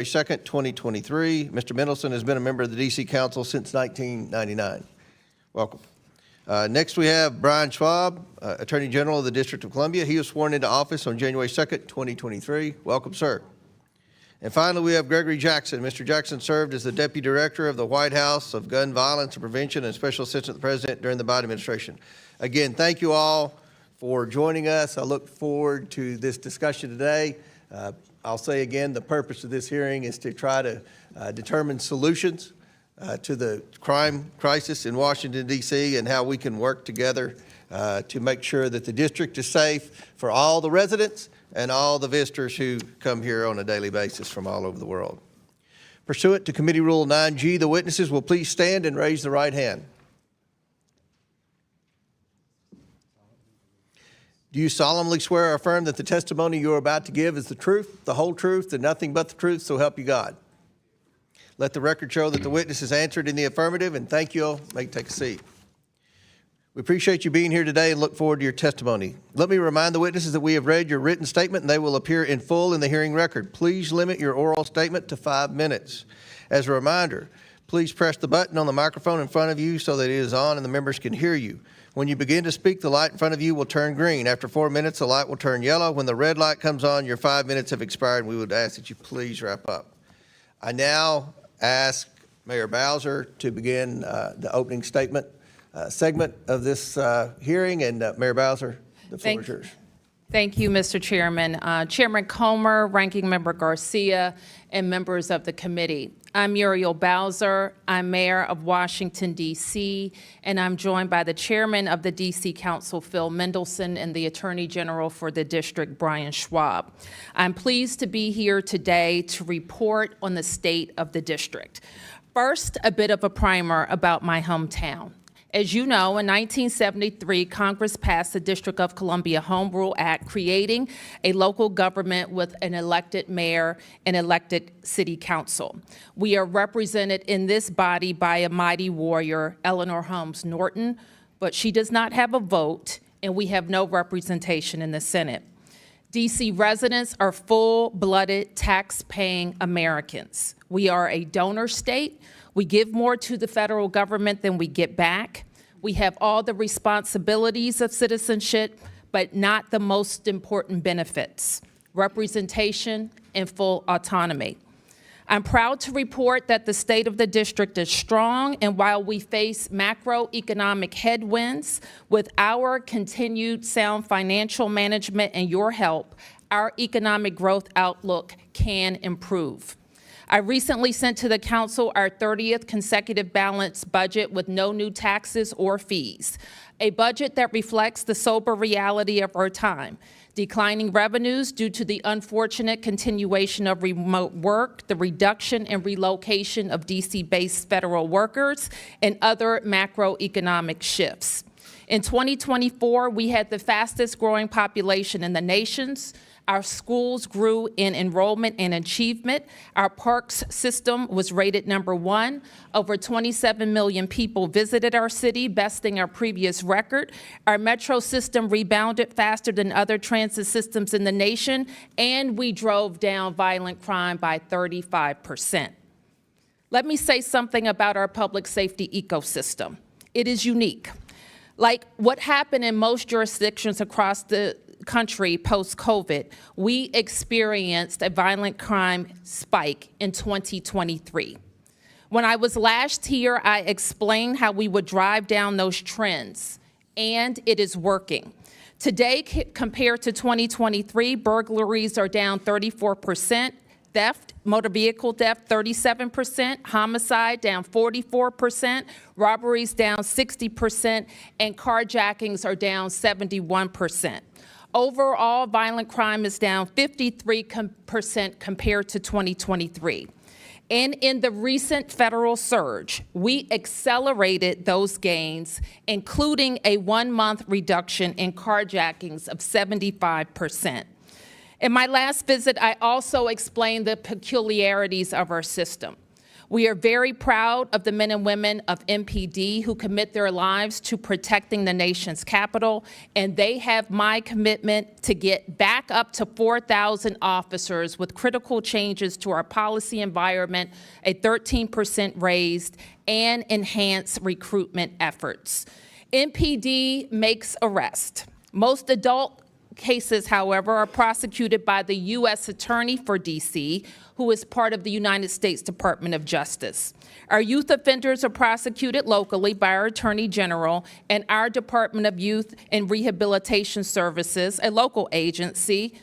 2nd, 2023. Mr. Mendelson has been a member of the D.C. Council since 1999. Welcome. Next, we have Brian Schwab, Attorney General of the District of Columbia. He was sworn into office on January 2nd, 2023. Welcome, sir. And finally, we have Gregory Jackson. Mr. Jackson served as the Deputy Director of the White House of Gun Violence and Prevention and Special Assistant to the President during the Biden administration. Again, thank you all for joining us. I look forward to this discussion today. I'll say again, the purpose of this hearing is to try to determine solutions to the crime crisis in Washington, D.C., and how we can work together to make sure that the district is safe for all the residents and all the visitors who come here on a daily basis from all over the world. Pursuant to Committee Rule 9G, the witnesses will please stand and raise the right hand. Do you solemnly swear or affirm that the testimony you are about to give is the truth, the whole truth, and nothing but the truth, so help you God? Let the record show that the witness has answered in the affirmative, and thank you all. You may take a seat. We appreciate you being here today and look forward to your testimony. Let me remind the witnesses that we have read your written statement and they will appear in full in the hearing record. Please limit your oral statement to 5 minutes. As a reminder, please press the button on the microphone in front of you so that it is on and the members can hear you. When you begin to speak, the light in front of you will turn green. After 4 minutes, the light will turn yellow. When the red light comes on, your 5 minutes have expired, and we would ask that you please wrap up. I now ask Mayor Bowser to begin the opening statement segment of this hearing, and Mayor Bowser, the floor is yours. Thank you, Mr. Chairman. Chairman Comer, Ranking Member Garcia, and members of the committee. I'm Muriel Bowser. I'm Mayor of Washington, D.C., and I'm joined by the Chairman of the D.C. Council, Phil Mendelson, and the Attorney General for the District, Brian Schwab. I'm pleased to be here today to report on the state of the district. First, a bit of a primer about my hometown. As you know, in 1973, Congress passed the District of Columbia Home Rule Act, creating a local government with an elected mayor and elected city council. We are represented in this body by a mighty warrior, Eleanor Holmes Norton, but she does not have a vote, and we have no representation in the Senate. D.C. residents are full-blooded, tax-paying Americans. We are a donor state. We give more to the federal government than we get back. We have all the responsibilities of citizenship, but not the most important benefits: representation and full autonomy. I'm proud to report that the state of the district is strong, and while we face macroeconomic headwinds, with our continued sound financial management and your help, our economic growth outlook can improve. I recently sent to the council our 30th consecutive balanced budget with no new taxes or fees, a budget that reflects the sober reality of our time: declining revenues due to the unfortunate continuation of remote work, the reduction and relocation of DC-based federal workers, and other macroeconomic shifts. In 2024, we had the fastest growing population in the nations. Our schools grew in enrollment and achievement. Our parks system was rated #1. Over 27 million people visited our city, besting our previous record. Our metro system rebounded faster than other transit systems in the nation, and we drove down violent crime by 35%. Let me say something about our public safety ecosystem. It is unique. Like what happened in most jurisdictions across the country post-COVID, we experienced a violent crime spike in 2023. When I was last here, I explained how we would drive down those trends, and it is working. Today, compared to 2023, burglaries are down 34%, theft, motor vehicle theft, 37%, homicide down 44%, robberies down 60%, and carjackings are down 71%. Overall, violent crime is down 53% compared to 2023. And in the recent federal surge, we accelerated those gains, including a 1-month reduction in carjackings of 75%. In my last visit, I also explained the peculiarities of our system. We are very proud of the men and women of MPD who commit their lives to protecting the nation's capital, and they have my commitment to get back up to 4,000 officers with critical changes to our policy environment, a 13% raise, and enhanced recruitment efforts. MPD makes arrest. Most adult cases, however, are prosecuted by the U.S. Attorney for D.C., who is part of the United States Department of Justice. Our youth offenders are prosecuted locally by our Attorney General, and our Department of Youth and Rehabilitation Services, a local agency,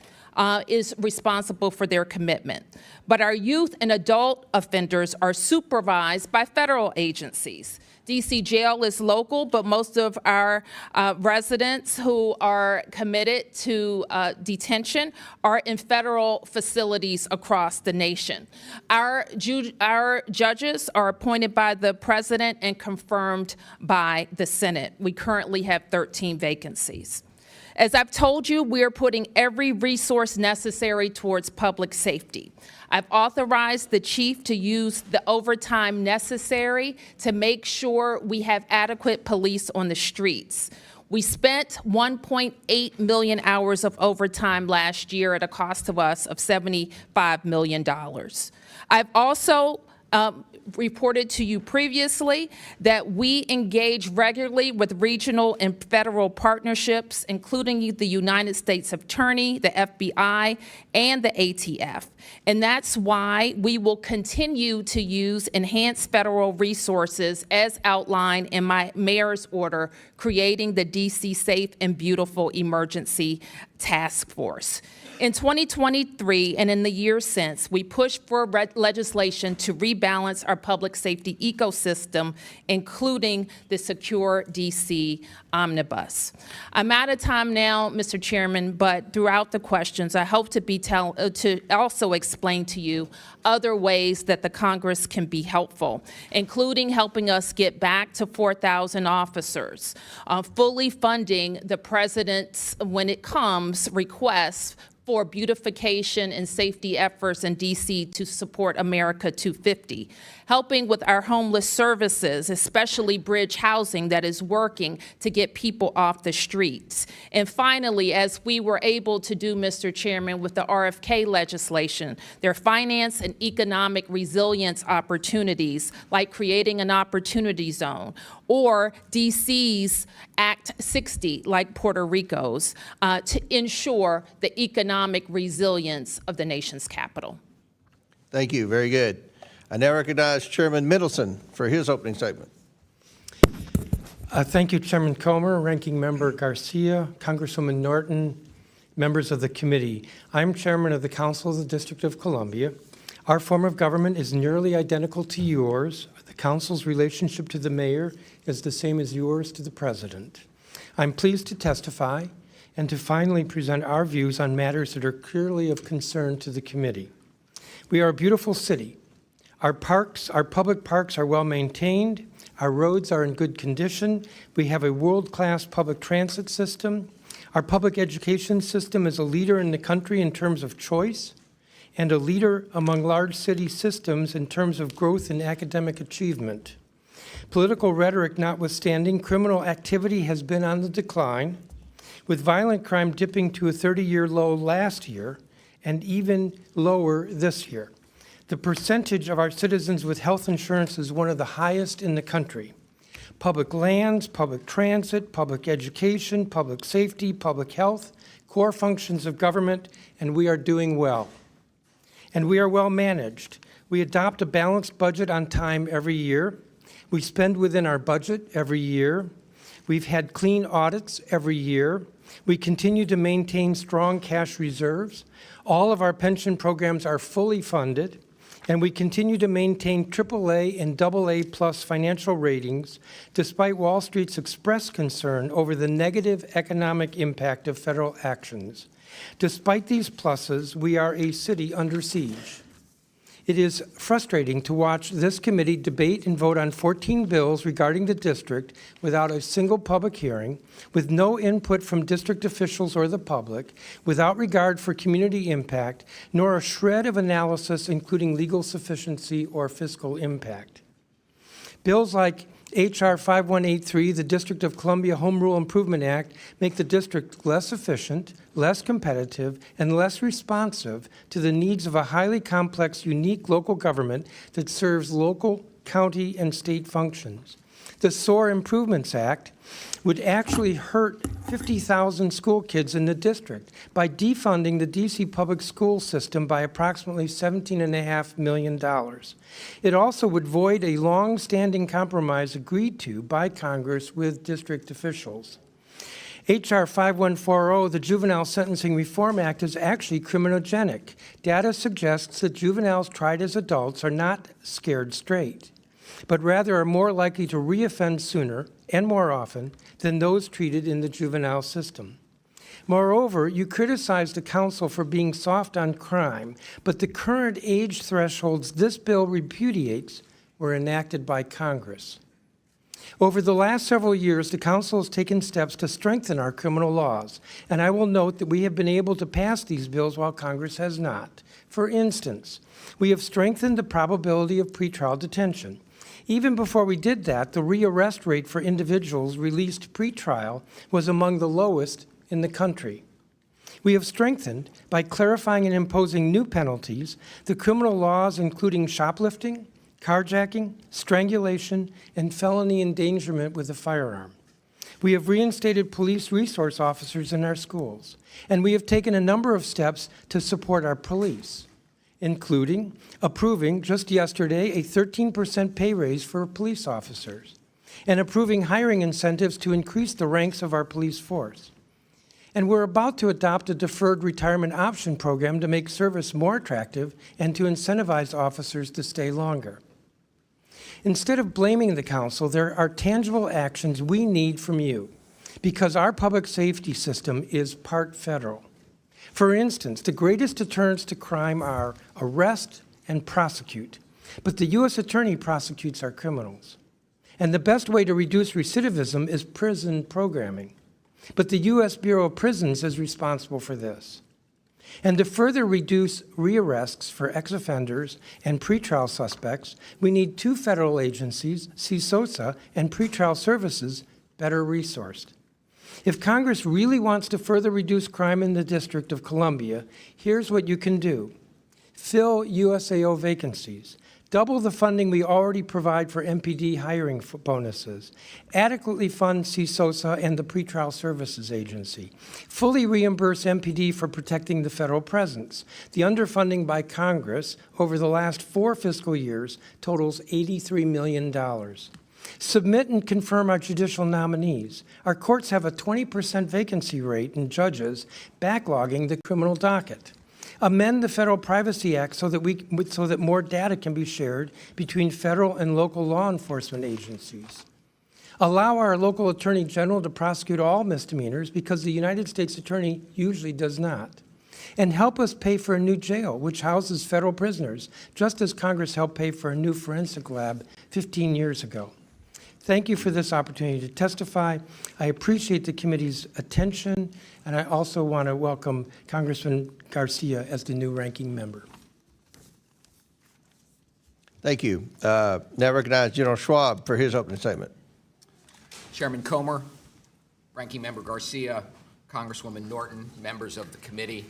is responsible for their commitment. But our youth and adult offenders are supervised by federal agencies. DC Jail is local, but most of our residents who are committed to detention are in federal facilities across the nation. Our judges are appointed by the president and confirmed by the Senate. We currently have 13 vacancies. As I've told you, we are putting every resource necessary towards public safety. I've authorized the chief to use the overtime necessary to make sure we have adequate police on the streets. We spent 1.8 million hours of overtime last year at a cost to us of $75 million. I've also reported to you previously that we engage regularly with regional and federal partnerships, including the United States Attorney, the FBI, and the ATF. And that's why we will continue to use enhanced federal resources as outlined in my mayor's order, creating the DC Safe and Beautiful Emergency Task Force. In 2023 and in the years since, we pushed for legislation to rebalance our public safety ecosystem, including the Secure DC Omnibus. I'm out of time now, Mr. Chairman, but throughout the questions, I hope to also explain to you other ways that the Congress can be helpful, including helping us get back to 4,000 officers, fully funding the president's, when it comes, requests for beautification and safety efforts in DC to support America 250, helping with our homeless services, especially bridge housing that is working to get people off the streets. And finally, as we were able to do, Mr. Chairman, with the RFK legislation, their finance and economic resilience opportunities, like creating an opportunity zone, or DC's Act 60, like Puerto Rico's, to ensure the economic resilience of the nation's capital. Thank you. Very good. I now recognize Chairman Mendelson for his opening statement. Thank you, Chairman Comer, Ranking Member Garcia, Congresswoman Norton, members of the committee. I'm Chairman of the Council of the District of Columbia. Our form of government is nearly identical to yours. The Council's relationship to the mayor is the same as yours to the president. I'm pleased to testify and to finally present our views on matters that are clearly of concern to the committee. We are a beautiful city. Our parks, our public parks are well maintained. Our roads are in good condition. We have a world-class public transit system. Our public education system is a leader in the country in terms of choice and a leader among large city systems in terms of growth and academic achievement. Political rhetoric notwithstanding, criminal activity has been on the decline, with violent crime dipping to a 30-year low last year and even lower this year. The percentage of our citizens with health insurance is one of the highest in the country. Public lands, public transit, public education, public safety, public health, core functions of government, and we are doing well. And we are well managed. We adopt a balanced budget on time every year. We spend within our budget every year. We've had clean audits every year. We continue to maintain strong cash reserves. All of our pension programs are fully funded, and we continue to maintain AAA and AA+ financial ratings despite Wall Street's expressed concern over the negative economic impact of federal actions. Despite these pluses, we are a city under siege. It is frustrating to watch this committee debate and vote on 14 bills regarding the district without a single public hearing, with no input from district officials or the public, without regard for community impact, nor a shred of analysis including legal sufficiency or fiscal impact. Bills like H.R. 5183, the District of Columbia Home Rule Improvement Act, make the district less efficient, less competitive, and less responsive to the needs of a highly complex, unique local government that serves local, county, and state functions. The SOAR Improvements Act would actually hurt 50,000 school kids in the district by defunding the D.C. public school system by approximately $17.5 million. It also would void a long-standing compromise agreed to by Congress with district officials. H.R. 5140, the Juvenile Sentencing Reform Act, is actually criminogenic. Data suggests that juveniles tried as adults are not scared straight, but rather are more likely to reoffend sooner and more often than those treated in the juvenile system. Moreover, you criticize the council for being soft on crime, but the current age thresholds this bill repudiates were enacted by Congress. Over the last several years, the council has taken steps to strengthen our criminal laws, and I will note that we have been able to pass these bills while Congress has not. For instance, we have strengthened the probability of pretrial detention. Even before we did that, the rearrest rate for individuals released pretrial was among the lowest in the country. We have strengthened, by clarifying and imposing new penalties, the criminal laws including shoplifting, carjacking, strangulation, and felony endangerment with a firearm. We have reinstated police resource officers in our schools, and we have taken a number of steps to support our police, including approving just yesterday a 13% pay raise for police officers and approving hiring incentives to increase the ranks of our police force. And we're about to adopt a deferred retirement option program to make service more attractive and to incentivize officers to stay longer. Instead of blaming the council, there are tangible actions we need from you because our public safety system is part federal. For instance, the greatest deterrents to crime are arrest and prosecute, but the U.S. Attorney prosecutes our criminals. And the best way to reduce recidivism is prison programming, but the U.S. Bureau of Prisons is responsible for this. And to further reduce rearrests for ex-offenders and pretrial suspects, we need two federal agencies, CSOSA and Pretrial Services, better resourced. If Congress really wants to further reduce crime in the District of Columbia, here's what you can do. Fill USAO vacancies. Double the funding we already provide for MPD hiring bonuses. Adequately fund CSOSA and the Pretrial Services Agency. Fully reimburse MPD for protecting the federal presence. The underfunding by Congress over the last 4 fiscal years totals $83 million. Submit and confirm our judicial nominees. Our courts have a 20% vacancy rate in judges, backlogging the criminal docket. Amend the Federal Privacy Act so that more data can be shared between federal and local law enforcement agencies. Allow our local attorney general to prosecute all misdemeanors because the United States attorney usually does not. And help us pay for a new jail, which houses federal prisoners, just as Congress helped pay for a new forensic lab 15 years ago. Thank you for this opportunity to testify. I appreciate the committee's attention, and I also want to welcome Congressman Garcia as the new ranking member. Thank you. Now recognize General Schwab for his opening statement. Chairman Comer, Ranking Member Garcia, Congresswoman Norton, members of the committee,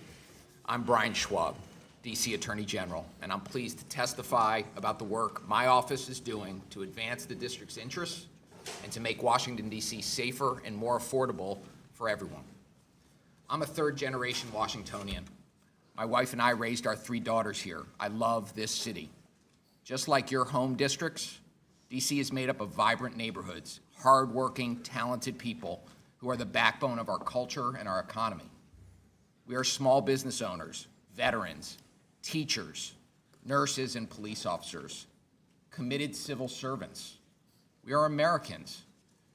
I'm Brian Schwab, D.C. Attorney General, and I'm pleased to testify about the work my office is doing to advance the district's interests and to make Washington, D.C. safer and more affordable for everyone. I'm a third-generation Washingtonian. My wife and I raised our 3 daughters here. I love this city. Just like your home districts, D.C. is made up of vibrant neighborhoods, hardworking, talented people who are the backbone of our culture and our economy. We are small business owners, veterans, teachers, nurses, and police officers, committed civil servants. We are Americans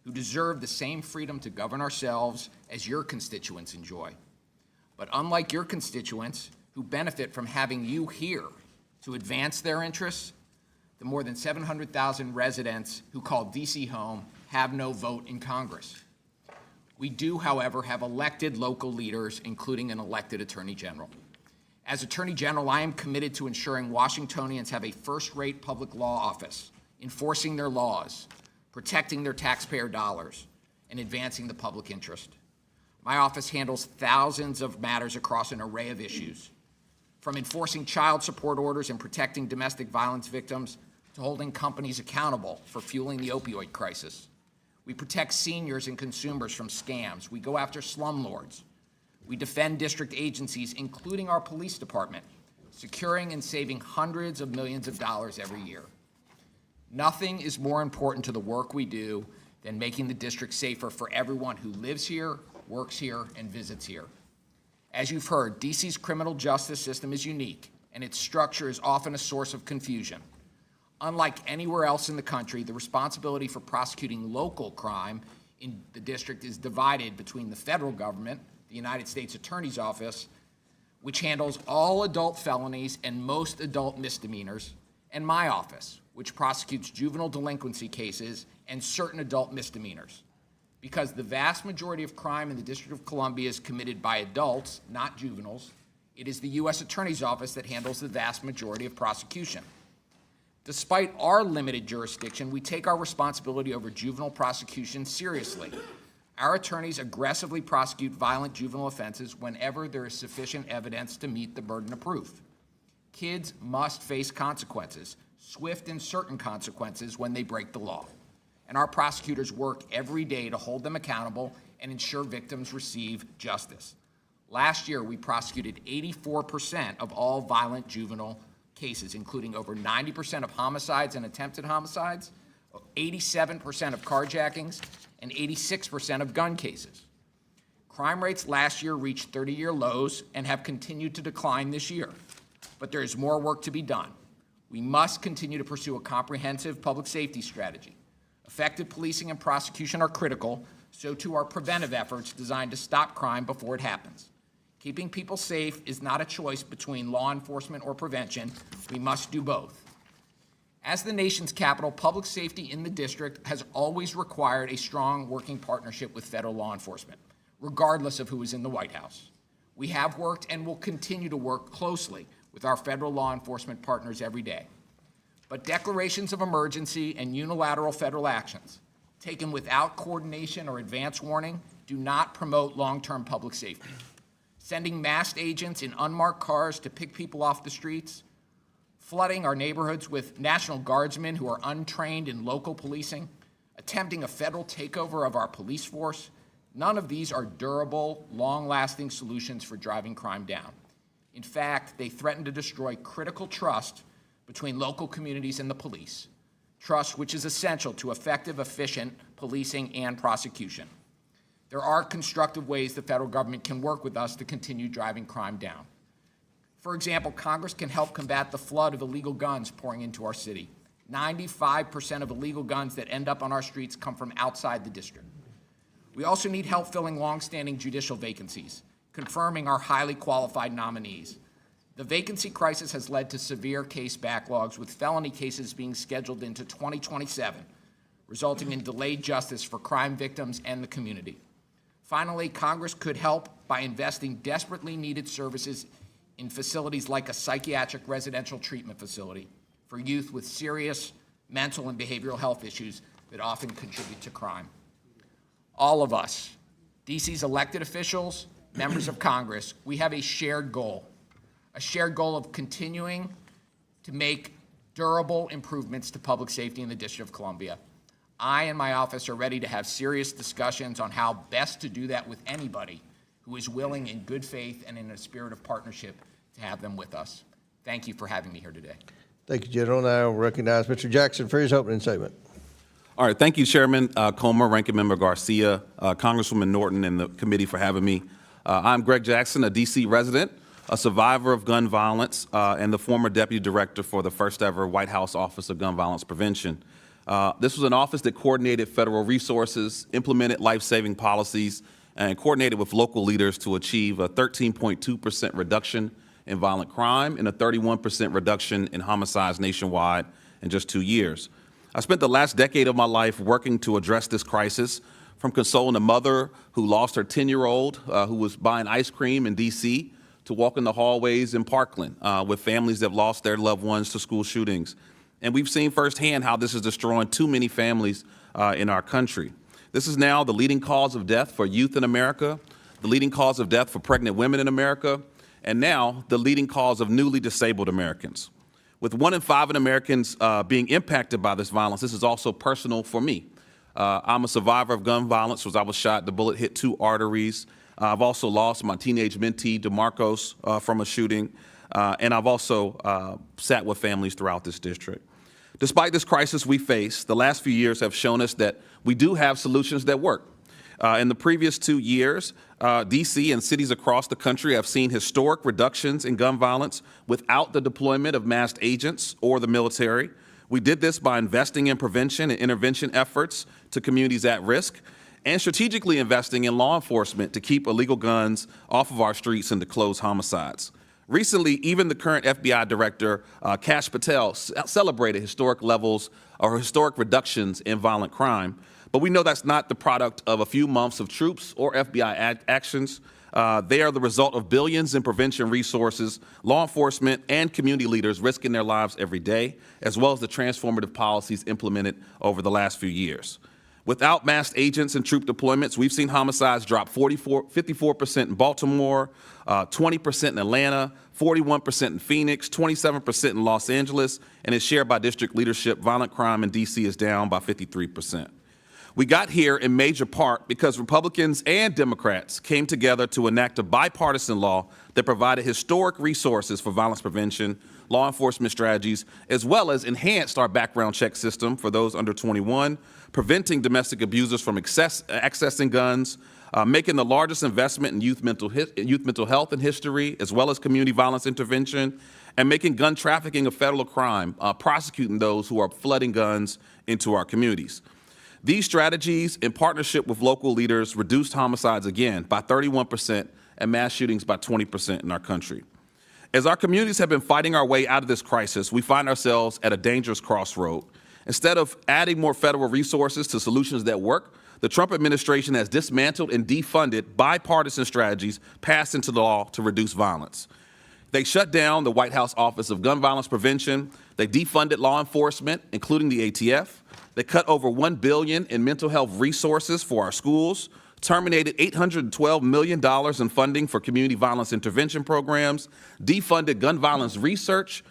who deserve the same freedom to govern ourselves as your constituents enjoy. But unlike your constituents who benefit from having you here, to advance their interests, the more than 700,000 residents who call D.C. home have no vote in Congress. We do, however, have elected local leaders, including an elected Attorney General. As Attorney General, I am committed to ensuring Washingtonians have a first-rate public law office, enforcing their laws, protecting their taxpayer dollars, and advancing the public interest. My office handles thousands of matters across an array of issues, from enforcing child support orders and protecting domestic violence victims to holding companies accountable for fueling the opioid crisis. We protect seniors and consumers from scams. We go after slumlords. We defend district agencies, including our police department, securing and saving hundreds of millions of dollars every year. Nothing is more important to the work we do than making the district safer for everyone who lives here, works here, and visits here. As you've heard, D.C.'s criminal justice system is unique, and its structure is often a source of confusion. Unlike anywhere else in the country, the responsibility for prosecuting local crime in the district is divided between the federal government, the United States Attorney's Office, which handles all adult felonies and most adult misdemeanors, and my office, which prosecutes juvenile delinquency cases and certain adult misdemeanors. Because the vast majority of crime in the District of Columbia is committed by adults, not juveniles, it is the U.S. Attorney's Office that handles the vast majority of prosecution. Despite our limited jurisdiction, we take our responsibility over juvenile prosecution seriously. Our attorneys aggressively prosecute violent juvenile offenses whenever there is sufficient evidence to meet the burden of proof. Kids must face consequences, swift and certain consequences when they break the law. And our prosecutors work every day to hold them accountable and ensure victims receive justice. Last year, we prosecuted 84% of all violent juvenile cases, including over 90% of homicides and attempted homicides, 87% of carjackings, and 86% of gun cases. Crime rates last year reached 30-year lows and have continued to decline this year. But there is more work to be done. We must continue to pursue a comprehensive public safety strategy. Effective policing and prosecution are critical, so too are preventive efforts designed to stop crime before it happens. Keeping people safe is not a choice between law enforcement or prevention. We must do both. As the nation's capital, public safety in the district has always required a strong working partnership with federal law enforcement, regardless of who is in the White House. We have worked and will continue to work closely with our federal law enforcement partners every day. But declarations of emergency and unilateral federal actions, taken without coordination or advance warning, do not promote long-term public safety. Sending masked agents in unmarked cars to pick people off the streets, flooding our neighborhoods with National Guardsmen who are untrained in local policing, attempting a federal takeover of our police force, none of these are durable, long-lasting solutions for driving crime down. In fact, they threaten to destroy critical trust between local communities and the police, trust which is essential to effective, efficient policing and prosecution. There are constructive ways the federal government can work with us to continue driving crime down. For example, Congress can help combat the flood of illegal guns pouring into our city. 95% of illegal guns that end up on our streets come from outside the district. We also need help filling longstanding judicial vacancies, confirming our highly qualified nominees. The vacancy crisis has led to severe case backlogs, with felony cases being scheduled into 2027, resulting in delayed justice for crime victims and the community. Finally, Congress could help by investing desperately needed services in facilities like a psychiatric residential treatment facility for youth with serious mental and behavioral health issues that often contribute to crime. All of us, DC's elected officials, members of Congress, we have a shared goal of continuing to make durable improvements to public safety in the District of Columbia. I and my office are ready to have serious discussions on how best to do that with anybody who is willing in good faith and in a spirit of partnership to have them with us. Thank you for having me here today. Thank you, General. Now I'll recognize Mr. Jackson for his opening statement. All right, thank you, Chairman Comer, Ranking Member Garcia, Congresswoman Norton, and the committee for having me. I'm Greg Jackson, a D.C. resident, a survivor of gun violence, and the former Deputy Director for the first ever White House Office of Gun Violence Prevention. This was an office that coordinated federal resources, implemented life-saving policies, and coordinated with local leaders to achieve a 13.2% reduction in violent crime and a 31% reduction in homicides nationwide in just 2 years. I spent the last decade of my life working to address this crisis, from consoling a mother who lost her 10-year-old who was buying ice cream in D.C. to walking the hallways in Parkland with families that have lost their loved ones to school shootings. And we've seen firsthand how this is destroying too many families in our country. This is now the leading cause of death for youth in America, the leading cause of death for pregnant women in America, and now the leading cause of newly disabled Americans. With 1 in 5 Americans being impacted by this violence, this is also personal for me. I'm a survivor of gun violence. I was shot, the bullet hit 2 arteries. I've also lost my teenage mentee, DeMarcos, from a shooting. And I've also sat with families throughout this district. Despite this crisis we face, the last few years have shown us that we do have solutions that work. In the previous 2 years, D.C. and cities across the country have seen historic reductions in gun violence without the deployment of masked agents or the military. We did this by investing in prevention and intervention efforts to communities at risk and strategically investing in law enforcement to keep illegal guns off of our streets and to close homicides. Recently, even the current FBI director, Kash Patel, celebrated historic levels or historic reductions in violent crime. But we know that's not the product of a few months of troops or FBI actions. They are the result of billions in prevention resources, law enforcement, and community leaders risking their lives every day, as well as the transformative policies implemented over the last few years. Without masked agents and troop deployments, we've seen homicides drop 54% in Baltimore, 20% in Atlanta, 41% in Phoenix, 27% in Los Angeles, and as shared by district leadership, violent crime in D.C. is down by 53%. We got here in major part because Republicans and Democrats came together to enact a bipartisan law that provided historic resources for violence prevention, law enforcement strategies, as well as enhanced our background check system for those under 21, preventing domestic abusers from accessing guns, making the largest investment in youth mental health in history, as well as community violence intervention, and making gun trafficking a federal crime, prosecuting those who are flooding guns into our communities. These strategies, in partnership with local leaders, reduced homicides again by 31% and mass shootings by 20% in our country. As our communities have been fighting our way out of this crisis, we find ourselves at a dangerous crossroad. Instead of adding more federal resources to solutions that work, the Trump administration has dismantled and defunded bipartisan strategies passed into law to reduce violence. They shut down the White House Office of Gun Violence Prevention. They defunded law enforcement, including the ATF. They cut over $1 billion in mental health resources for our schools, terminated $812 million in funding for community violence intervention programs, defunded gun violence research,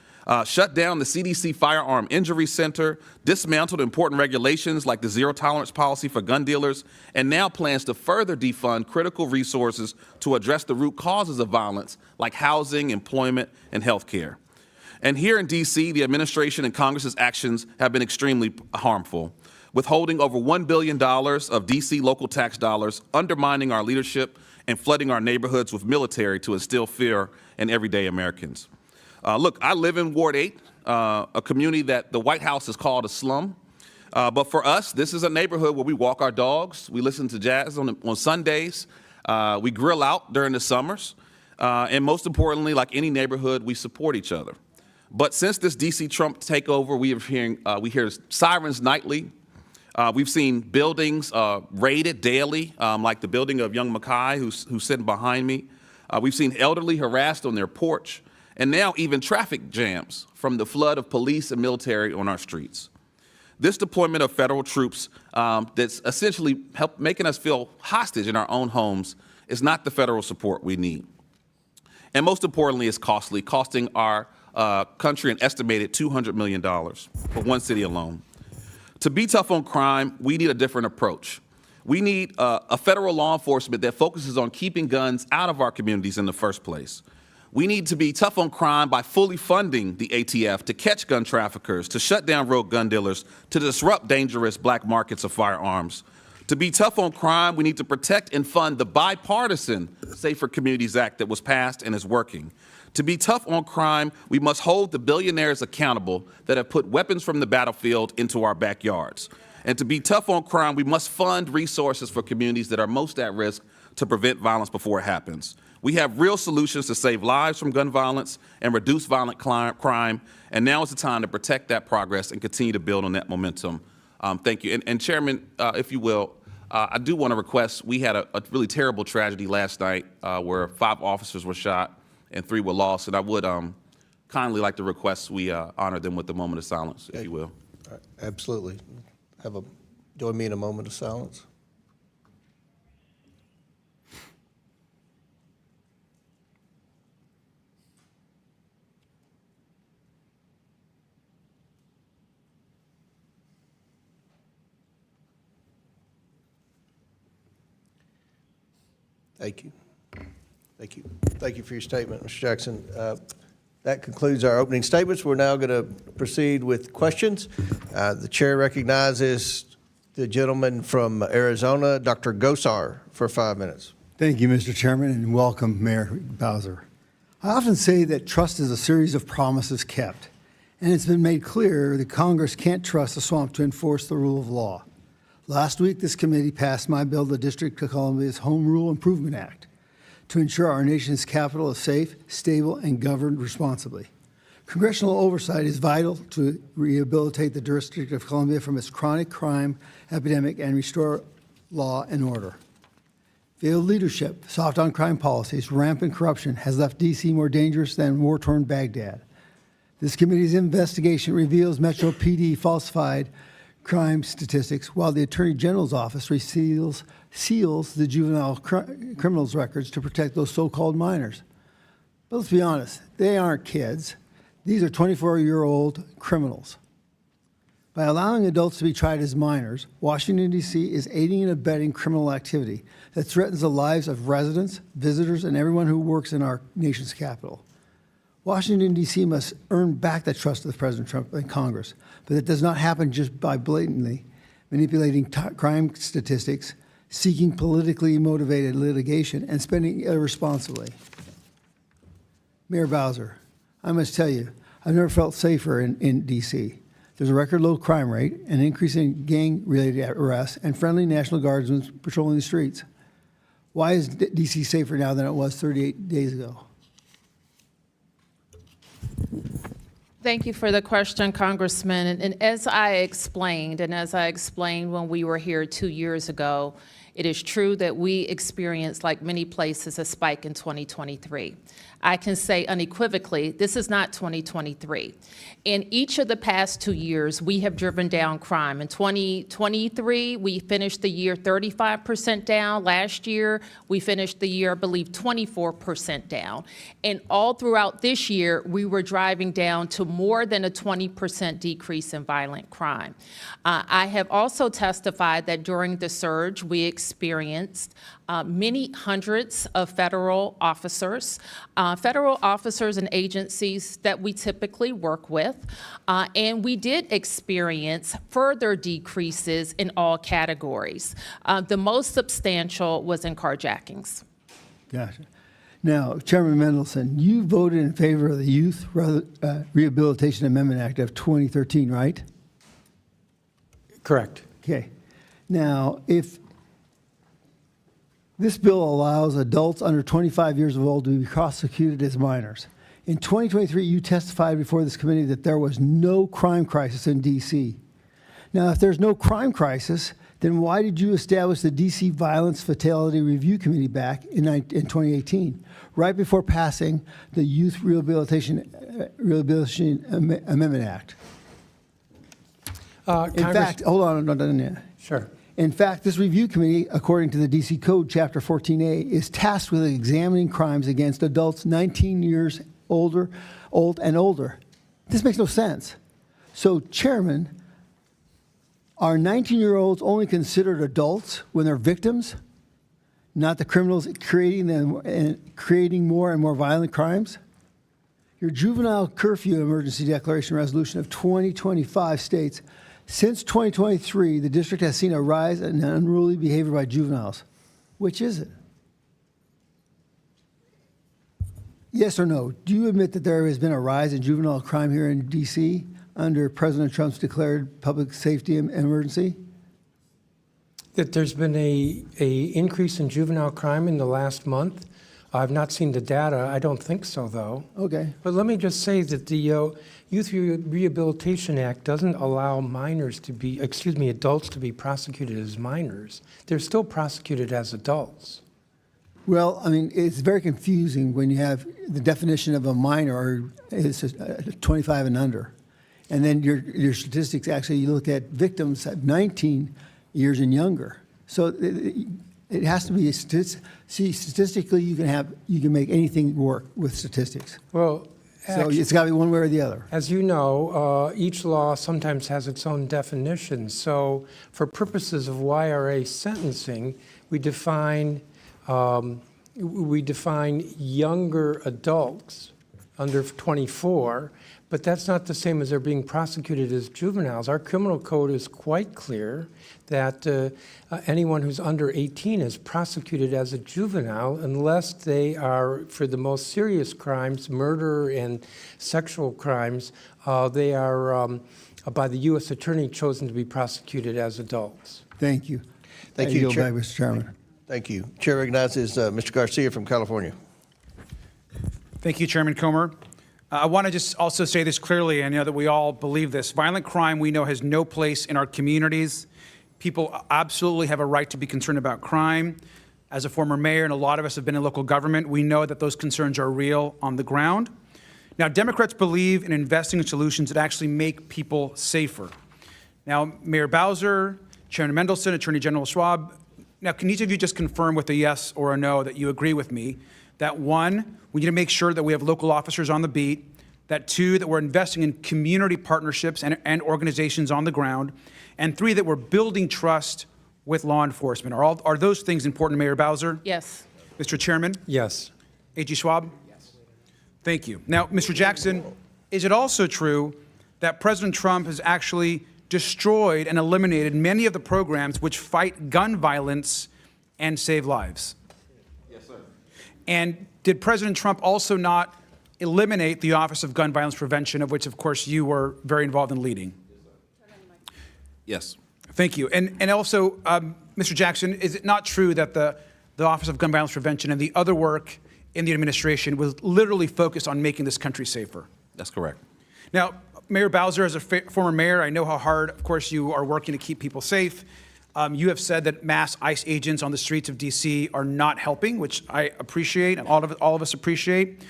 shut down the CDC Firearm Injury Center, dismantled important regulations like the zero tolerance policy for gun dealers, and now plans to further defund critical resources to address the root causes of violence like housing, employment, and health care. And here in D.C., the administration and Congress's actions have been extremely harmful, withholding over $1 billion of D.C. local tax dollars, undermining our leadership, and flooding our neighborhoods with military to instill fear in everyday Americans. Look, I live in Ward 8, a community that the White House has called a slum. But for us, this is a neighborhood where we walk our dogs, we listen to jazz on Sundays, we grill out during the summers, and most importantly, like any neighborhood, we support each other. But since this D.C. Trump takeover, we hear sirens nightly. We've seen buildings raided daily, like the building of young Mackay, who's sitting behind me. We've seen elderly harassed on their porch, and now even traffic jams from the flood of police and military on our streets. This deployment of federal troops that's essentially making us feel hostage in our own homes is not the federal support we need. And most importantly, it's costly, costing our country an estimated $200 million for one city alone. To be tough on crime, we need a different approach. We need a federal law enforcement that focuses on keeping guns out of our communities in the first place. We need to be tough on crime by fully funding the ATF to catch gun traffickers, to shut down rogue gun dealers, to disrupt dangerous black markets of firearms. To be tough on crime, we need to protect and fund the bipartisan Safer Communities Act that was passed and is working. To be tough on crime, we must hold the billionaires accountable that have put weapons from the battlefield into our backyards. And to be tough on crime, we must fund resources for communities that are most at risk, to prevent violence before it happens. We have real solutions to save lives from gun violence and reduce violent crime, and now is the time to protect that progress and continue to build on that momentum. Thank you. And Chairman, if you will, I do want to request, we had a really terrible tragedy last night where 5 officers were shot and 3 were lost, and I would kindly like to request we honor them with a moment of silence, if you will. Absolutely. Join me in a moment of silence. Thank you. Thank you. Thank you for your statement, Mr. Jackson. That concludes our opening statements. We're now going to proceed with questions. The chair recognizes the gentleman from Arizona, Dr. Gosar, for 5 minutes. Thank you, Mr. Chairman, and welcome, Mayor Bowser. I often say that trust is a series of promises kept, and it's been made clear that Congress can't trust the swamp to enforce the rule of law. Last week, this committee passed my bill, the District of Columbia's Home Rule Improvement Act, to ensure our nation's capital is safe, stable, and governed responsibly. Congressional oversight is vital to rehabilitate the District of Columbia from its chronic crime epidemic and restore law and order. Failed leadership, soft on crime policies, rampant corruption has left D.C. more dangerous than war-torn Baghdad. This committee's investigation reveals Metro PD falsified crime statistics, while the Attorney General's office seals the juvenile criminals records to protect those so-called minors. But let's be honest, they aren't kids. These are 24-year-old criminals. By allowing adults to be tried as minors, Washington, D.C. is aiding and abetting criminal activity that threatens the lives of residents, visitors, and everyone who works in our nation's capital. Washington, D.C. must earn back the trust of President Trump and Congress, but it does not happen just by blatantly manipulating crime statistics, seeking politically motivated litigation, and spending irresponsibly. Mayor Bowser, I must tell you, I've never felt safer in D.C. There's a record low crime rate, an increase in gang-related arrests, and friendly National Guardsmen patrolling the streets. Why is D.C. safer now than it was 38 days ago? Thank you for the question, Congressman. And as I explained when we were here 2 years ago, it is true that we experienced, like many places, a spike in 2023. I can say unequivocally, this is not 2023. In each of the past 2 years, we have driven down crime. In 2023, we finished the year 35% down. Last year, we finished the year, I believe, 24% down. And all throughout this year, we were driving down to more than a 20% decrease in violent crime. I have also testified that during the surge, we experienced many hundreds of federal officers and agencies that we typically work with, and we did experience further decreases in all categories. The most substantial was in carjackings. Gotcha. Now, Chairman Mendelson, you voted in favor of the Youth Rehabilitation Amendment Act of 2013, right? Correct. Okay. Now, if this bill allows adults under 25 years old to be prosecuted as minors. In 2023, you testified before this committee that there was no crime crisis in D.C. Now, if there's no crime crisis, then why did you establish the D.C. Violence Fatality Review Committee back in 2018, right before passing the Youth Rehabilitation Amendment Act? In fact, hold on, I'm not done yet. Sure. In fact, this review committee, according to the D.C. Code, Chapter 14A, is tasked with examining crimes against adults 19 years old and older. This makes no sense. So, Chairman, are 19-year-olds only considered adults when they're victims, not the criminals creating them and creating more and more violent crimes? Your juvenile curfew emergency declaration resolution of 2025 states, since 2023, the district has seen a rise in unruly behavior by juveniles. Which is it? Yes or no? Do you admit that there has been a rise in juvenile crime here in D.C. under President Trump's declared public safety emergency? That there's been a increase in juvenile crime in the last month. I've not seen the data. I don't think so, though. Okay. But let me just say that the Youth Rehabilitation Act doesn't allow adults to be prosecuted as minors. They're still prosecuted as adults. Well, I mean, it's very confusing when you have the definition of a minor is 25 and under. And then your statistics, actually, you look at victims at 19 years and younger. So it has to be statistically you can make anything work with statistics. Well, So it's got to be one way or the other. as you know, each law sometimes has its own definition. So for purposes of YRA sentencing, we define younger adults under 24, but that's not the same as they're being prosecuted as juveniles. Our criminal code is quite clear that anyone who's under 18 is prosecuted as a juvenile unless they are, for the most serious crimes, murder and sexual crimes, they are, by the U.S. Attorney, chosen to be prosecuted as adults. Thank you. Thank I you, yield Chair. back, Mr. Chairman. Thank you. Chair recognizes Mr. Garcia from California. Thank you, Chairman Comer. I want to just also say this clearly. I know that we all believe this. Violent crime, we know, has no place in our communities. People absolutely have a right to be concerned about crime. As a former mayor, and a lot of us have been in local government, we know that those concerns are real on the ground. Now, Democrats believe in investing in solutions that actually make people safer. Now, Mayor Bowser, Chairman Mendelson, Attorney General Schwab, now can each of you just confirm with a yes or a no that you agree with me that one, we need to make sure that we have local officers on the beat, that two, that we're investing in community partnerships and organizations on the ground, and three, that we're building trust with law enforcement. Are those things important, Mayor Bowser? Yes. Mr. Chairman? Yes. A.G. Schwab? Yes. Thank you. Now, Mr. Jackson, is it also true that President Trump has actually destroyed and eliminated many of the programs which fight gun violence and save lives? Yes, sir. And did President Trump also not eliminate the Office of Gun Violence Prevention, of which, of course, you were very involved in leading? Yes. Thank you. And also, Mr. Jackson, is it not true that the Office of Gun Violence Prevention and the other work in the administration was literally focused on making this country safer? That's correct. Now, Mayor Bowser, as a former mayor, I know how hard, of course, you are working to keep people safe. You have said that mass ICE agents on the streets of D.C. are not helping, which I appreciate, and all of us appreciate.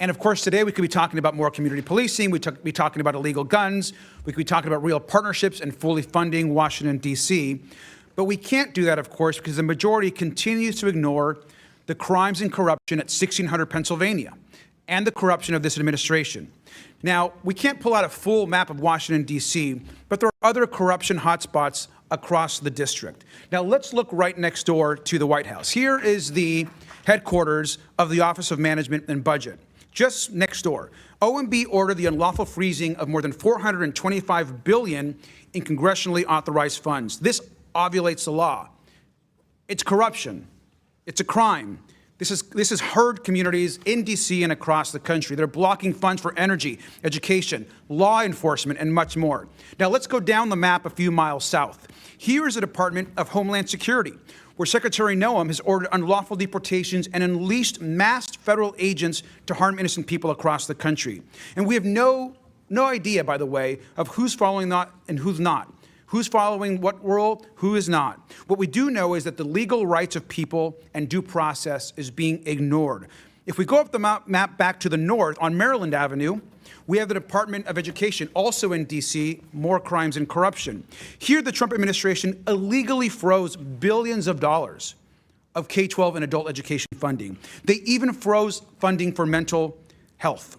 And of course, today we could be talking about more community policing. We could be talking about illegal guns. We could be talking about real partnerships and fully funding Washington, D.C. But we can't do that, of course, because the majority continues to ignore the crimes and corruption at 1600 Pennsylvania and the corruption of this administration. Now, we can't pull out a full map of Washington, D.C., but there are other corruption hotspots across the district. Now, let's look right next door to the White House. Here is the headquarters of the Office of Management and Budget. Just next door, OMB ordered the unlawful freezing of more than $425 billion in congressionally authorized funds. This ovulates the law. It's corruption. It's a crime. This has hurt communities in D.C. and across the country. They're blocking funds for energy, education, law enforcement, and much more. Now, let's go down the map a few miles south. Here is the Department of Homeland Security, where Secretary Noam has ordered unlawful deportations and unleashed masked federal agents to harm innocent people across the country. And we have no idea, by the way, of who's following that and who's not. Who's following what rule, who is not. What we do know is that the legal rights of people and due process is being ignored. If we go up the map back to the north on Maryland Avenue, we have the Department of Education, also in D.C., more crimes and corruption. Here, the Trump administration illegally froze billions of dollars of K-12 and adult education funding. They even froze funding for mental health.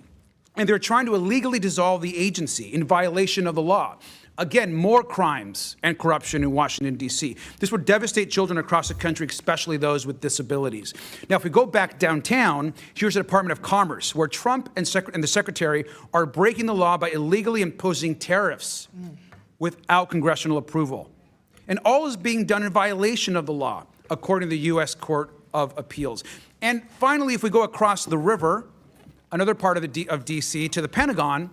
And they're trying to illegally dissolve the agency in violation of the law. Again, more crimes and corruption in Washington, D.C. This would devastate children across the country, especially those with disabilities. Now, if we go back downtown, here's the Department of Commerce, where Trump and the Secretary are breaking the law by illegally imposing tariffs without congressional approval. And all is being done in violation of the law, according to the U.S. Court of Appeals. And finally, if we go across the river, another part of D.C., to the Pentagon,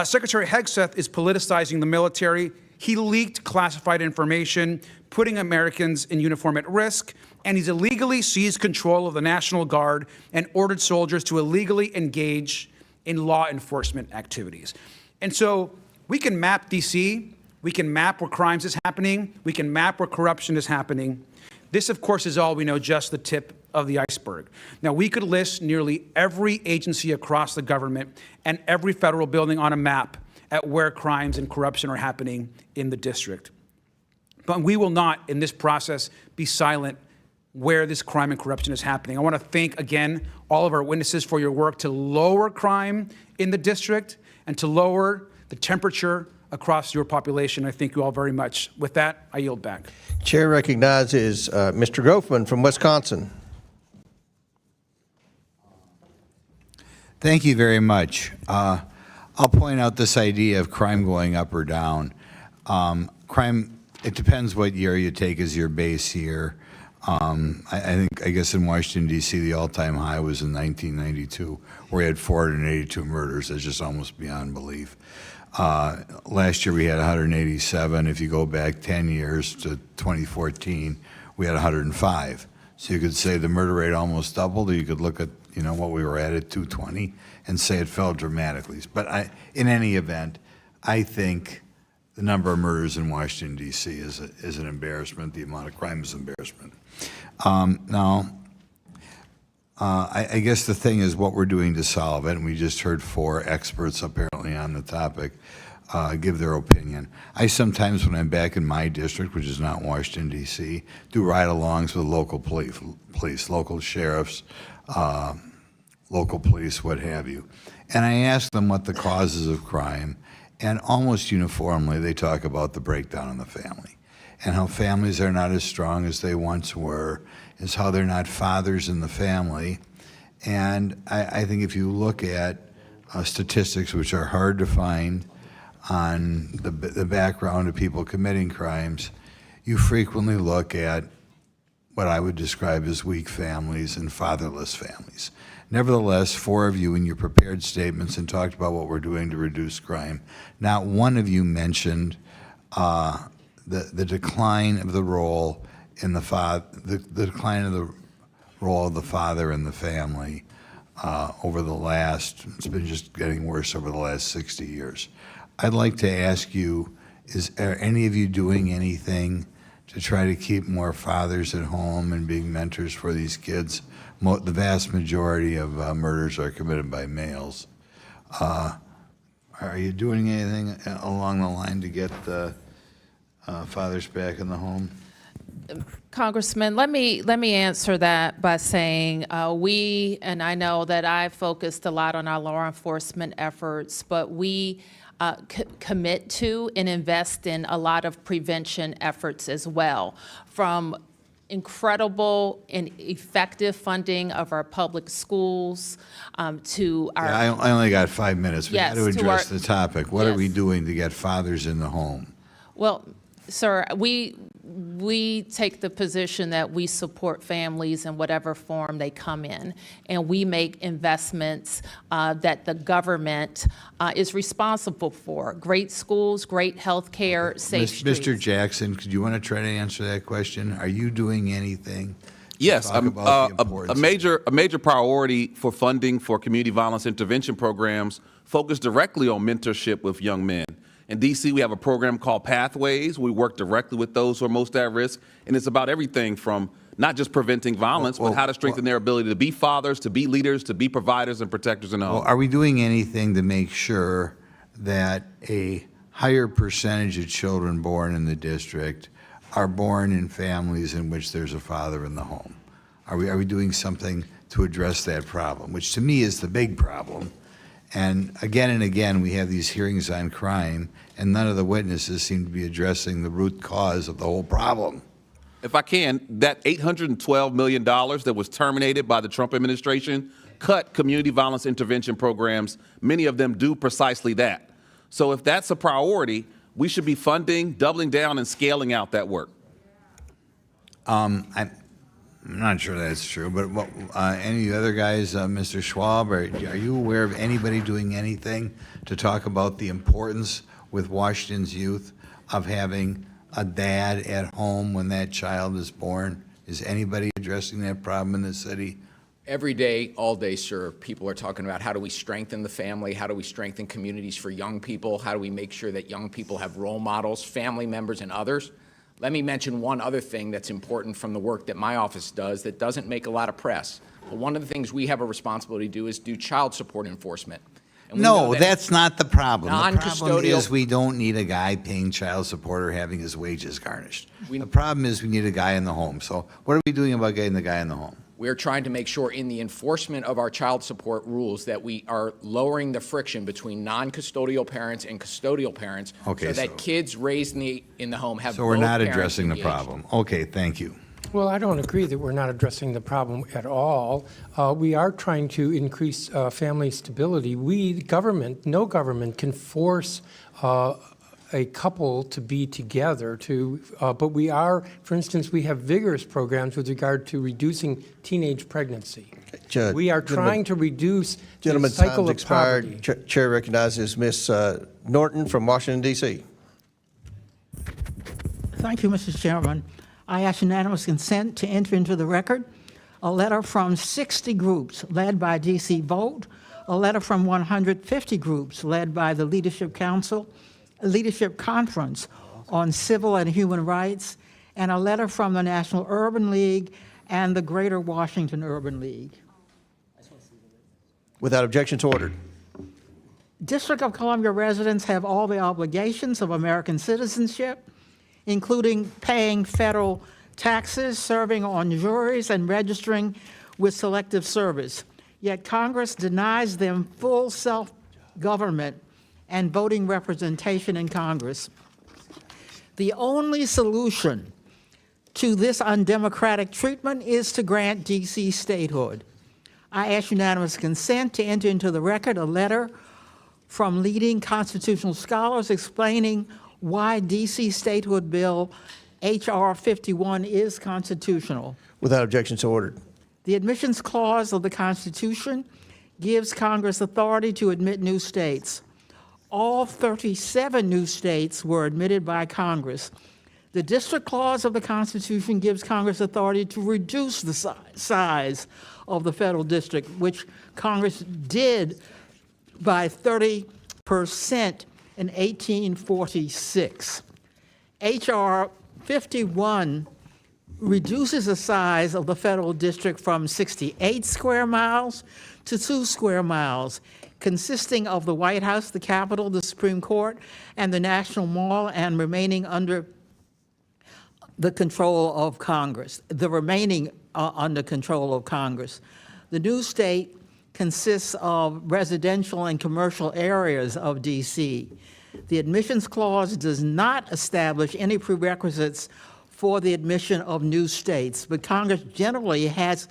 Secretary Hegseth is politicizing the military. He leaked classified information, putting Americans in uniform at risk, and he's illegally seized control of the National Guard and ordered soldiers to illegally engage in law enforcement activities. And so we can map DC, we can map where crimes is happening, we can map where corruption is happening. This, of course, is all we know, just the tip of the iceberg. Now, we could list nearly every agency across the government and every federal building on a map at where crimes and corruption are happening in the district. But we will not, in this process, be silent where this crime and corruption is happening. I want to thank, again, all of our witnesses for your work to lower crime in the district and to lower the temperature across your population. I thank you all very much. With that, I yield back. Chair recognizes Mr. Grofman from Wisconsin. Thank you very much. I'll point out this idea of crime going up or down. Crime, it depends what year you take as your base year. I guess in Washington, D.C., the all-time high was in 1992, where we had 482 murders. That's just almost beyond belief. Last year, we had 187. If you go back 10 years to 2014, we had 105. So you could say the murder rate almost doubled, or you could look at what we were at 220 and say it fell dramatically. But in any event, I think the number of murders in Washington, D.C. is an embarrassment. The amount of crime is an embarrassment. I guess the thing is what we're doing to solve it, and we just heard 4 experts apparently on the topic give their opinion. I sometimes, when I'm back in my district, which is not Washington, D.C., do ride-alongs with local police, local sheriffs, local police, what have you. And I ask them what the causes of crime, and almost uniformly they talk about the breakdown in the family and how families are not as strong as they once were, is how they're not fathers in the family. And I think if you look at statistics, which are hard to find on the background of people committing crimes, you frequently look at what I would describe as weak families and fatherless families. Nevertheless, 4 of you in your prepared statements and talked about what we're doing to reduce crime. Not one of you mentioned the decline of the role in the decline of the role of the father in the family over the last. It's been just getting worse over the last 60 years. I'd like to ask you: are any of you doing anything to try to keep more fathers at home and being mentors for these kids? The vast majority of murders are committed by males. Are you doing anything along the line to get the fathers back in the home? Congressman, let me answer that by saying and I know that I focused a lot on our law enforcement efforts, but we commit to and invest in a lot of prevention efforts as well, from incredible and effective funding of our public schools to our... Yeah, I only got 5 minutes. We Yes, got to to address our- the topic. What are we Yes. doing to get fathers in the home? Well, sir, we take the position that we support families in whatever form they come in, and we make investments that the government is responsible for. Great schools, great health care, safe streets. Mr. Jackson, could you want to try to answer that question? Are you doing anything? to Yes, talk about the a importance? major priority for funding for community violence intervention programs focused directly on mentorship with young men. In D.C., we have a program called Pathways. We work directly with those who are most at risk, and it's about everything from not just preventing violence, but how to strengthen their ability to be fathers, to be leaders, to be providers and protectors in the home. Well, are we doing anything to make sure that a higher percentage of children born in the district are born in families in which there's a father in the home? Are we doing something to address that problem, which to me is the big problem? And again, we have these hearings on crime, and none of the witnesses seem to be addressing the root cause of the whole problem. If I can, that $812 million that was terminated by the Trump administration cut community violence intervention programs. Many of them do precisely that. So if that's a priority, we should be funding, doubling down, and scaling out that work. I'm not sure that's true, but any of the other guys, Mr. Schwab, are you aware of anybody doing anything to talk about the importance with Washington's youth of having a dad at home when that child is born? Is anybody addressing that problem in the city? Every day, all day, sir, people are talking about how do we strengthen the family, how do we strengthen communities for young people, how do we make sure that young people have role models, family members, and others. Let me mention one other thing that's important from the work that my office does that doesn't make a lot of press. But one of the things we have a responsibility to do is do child support enforcement. And we know No, that that's not the problem. The problem non-custodial- is we don't need a guy paying child support or having his wages garnished. We- The problem is we need a guy in the home. So what are we doing about getting the guy in the home? We're trying to make sure in the enforcement of our child support rules that we are lowering the friction between non-custodial parents and custodial parents Okay, so that so- kids raised in the home have So we're both not parents addressing the engaged. problem. Okay, thank you. Well, I don't agree that we're not addressing the problem at all. We are trying to increase family stability. We, the government, no government can force a couple to be together but we are, for instance, we have vigorous programs with regard to reducing teenage pregnancy. Judge, We are gentlemen- trying to reduce the Gentleman's cycle time's of expired. poverty. Chair recognizes Ms. Norton from Washington, D.C. Thank you, Mr. Chairman. I ask unanimous consent to enter into the record a letter from 60 groups led by DC Vote, a letter from 150 groups led by the Leadership Conference on Civil and Human Rights, and a letter from the National Urban League and the Greater Washington Urban League. Without objections, ordered. District of Columbia residents have all the obligations of American citizenship, including paying federal taxes, serving on juries, and registering with Selective Service. Yet Congress denies them full self-government and voting representation in Congress. The only solution to this undemocratic treatment is to grant D.C. statehood. I ask unanimous consent to enter into the record a letter from leading constitutional scholars explaining why D.C. statehood bill H.R. 51 is constitutional. Without objections, ordered. The admissions clause of the Constitution gives Congress authority to admit new states. All 37 new states were admitted by Congress. The district clause of the Constitution gives Congress authority to reduce the size of the federal district, which Congress did by 30% in 1846. H.R. 51 reduces the size of the federal district from 68 square miles to 2 square miles, consisting of the White House, the Capitol, the Supreme Court, and the National Mall, and remaining under the control of Congress, under control of Congress. The new state consists of residential and commercial areas of D.C. The admissions clause does not establish any prerequisites for the admission of new states, but Congress generally has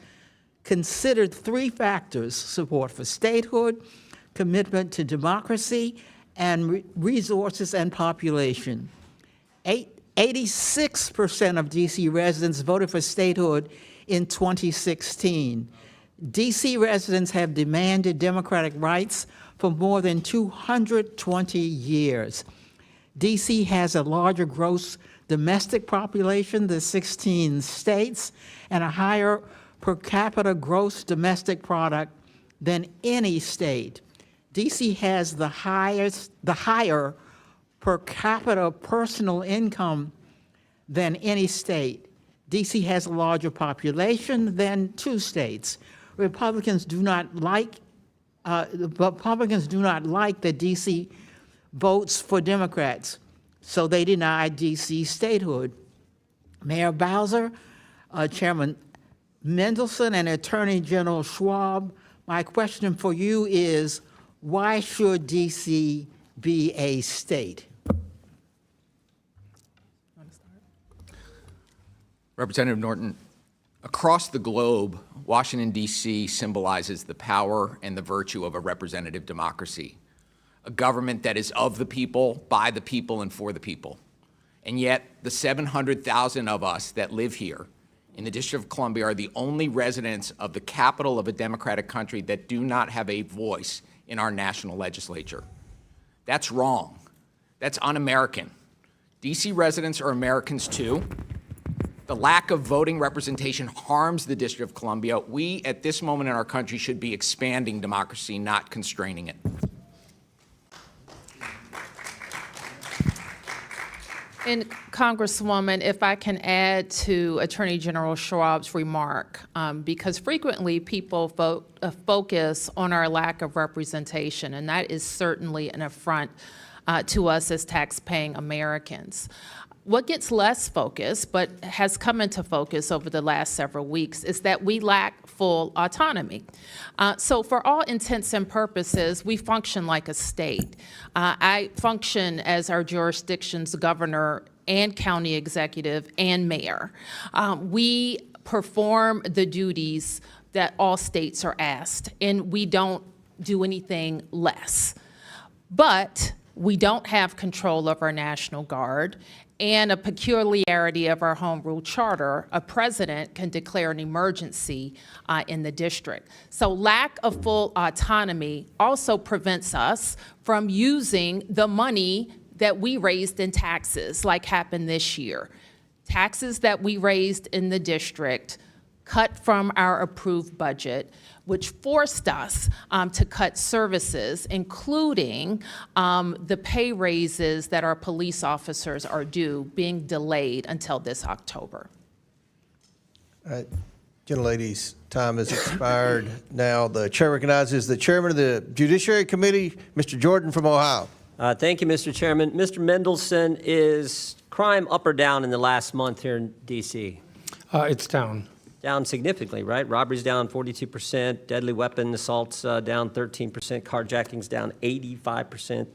considered 3 factors: support for statehood, commitment to democracy, and resources and population. 86% of D.C. residents voted for statehood in 2016. D.C. residents have demanded democratic rights for more than 220 years. D.C. has a larger gross domestic population than 16 states and a higher per capita gross domestic product than any state. D.C. has the higher per capita personal income than any state. D.C. has a larger population than 2 states. Republicans do not like that D.C. votes for Democrats, so they deny D.C. statehood. Mayor Bowser, Chairman Mendelson, and Attorney General Schwab, my question for you is, why should D.C. be a state? Representative Norton, across the globe, Washington, D.C. symbolizes the power and the virtue of a representative democracy, a government that is of the people, by the people, and for the people. And yet, the 700,000 of us that live here in the District of Columbia are the only residents of the capital of a democratic country that do not have a voice in our national legislature. That's wrong. That's un-American. DC residents are Americans too. The lack of voting representation harms the District of Columbia. We, at this moment in our country, should be expanding democracy, not constraining it. And Congresswoman, if I can add to Attorney General Schwab's remark, because frequently people focus on our lack of representation, and that is certainly an affront to us as tax-paying Americans. What gets less focus, but has come into focus over the last several weeks, is that we lack full autonomy. So for all intents and purposes, we function like a state. I function as our jurisdiction's governor and county executive and mayor. We perform the duties that all states are asked, and we don't do anything less. But we don't have control of our National Guard, and a peculiarity of our home rule charter, a president can declare an emergency in the district. So lack of full autonomy also prevents us from using the money that we raised in taxes, like happened this year. Taxes that we raised in the district cut from our approved budget, which forced us to cut services, including the pay raises that our police officers are due, being delayed until this October. Gentlelady's time has expired. Now the chair recognizes the chairman of the Judiciary Committee, Mr. Jordan from Ohio. Thank you, Mr. Chairman. Mr. Mendelson, is crime up or down in the last month here in D.C.? It's down. Down significantly, right? Robberies down 42%, deadly weapon assaults down 13%, carjackings down 85%,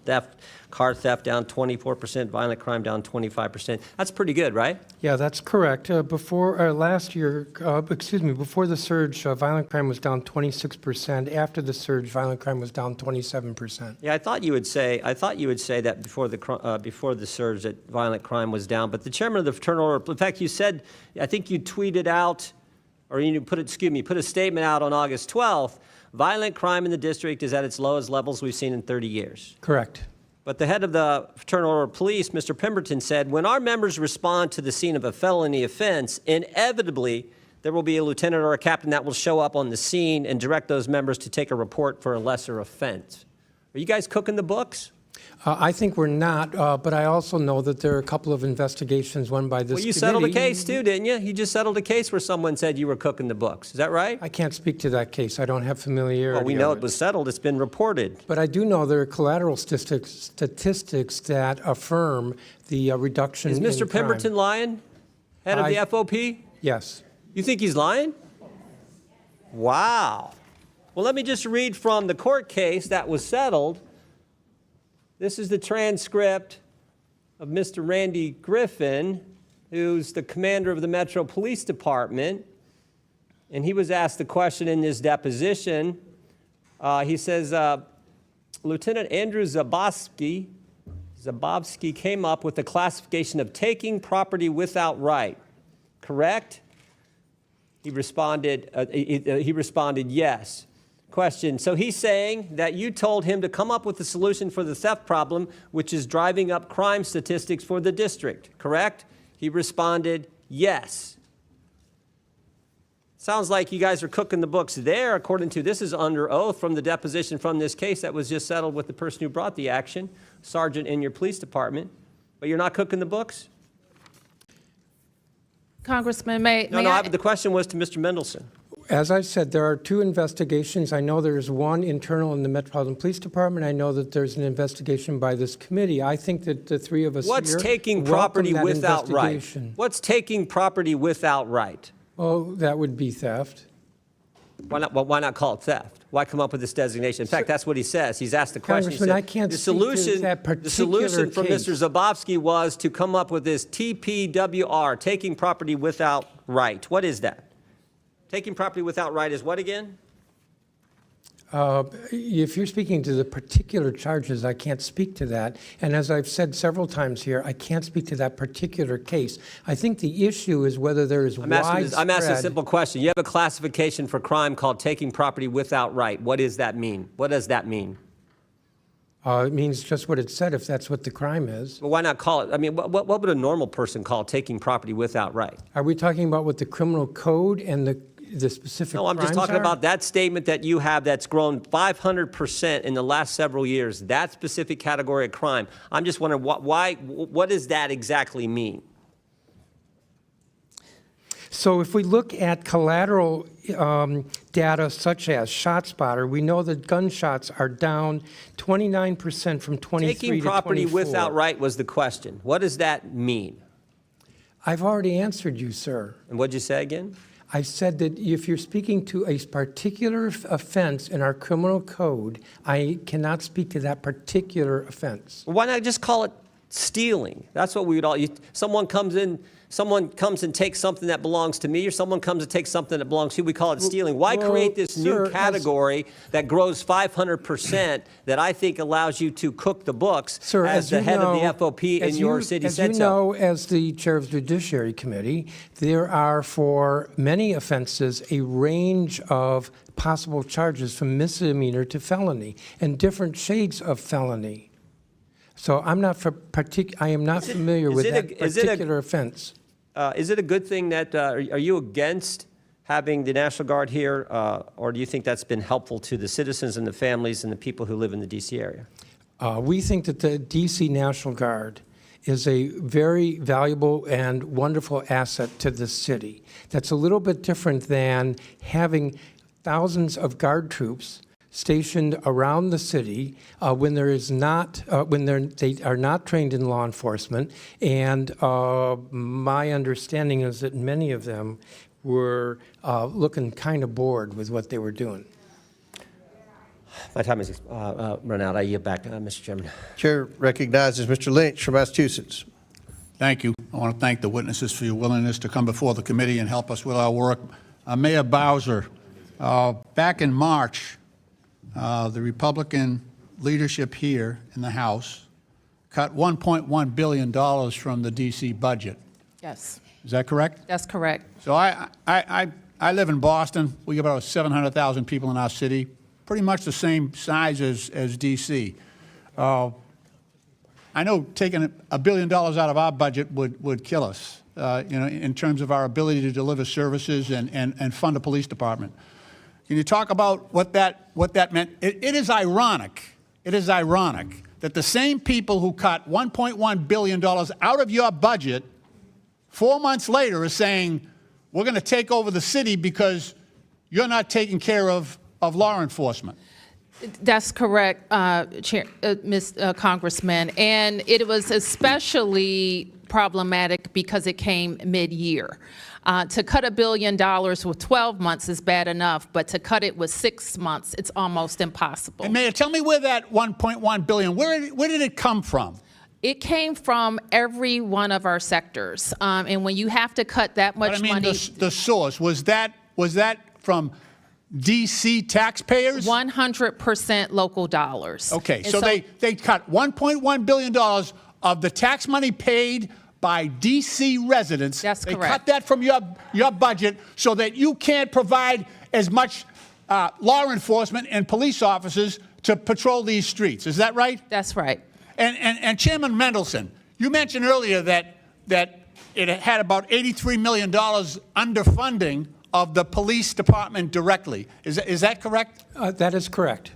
car theft down 24%, violent crime down 25%. That's pretty good, right? Yeah, that's correct. Before last year, before the surge, violent crime was down 26%. After the surge, violent crime was down 27%. Yeah, I thought you would say that before the surge that violent crime was down. But the chairman of the Fraternal Order, in fact, you said, I think you tweeted out, or you put a statement out on August 12th, violent crime in the district is at its lowest levels we've seen in 30 years. Correct. But the head of the Fraternal Order of Police, Mr. Pemberton, said, when our members respond to the scene of a felony offense, inevitably there will be a lieutenant or a captain that will show up on the scene and direct those members to take a report for a lesser offense. Are you guys cooking the books? I think we're not, but I also know that there are a couple of investigations run by this Well, you committee. settled a case too, didn't you? You just settled a case where someone said you were cooking the books. Is that right? I can't speak to that case. I don't have familiarity. Well, we know of it was settled. It's been reported. But I do know there are collateral statistics that affirm the reduction in Is Mr. crime. Pemberton lying? Head of the FOP? Yes. You think he's lying? Wow. Well, let me just read from the court case that was settled. This is the transcript of Mr. Randy Griffin, who's the commander of the Metro Police Department. And he was asked the question in his deposition. He says, Lieutenant Andrew Zabowski came up with the classification of taking property without right, correct? He responded yes. Question, so he's saying that you told him to come up with a solution for the theft problem, which is driving up crime statistics for the district, correct? He responded yes. Sounds like you guys are cooking the books there, according to, this is under oath from the deposition from this case that was just settled with the person who brought the action, sergeant in your police department, but you're not cooking the books? Congressman, The question was to Mr. Mendelson. As I said, there are two investigations. I know there's one internal in the Metropolitan Police Department. I know that there's an investigation by this committee. I think that the three of us What's here taking welcome property that without right? investigation. What's taking property without right? Oh, that would be theft. Why not? Well, why not call it theft? Why come up with this designation? In fact, that's what he says. He's asked the question. Congressman, I can't the speak to that the solution from case. Mr. Zabowski was to come up with this TPWR, taking property without right. What is that? Taking property without right is what again? If you're speaking to the particular charges, I can't speak to that. And as I've said several times here, I can't speak to that particular case. I think the issue is whether there is I'm asking a simple question. You have a classification for crime called taking property without right. What does that mean? What does that mean? It means just what it said, if that's what the crime is. Well, why not call it, I mean, what would a normal person call taking property without right? Are we talking about what the criminal code and the specific No, I'm just crimes talking are? about that statement that you have that's grown 500% in the last several years, that specific category of crime. I'm just wondering, what does that exactly mean? So if we look at collateral data such as ShotSpotter, we know that gunshots are down 29% from 23 Taking to 24. property without right was the question. What does that mean? I've already answered you, sir. And what'd you say again? I said that if you're speaking to a particular offense in our criminal code, I cannot speak to that particular offense. Why not just call it stealing? That's what we would all, someone comes and takes something that belongs to me, or someone comes and takes something that belongs to you, we call it stealing. Why well, create this sir, new category that grows 500% that I think allows you to cook the books Sir, as the head of the FOP in your city said As you so? know, as the chair of the Judiciary Committee, there are for many offenses a range of possible charges from misdemeanor to felony and different shades of felony. So I'm not I am not familiar with that particular offense. Is it a good thing that, are you against having the National Guard here, or do you think that's been helpful to the citizens and the families and the people who live in the D.C. area? We think that the D.C. National Guard is a very valuable and wonderful asset to the city. That's a little bit different than having thousands of guard troops stationed around the city when there is not they are not trained in law enforcement, and my understanding is that many of them were looking kind of bored with what they were doing. My time is run out. I yield back, Mr. Chairman. Chair recognizes Mr. Lynch from Massachusetts. Thank you. I want to thank the witnesses for your willingness to come before the committee and help us with our work. Mayor Bowser, back in March, the Republican leadership here in the House cut $1.1 billion from the D.C. budget. Yes, Is that correct? that's correct. So I live in Boston. We have about 700,000 people in our city, pretty much the same size as D.C. I know taking $1 billion out of our budget would kill us, in terms of our ability to deliver services and fund a police department. Can you talk about what that meant? It is ironic. It is ironic that the same people who cut $1.1 billion out of your budget 4 months later are saying, we're going to take over the city because you're not taking care of law enforcement. That's correct, Congressman. And it was especially problematic because it came mid-year. To cut $1 billion with 12 months is bad enough, but to cut it with 6 months, it's almost impossible. And Mayor, tell me where that $1.1 billion, where did it come from? It came from every one of our sectors. And when you have to cut that much But I mean, money. the source, was that from D.C. taxpayers? 100% local dollars. Okay, And so they cut $1.1 billion of the tax money paid by D.C. residents. That's They correct. cut that from your budget so that you can't provide as much law enforcement and police officers to patrol these streets. Is that right? That's right. And Chairman Mendelson, you mentioned earlier that it had about $83 million underfunding of the police department directly. Is that correct? That is correct.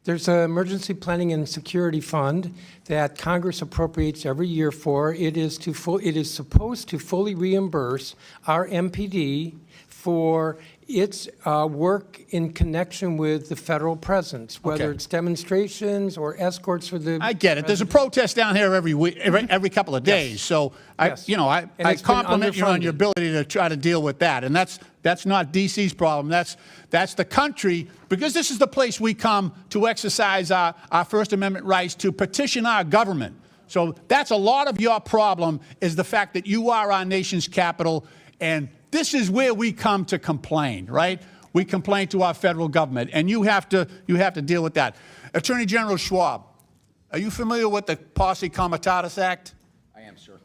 There's an emergency planning and security fund that Congress appropriates every year for. It is supposed to fully reimburse our MPD for its work in connection with the federal presence, whether Okay. it's demonstrations or escorts for the. I get it. There's a protest down here every week, every couple of days. So Yes. And I it's been compliment you on your underfunded. ability to try to deal with that. And that's not D.C.'s problem. That's the country, because this is the place we come to exercise our First Amendment rights to petition our government. So that's a lot of your problem, is the fact that you are our nation's capital, and this is where we come to complain, right? We complain to our federal government, and you have to deal with that. Attorney General Schwab, are you familiar with the Posse Comitatus Act? I am, sir.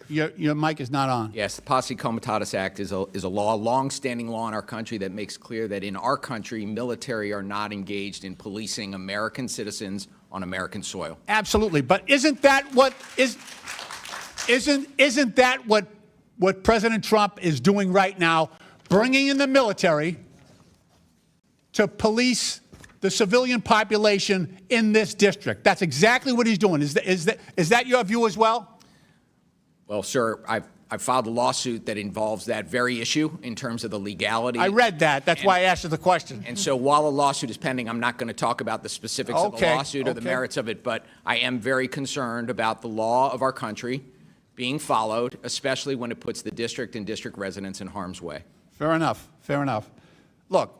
Your mic is not on. Yes, the Posse Comitatus Act is a law, long-standing law in our country that makes clear that in our country, military are not engaged in policing American citizens on American soil. Absolutely, but isn't that what President Trump is doing right now, bringing in the military to police the civilian population in this district? That's exactly what he's doing. Is that your view as well? Well, sir, I've filed a lawsuit that involves that very issue in terms of the legality. I read that. That's why I asked you the question. And so while a lawsuit is pending, I'm not going to talk about the specifics of the lawsuit or the merits of it, but I am very concerned about the law of our country being followed, especially when it puts the district and district residents in harm's way. Fair enough. Fair enough. Look,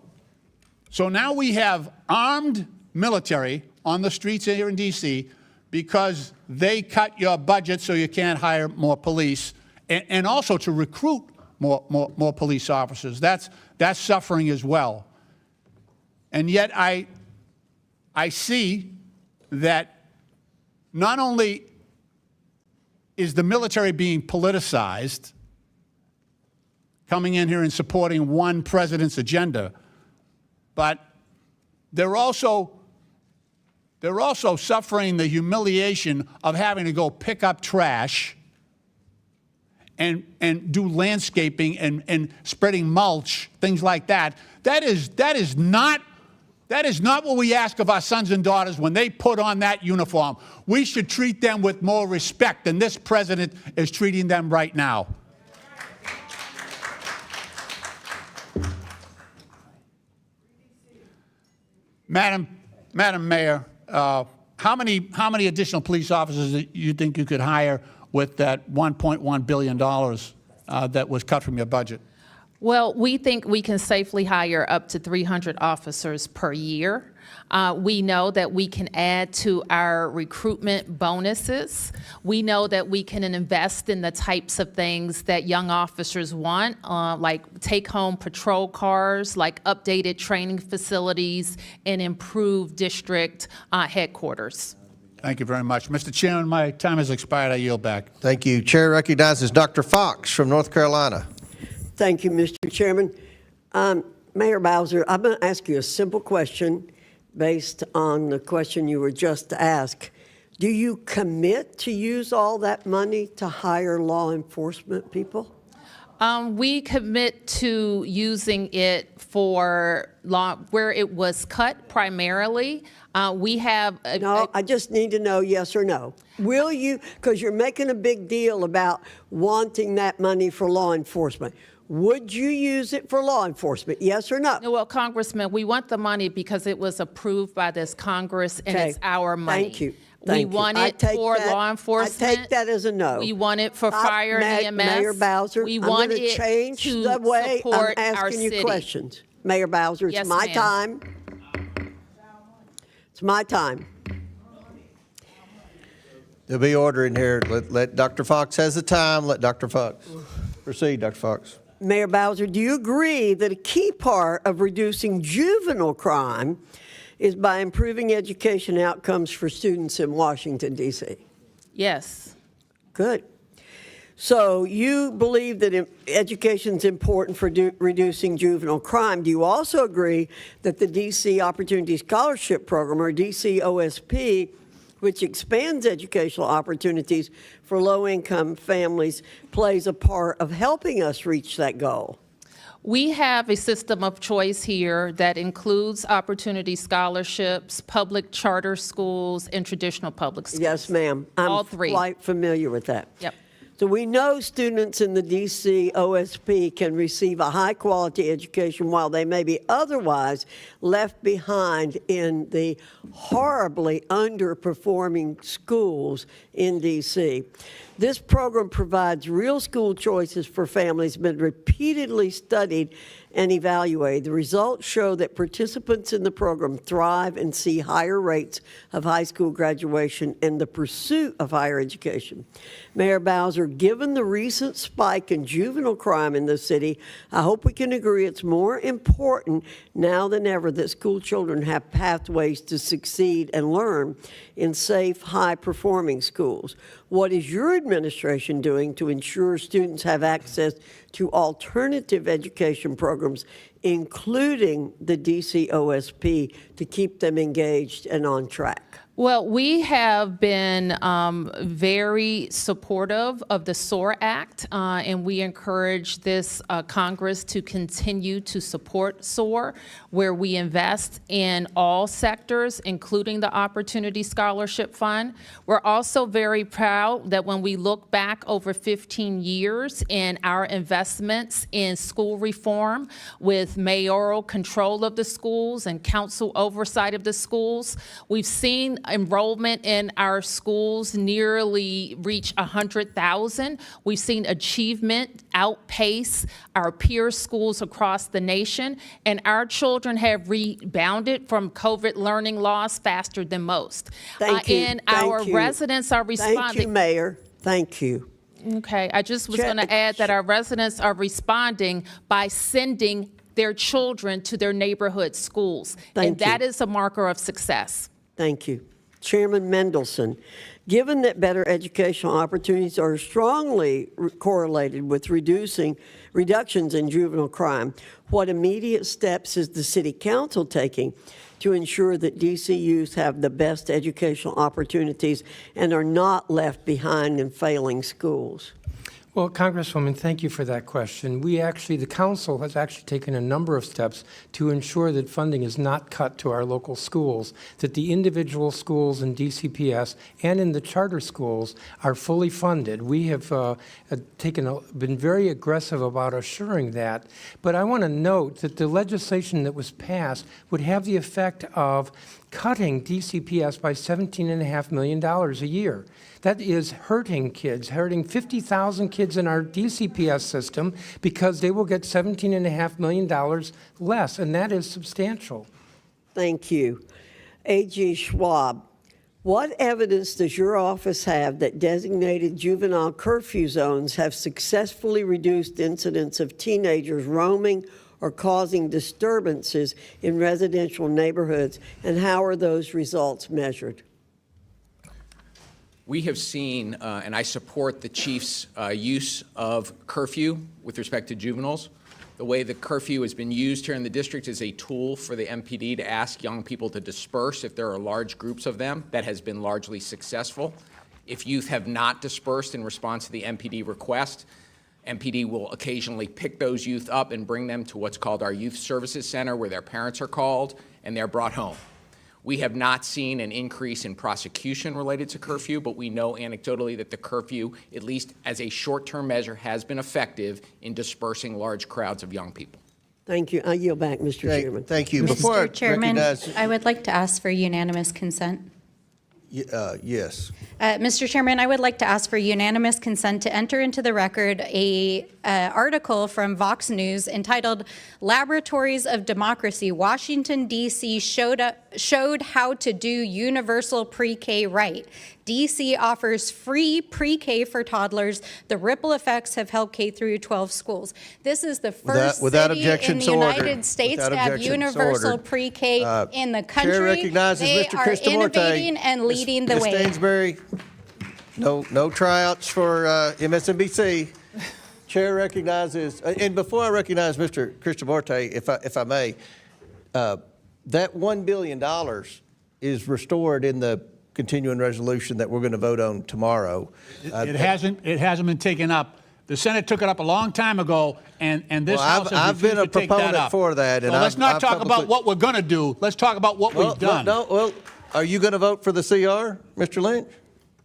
so now we have armed military on the streets here in D.C. because they cut your budget so you can't hire more police, and also to recruit more police officers. That's suffering as well. And yet I see that not only is the military being politicized, coming in here and supporting one president's agenda, but they're also suffering the humiliation of having to go pick up trash and do landscaping and spreading mulch, things like that. That is not what we ask of our sons and daughters when they put on that uniform. We should treat them with more respect than this president is treating them right now. Madam Mayor, how many additional police officers do you think you could hire with that $1.1 billion that was cut from your budget? Well, we think we can safely hire up to 300 officers per year. We know that we can add to our recruitment bonuses. We know that we can invest in the types of things that young officers want, like take-home patrol cars, like updated training facilities, and improved district headquarters. Thank you very much. Mr. Chairman, my time has expired. I yield back. Thank you. Chair recognizes Dr. Fox from North Carolina. Thank you, Mr. Chairman. Mayor Bowser, I'm going to ask you a simple question based on the question you were just asked. Do you commit to use all that money to hire law enforcement people? We commit to using it for law where it was cut primarily. We have No, I just need to know yes or no. Will you, because you're making a big deal about wanting that money for law enforcement. Would you use it for law enforcement, yes or no? Well, Congressman, we want the money because it was approved by this Congress and it's our money. Thank you. We want it for law enforcement. I take that as a no. We want it for fire and EMS. Mayor Bowser, we I'm want going to change the way I'm asking you questions. Mayor Bowser, it's my time. It's my time. There'll be order in here. Let Dr. Fox has the time. Let Dr. Fox proceed, Dr. Fox. Mayor Bowser, do you agree that a key part of reducing juvenile crime is by improving education outcomes for students in Washington, D.C.? Yes. Good. So you believe that education is important for reducing juvenile crime. Do you also agree that the D.C. Opportunity Scholarship Program, or D.C. OSP, which expands educational opportunities for low-income families, plays a part of helping us reach that goal? We have a system of choice here that includes opportunity scholarships, public charter schools, and traditional public schools. Yes, ma'am. All three. I'm quite familiar with that. Yep. So we know students in the D.C. OSP can receive a high-quality education while they may be otherwise left behind in the horribly underperforming schools in D.C. This program provides real school choices for families, been repeatedly studied and evaluated. The results show that participants in the program thrive and see higher rates of high school graduation and the pursuit of higher education. Mayor Bowser, given the recent spike in juvenile crime in the city, I hope we can agree it's more important now than ever that school children have pathways to succeed and learn in safe, high-performing schools. What is your administration doing to ensure students have access to alternative education programs, including the DC OSP, to keep them engaged and on track? Well, we have been very supportive of the SOAR Act, and we encourage this Congress to continue to support SOAR, where we invest in all sectors, including the Opportunity Scholarship Fund. We're also very proud that when we look back over 15 years in our investments in school reform with mayoral control of the schools and council oversight of the schools, we've seen enrollment in our schools nearly reach 100,000. We've seen achievement outpace our peer schools across the nation, and our children have rebounded from COVID learning loss faster than most. Thank you. And Thank our you. residents are responding. Thank you, Mayor. Thank you. Okay, I just was going to add that our residents are responding by sending their children to their neighborhood schools. Thank and that you. is a marker of success. Thank you. Chairman Mendelson, given that better educational opportunities are strongly correlated with reductions in juvenile crime, what immediate steps is the City Council taking to ensure that DC youth have the best educational opportunities and are not left behind in failing schools? Well, Congresswoman, thank you for that question. The council has actually taken a number of steps to ensure that funding is not cut to our local schools, that the individual schools in DCPS and in the charter schools are fully funded. We have been very aggressive about assuring that. But I want to note that the legislation that was passed would have the effect of cutting DCPS by $17.5 million a year. That is hurting kids, hurting 50,000 kids in our DCPS system because they will get $17.5 million less, and that is substantial. Thank you. A.G. Schwab, what evidence does your office have that designated juvenile curfew zones have successfully reduced incidents of teenagers roaming or causing disturbances in residential neighborhoods, and how are those results measured? We have seen, and I support the chief's use of curfew with respect to juveniles. The way the curfew has been used here in the district is a tool for the MPD to ask young people to disperse if there are large groups of them. That has been largely successful. If youth have not dispersed in response to the MPD request, MPD will occasionally pick those youth up and bring them to what's called our Youth Services Center, where their parents are called and they're brought home. We have not seen an increase in prosecution related to curfew, but we know anecdotally that the curfew, at least as a short-term measure, has been effective in dispersing large crowds of young people. Thank you. I yield back, Mr. Chairman. Thank you. Mr. Chairman, I would like to ask for unanimous consent. Yes. Mr. Chairman, I would like to ask for unanimous consent to enter into the record a article from Vox News entitled "Laboratories of Democracy, Washington, D.C. showed how to do universal pre-K right. D.C. offers free pre-K for toddlers. The ripple effects have helped K through 12 schools." This is the first city in the United States to have universal pre-K in the country. Chair recognizes they Mr. are Kristamorte. innovating and leading the Ms. way. Stansbury, no tryouts for MSNBC. Chair recognizes, and before I recognize Mr. Kristamorte, if I may, that $1 billion is restored in the continuing resolution that we're going to vote on tomorrow. It hasn't been taken up. The Senate took it up a long time ago, and this Well, House has I've been refused a to take that proponent up. for that, and So let's not I've talk publicly- about what we're going to do. Let's talk about what we've done. Well, are you going to vote for the CR, Mr. Lynch?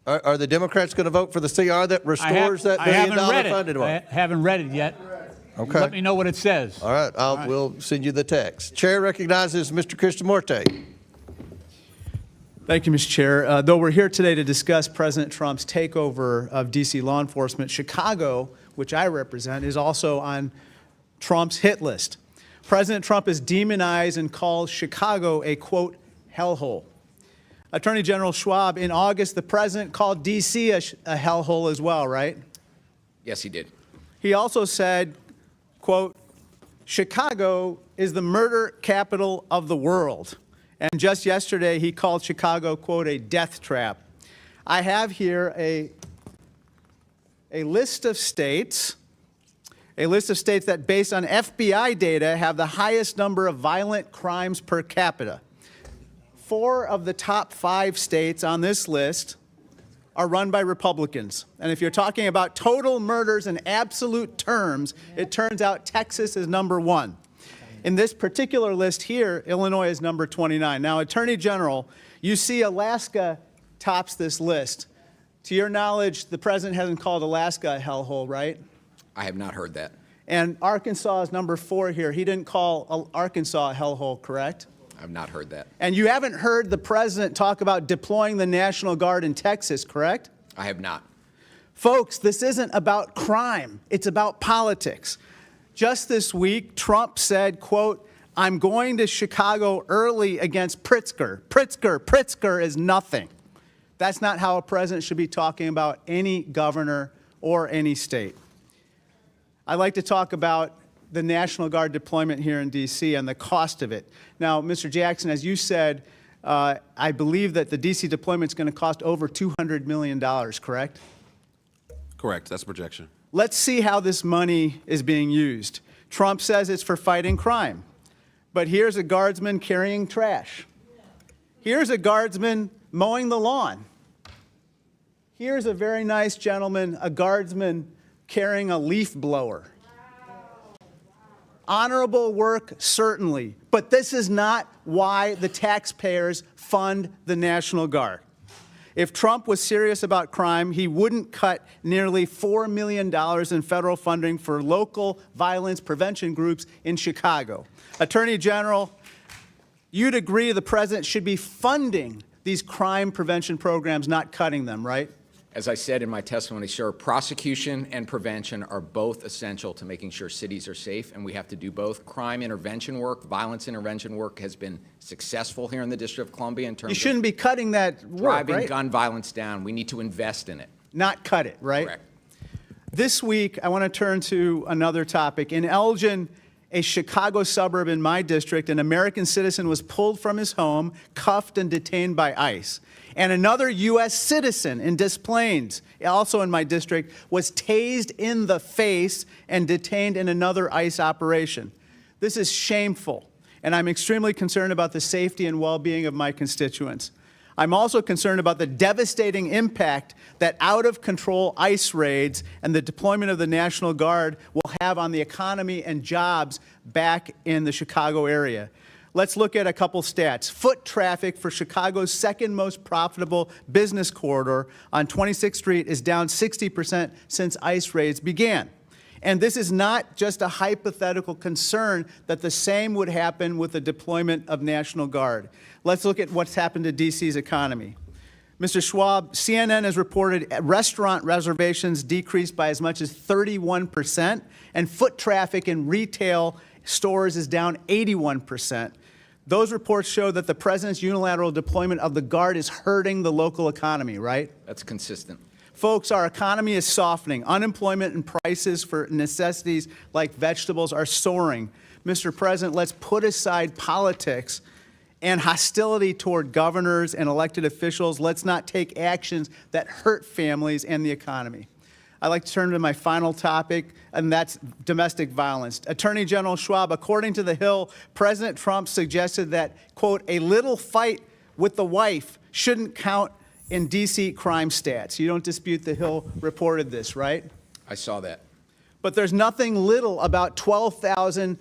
Are the Democrats going to vote for the CR that restores that $1 billion funded one? I haven't read it yet. Okay. Let me know what it says. All right, we'll send you the text. Chair recognizes Mr. Kristamorte. Thank you, Mr. Chair. Though we're here today to discuss President Trump's takeover of D.C. law enforcement, Chicago, which I represent, is also on Trump's hit list. President Trump has demonized and called Chicago a, quote, hellhole. Attorney General Schwab, in August, the president called D.C. a hellhole as well, right? Yes, he did. He also said, quote, Chicago is the murder capital of the world. And just yesterday, he called Chicago, quote, a death trap. I have here a list of states that, based on FBI data, have the highest number of violent crimes per capita. 4 of the top 5 states on this list are run by Republicans. And if you're talking about total murders in absolute terms, it turns out Texas is number 1. In this particular list here, Illinois is number 29. Now, Attorney General, you see Alaska tops this list. To your knowledge, the president hasn't called Alaska a hellhole, right? I have not heard that. And Arkansas is number 4 here. He didn't call Arkansas a hellhole, correct? I've not heard that. And you haven't heard the president talk about deploying the National Guard in Texas, correct? I have not. Folks, this isn't about crime. It's about politics. Just this week, Trump said, quote, "I'm going to Chicago early against Pritzker. Pritzker is nothing." That's not how a president should be talking about any governor or any state. I'd like to talk about the National Guard deployment here in D.C. and the cost of it. Now, Mr. Jackson, as you said, I believe that the D.C. deployment is going to cost over $200 million, correct? Correct. That's a projection. Let's see how this money is being used. Trump says it's for fighting crime. But here's a guardsman carrying trash. Here's a guardsman mowing the lawn. Here's a very nice gentleman, a guardsman carrying a leaf blower. Honorable work, certainly, but this is not why the taxpayers fund the National Guard. If Trump was serious about crime, he wouldn't cut nearly $4 million in federal funding for local violence prevention groups in Chicago. Attorney General, you'd agree the president should be funding these crime prevention programs, not cutting them, right? As I said in my testimony, sir, prosecution and prevention are both essential to making sure cities are safe, and we have to do both. Crime intervention work, violence intervention work has been successful here in the District of Columbia in terms You shouldn't be cutting that of work, driving right? gun violence down. We need to invest in it. Not cut it, right? Correct. This week, I want to turn to another topic. In Elgin, a Chicago suburb in my district, an American citizen was pulled from his home, cuffed, and detained by ICE. And another U.S. citizen in Des Plaines, also in my district, was tased in the face and detained in another ICE operation. This is shameful, and I'm extremely concerned about the safety and well-being of my constituents. I'm also concerned about the devastating impact that out-of-control ICE raids and the deployment of the National Guard will have on the economy and jobs back in the Chicago area. Let's look at a couple stats. Foot traffic for Chicago's second most profitable business corridor on 26th Street is down 60% since ICE raids began. And this is not just a hypothetical concern that the same would happen with the deployment of National Guard. Let's look at what's happened to D.C.'s economy. Mr. Schwab, CNN has reported restaurant reservations decreased by as much as 31%, and foot traffic in retail stores is down 81%. Those reports show that the president's unilateral deployment of the Guard is hurting the local economy, right? That's consistent. Folks, our economy is softening. Unemployment and prices for necessities like vegetables are soaring. Mr. President, let's put aside politics and hostility toward governors and elected officials. Let's not take actions that hurt families and the economy. I'd like to turn to my final topic, and that's domestic violence. Attorney General Schwab, according to The Hill, President Trump suggested that, quote, a little fight with the wife shouldn't count in D.C. crime stats. You don't dispute The Hill reported this, right? I saw that. But there's nothing little about 12,000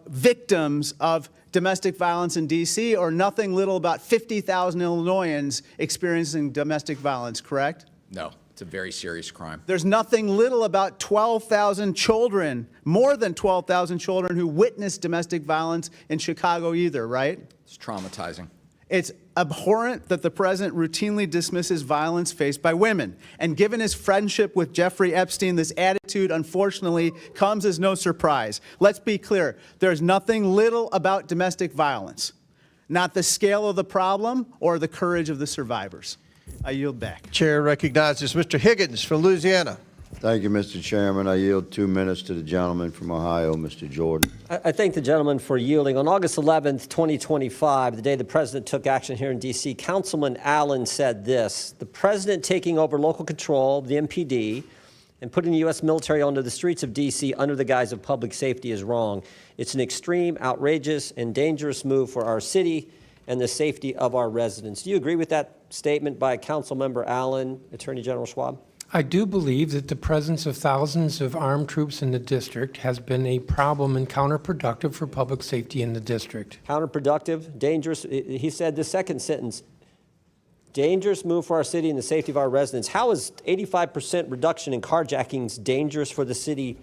victims of domestic violence in D.C., or nothing little about 50,000 Illinoisans experiencing domestic violence, correct? No, it's a very serious crime. There's nothing little about 12,000 children, more than 12,000 children who witnessed domestic violence in Chicago either, right? It's traumatizing. It's abhorrent that the president routinely dismisses violence faced by women. And given his friendship with Jeffrey Epstein, this attitude, unfortunately, comes as no surprise. Let's be clear. There's nothing little about domestic violence, not the scale of the problem or the courage of the survivors. I yield back. Chair recognizes Mr. Higgins from Louisiana. Thank you, Mr. Chairman. I yield 2 minutes to the gentleman from Ohio, Mr. Jordan. I thank the gentleman for yielding. On August 11th, 2025, the day the president took action here in D.C., Councilman Allen said this: the president taking over local control, the MPD, and putting the U.S. military onto the streets of D.C. under the guise of public safety is wrong. It's an extreme, outrageous, and dangerous move for our city and the safety of our residents. Do you agree with that statement by Councilmember Allen, Attorney General Schwab? I do believe that the presence of thousands of armed troops in the district has been a problem and counterproductive for public safety in the district. Counterproductive, dangerous. He said the second sentence, dangerous move for our city and the safety of our residents. How is 85% reduction in carjackings dangerous for the city,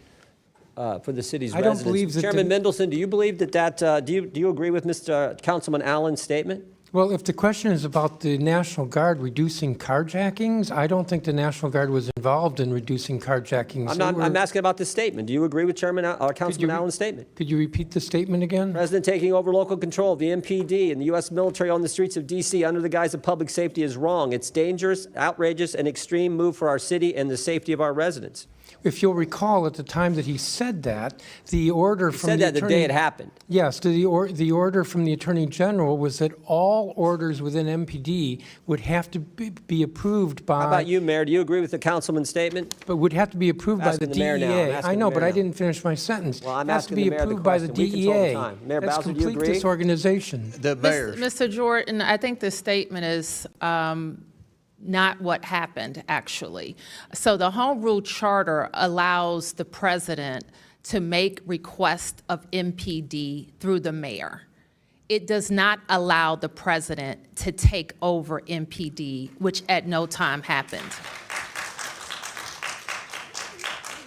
for the city's I don't residents? believe that Chairman Mendelson, do you believe that do you agree with Mr. Councilman Allen's statement? Well, if the question is about the National Guard reducing carjackings, I don't think the National Guard was involved in reducing carjackings. I'm asking about this statement. Do you agree with Councilman Allen's statement? Could you repeat the statement again? President taking over local control of the MPD and the U.S. military on the streets of D.C. under the guise of public safety is wrong. It's dangerous, outrageous, and extreme move for our city and the safety of our residents. If you'll recall, at the time that he said that, the order He from said the that the attorney, day it happened. Yes, the order from the Attorney General was that all orders within MPD would have to be approved by. How about you, Mayor? Do you agree with the councilman's statement? But would have to be approved by the Asking the mayor now. I'm DEA. asking I the know, mayor but I now. didn't finish my sentence. Well, I'm Has to asking be the mayor the approved by the question. We control the DEA. time. Mayor That's Bowser, do you complete agree? disorganization. The mayor. Mr. Jordan, I think this statement is not what happened, actually. So the Home Rule Charter allows the president to make requests of MPD through the mayor. It does not allow the president to take over MPD, which at no time happened.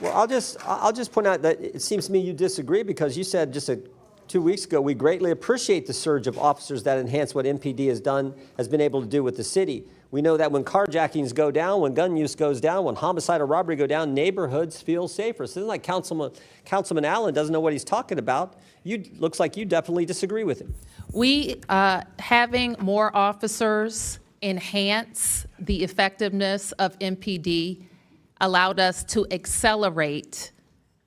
Well, I'll just point out that it seems to me you disagree because you said just 2 weeks ago, we greatly appreciate the surge of officers that enhance what MPD has been able to do with the city. We know that when carjackings go down, when gun use goes down, when homicide or robbery go down, neighborhoods feel safer. So it's like Councilman Allen doesn't know what he's talking about. Looks like you definitely disagree with him. We, having more officers enhance the effectiveness of MPD allowed us to accelerate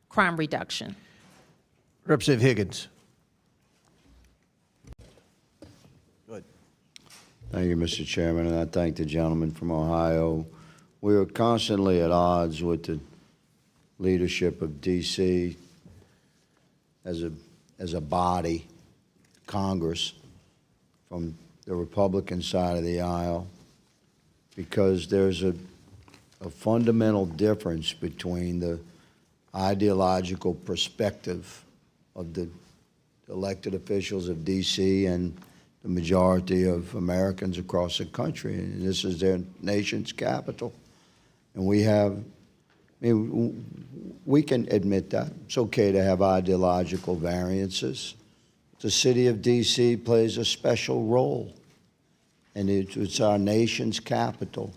crime reduction. Representative Higgins. Thank you, Mr. Chairman, and I thank the gentleman from Ohio. We are constantly at odds with the leadership of D.C. as a body, Congress, from the Republican side of the aisle, because there's a fundamental difference between the ideological perspective of the elected officials of D.C. and the majority of Americans across the country. And this is their nation's capital. And we can admit that. It's okay to have ideological variances. The city of D.C. plays a special role, and it's our nation's capital.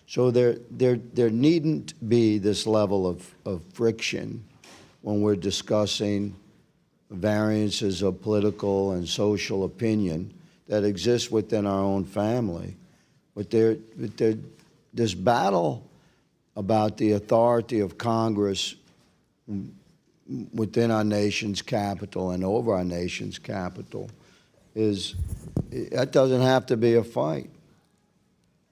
So there needn't be this level of friction when we're discussing variances of political and social opinion that exist within our own family. But this battle about the authority of Congress within our nation's capital and over our nation's capital that doesn't have to be a fight.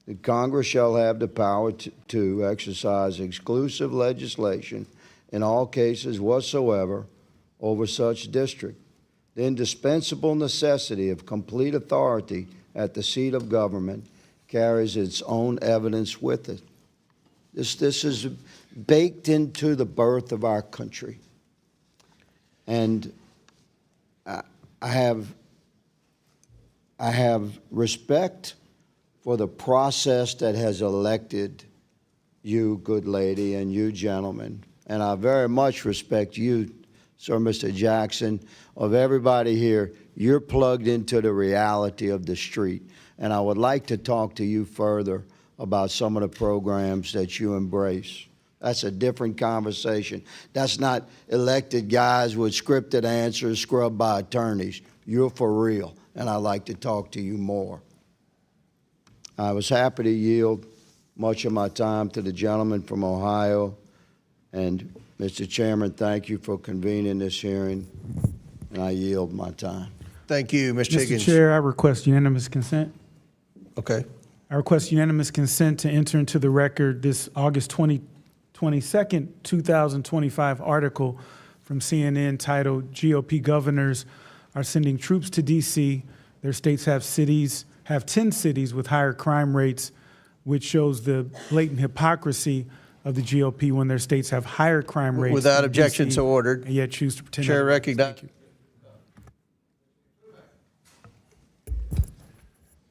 The Congress shall have the power to exercise exclusive legislation in all cases whatsoever over such district. The indispensable necessity of complete authority at the seat of government carries its own evidence with it. This is baked into the birth of our country. And I have respect for the process that has elected you, good lady, and you, gentlemen. And I very much respect you, Sir Mr. Jackson. Of everybody here, you're plugged into the reality of the street. And I would like to talk to you further about some of the programs that you embrace. That's a different conversation. That's not elected guys with scripted answers scrubbed by attorneys. You're for real, and I'd like to talk to you more. I was happy to yield much of my time to the gentleman from Ohio. And Mr. Chairman, thank you for convening this hearing, and I yield my time. Thank you, Mr. Higgins. Mr. Chair, I request unanimous consent. Okay. I request unanimous consent to enter into the record this August 22nd, 2025 article from CNN titled "GOP Governors Are Sending Troops to D.C. Their states have 10 cities with higher crime rates, which shows the blatant hypocrisy of the GOP when their states have higher crime rates. Without than objection, DC, so ordered. And yet choose to pretend. Chair otherwise. recognizes.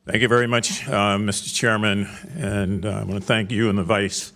Thank you very much, Mr. Chairman, and I want to thank you and the Vice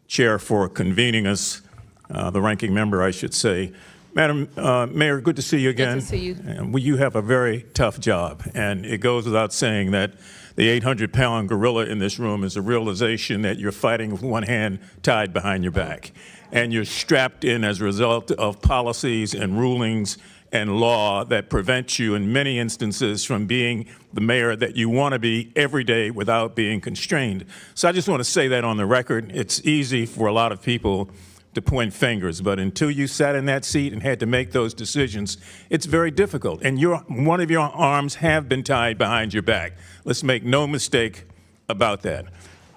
Chair for convening us, the ranking member, I should say. Madam Mayor, good to see you again. Good to see you. And you have a very tough job, and it goes without saying that the 800-pound gorilla in this room is a realization that you're fighting with one hand tied behind your back, and you're strapped in as a result of policies and rulings and law that prevent you in many instances from being the mayor that you want to be every day without being constrained. So I just want to say that on the record. It's easy for a lot of people to point fingers, but until you sat in that seat and had to make those decisions, it's very difficult. And one of your arms have been tied behind your back. Let's make no mistake about that.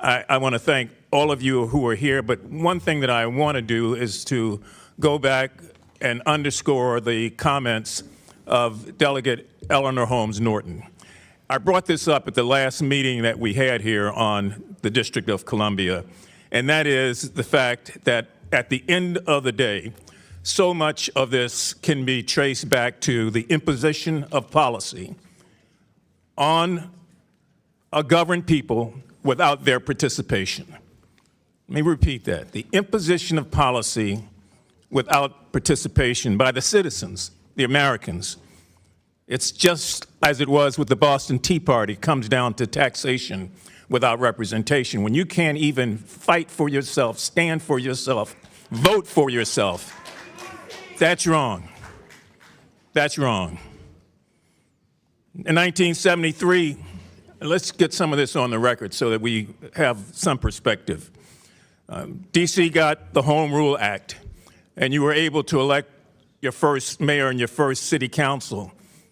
I want to thank all of you who are here, but one thing that I want to do is to go back and underscore the comments of Delegate Eleanor Holmes Norton. I brought this up at the last meeting that we had here on the District of Columbia, and that is the fact that at the end of the day, so much of this can be traced back to the imposition of policy on a governed people without their participation. Let me repeat that. The imposition of policy without participation by the citizens, the Americans. It's just as it was with the Boston Tea Party, comes down to taxation without representation. When you can't even fight for yourself, stand for yourself, vote for yourself, that's wrong. That's wrong. In 1973, let's get some of this on the record so that we have some perspective. DC got the Home Rule Act, and you were able to elect your first mayor and your first city council.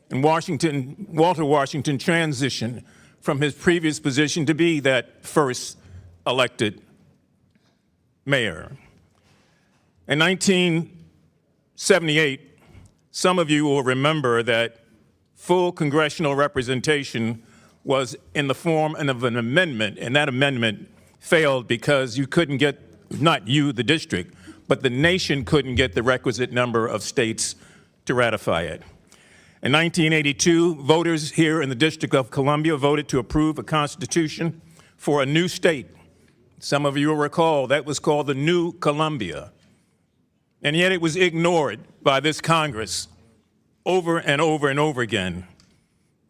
And Walter Washington transitioned from his previous position to be that first elected mayor. In 1978, some of you will remember that full congressional representation was in the form of an amendment, and that amendment failed because you couldn't get, not you, the district, but the nation couldn't get the requisite number of states to ratify it. In 1982, voters here in the District of Columbia voted to approve a constitution for a new state. Some of you will recall that was called the New Columbia. And yet it was ignored by this Congress over and over and over again.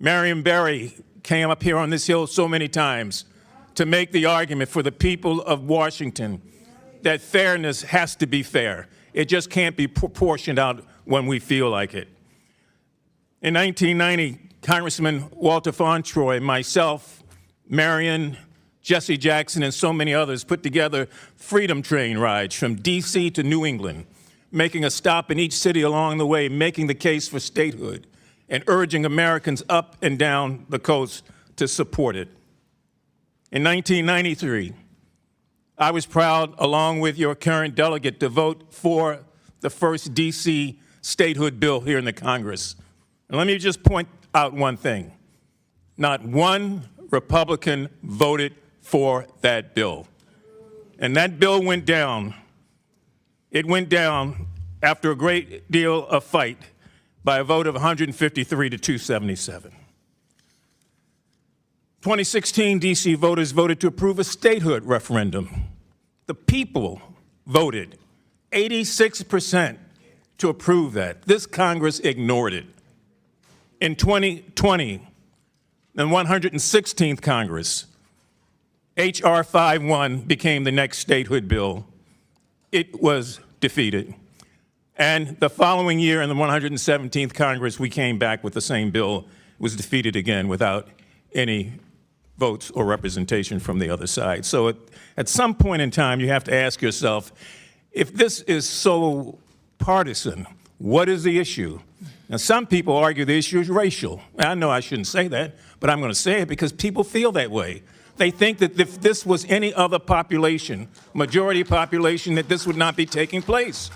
Marion Barry came up here on this hill so many times to make the argument for the people of Washington that fairness has to be fair. It just can't be proportioned out when we feel like it. In 1990, Congressman Walter Fauntroy, myself, Marion, Jesse Jackson, and so many others put together freedom train rides from DC to New England, making a stop in each city along the way, making the case for statehood, and urging Americans up and down the coast to support it. In 1993, I was proud, along with your current delegate, to vote for the first DC statehood bill here in the Congress. And let me just point out one thing. Not one Republican voted for that bill. And that bill went down. It went down after a great deal of fight by a vote of 153 to 277. 2016, DC voters voted to approve a statehood referendum. The people voted 86% to approve that. This Congress ignored it. In 2020, the 116th Congress, H.R. 51 became the next statehood bill. It was defeated. And the following year, in the 117th Congress, we came back with the same bill. It was defeated again without any votes or representation from the other side. So at some point in time, you have to ask yourself, if this is so partisan, what is the issue? Now, some people argue the issue is racial. I know I shouldn't say that, but I'm going to say it because people feel that way. They think that if this was any other population, majority population, that this would not be taking place.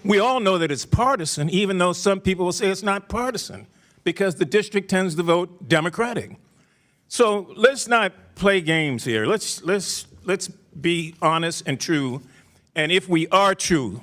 We all know that it's partisan, even though some people will say it's not partisan. because the district tends to vote Democratic. So let's not play games here. Let's be honest and true. And if we are true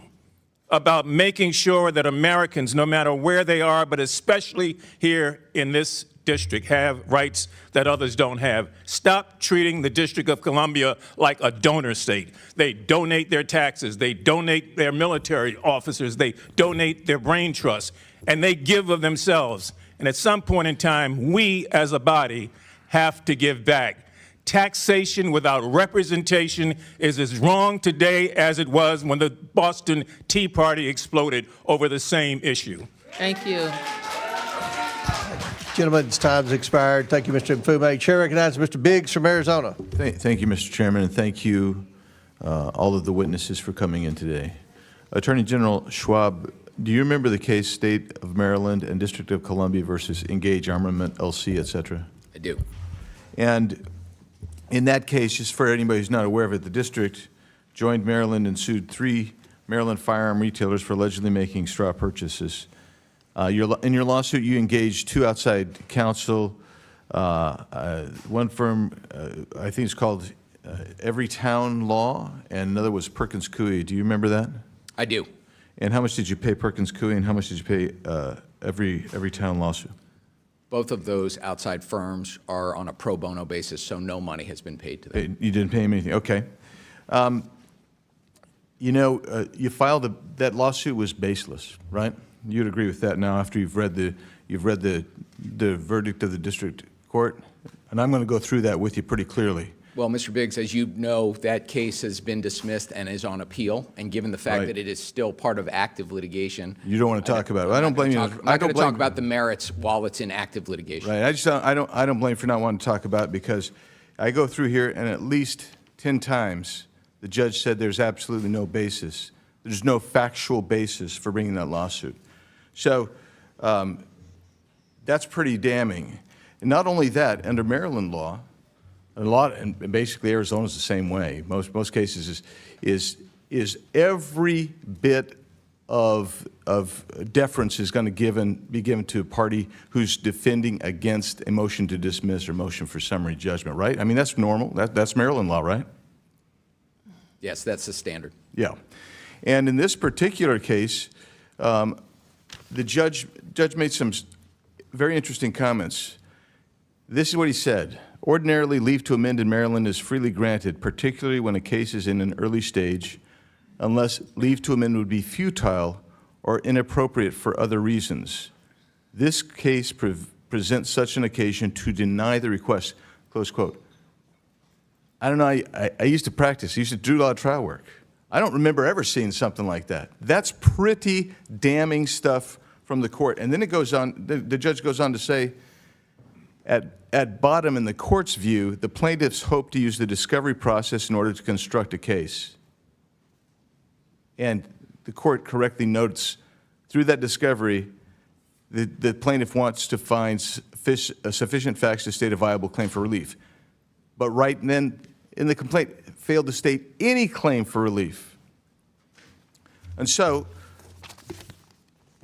about making sure that Americans, no matter where they are, but especially here in this district, have rights that others don't have, stop treating the District of Columbia like a donor state. They donate their taxes, they donate their military officers, they donate their brain trust, and they give of themselves. And at some point in time, we as a body have to give back. Taxation without representation is as wrong today as it was when the Boston Tea Party exploded over the same issue. Thank you. Gentlemen's time's expired. Thank you, Mr. Mfume. Chair recognizes Mr. Biggs from Arizona. Thank you, Mr. Chairman, and thank you, all of the witnesses, for coming in today. Attorney General Schwab, do you remember the case State of Maryland and District of Columbia versus Engage Armament, LC, et cetera? I do. And in that case, just for anybody who's not aware of it, the district joined Maryland and sued 3 Maryland firearm retailers for allegedly making straw purchases. In your lawsuit, you engaged 2 outside counsel, one firm, I think it's called Every Town Law, and another was Perkins Coie. Do you remember that? I do. And how much did you pay Perkins Coie, and how much did you pay Every Town lawsuit? Both of those outside firms are on a pro bono basis, so no money has been paid to them. You didn't pay him anything. Okay. You filed that lawsuit was baseless, right? You'd agree with that now after you've read the verdict of the district court, and I'm going to go through that with you pretty clearly. Well, Mr. Biggs, as you know, that case has been dismissed and is on appeal, and given the fact Right. that it is still part of active litigation. You don't want to talk about it. I don't blame you. I'm not going to talk about the merits while it's in active litigation. Right. I don't blame you for not wanting to talk about it, because I go through here and at least 10 times the judge said there's absolutely no basis. There's no factual basis for bringing that lawsuit. So that's pretty damning. And not only that, under Maryland law, and basically Arizona's the same way. Most cases is every bit of deference is going to be given to a party who's defending against a motion to dismiss or motion for summary judgment, right? I mean, that's normal. That's Maryland law, right? Yes, that's the standard. Yeah. And in this particular case, the judge made some very interesting comments. This is what he said. Ordinarily, leave to amend in Maryland is freely granted, particularly when a case is in an early stage, unless leave to amend would be futile or inappropriate for other reasons. This case presents such an occasion to deny the request, close quote. I don't know, I used to practice, I used to do a lot of trial work. I don't remember ever seeing something like that. That's pretty damning stuff from the court. And then it goes on, the judge goes on to say, at bottom, in the court's view, the plaintiffs hope to use the discovery process in order to construct a case. And the court correctly notes, through that discovery, the plaintiff wants to find sufficient facts to state a viable claim for relief. But right then, in the complaint, failed to state any claim for relief. And so,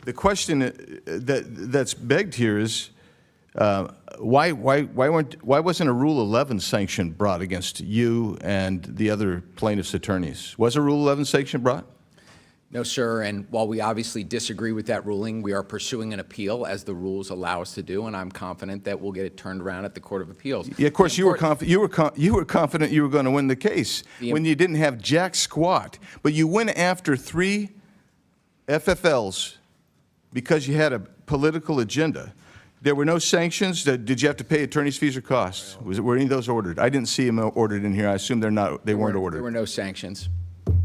the question that's begged here is, why wasn't a Rule 11 sanction brought against you and the other plaintiffs' attorneys? Was a Rule 11 sanction brought? No, sir, and while we obviously disagree with that ruling, we are pursuing an appeal as the rules allow us to do, and I'm confident that we'll get it turned around at the Court of Appeals. Yeah, of course, you were confident you were going to win the case when you didn't have jack squat, but you went after 3 FFLs because you had a political agenda. There were no sanctions. Did you have to pay attorney's fees or costs? Were any of those ordered? I didn't see them ordered in here. I assume they weren't ordered. There were no sanctions.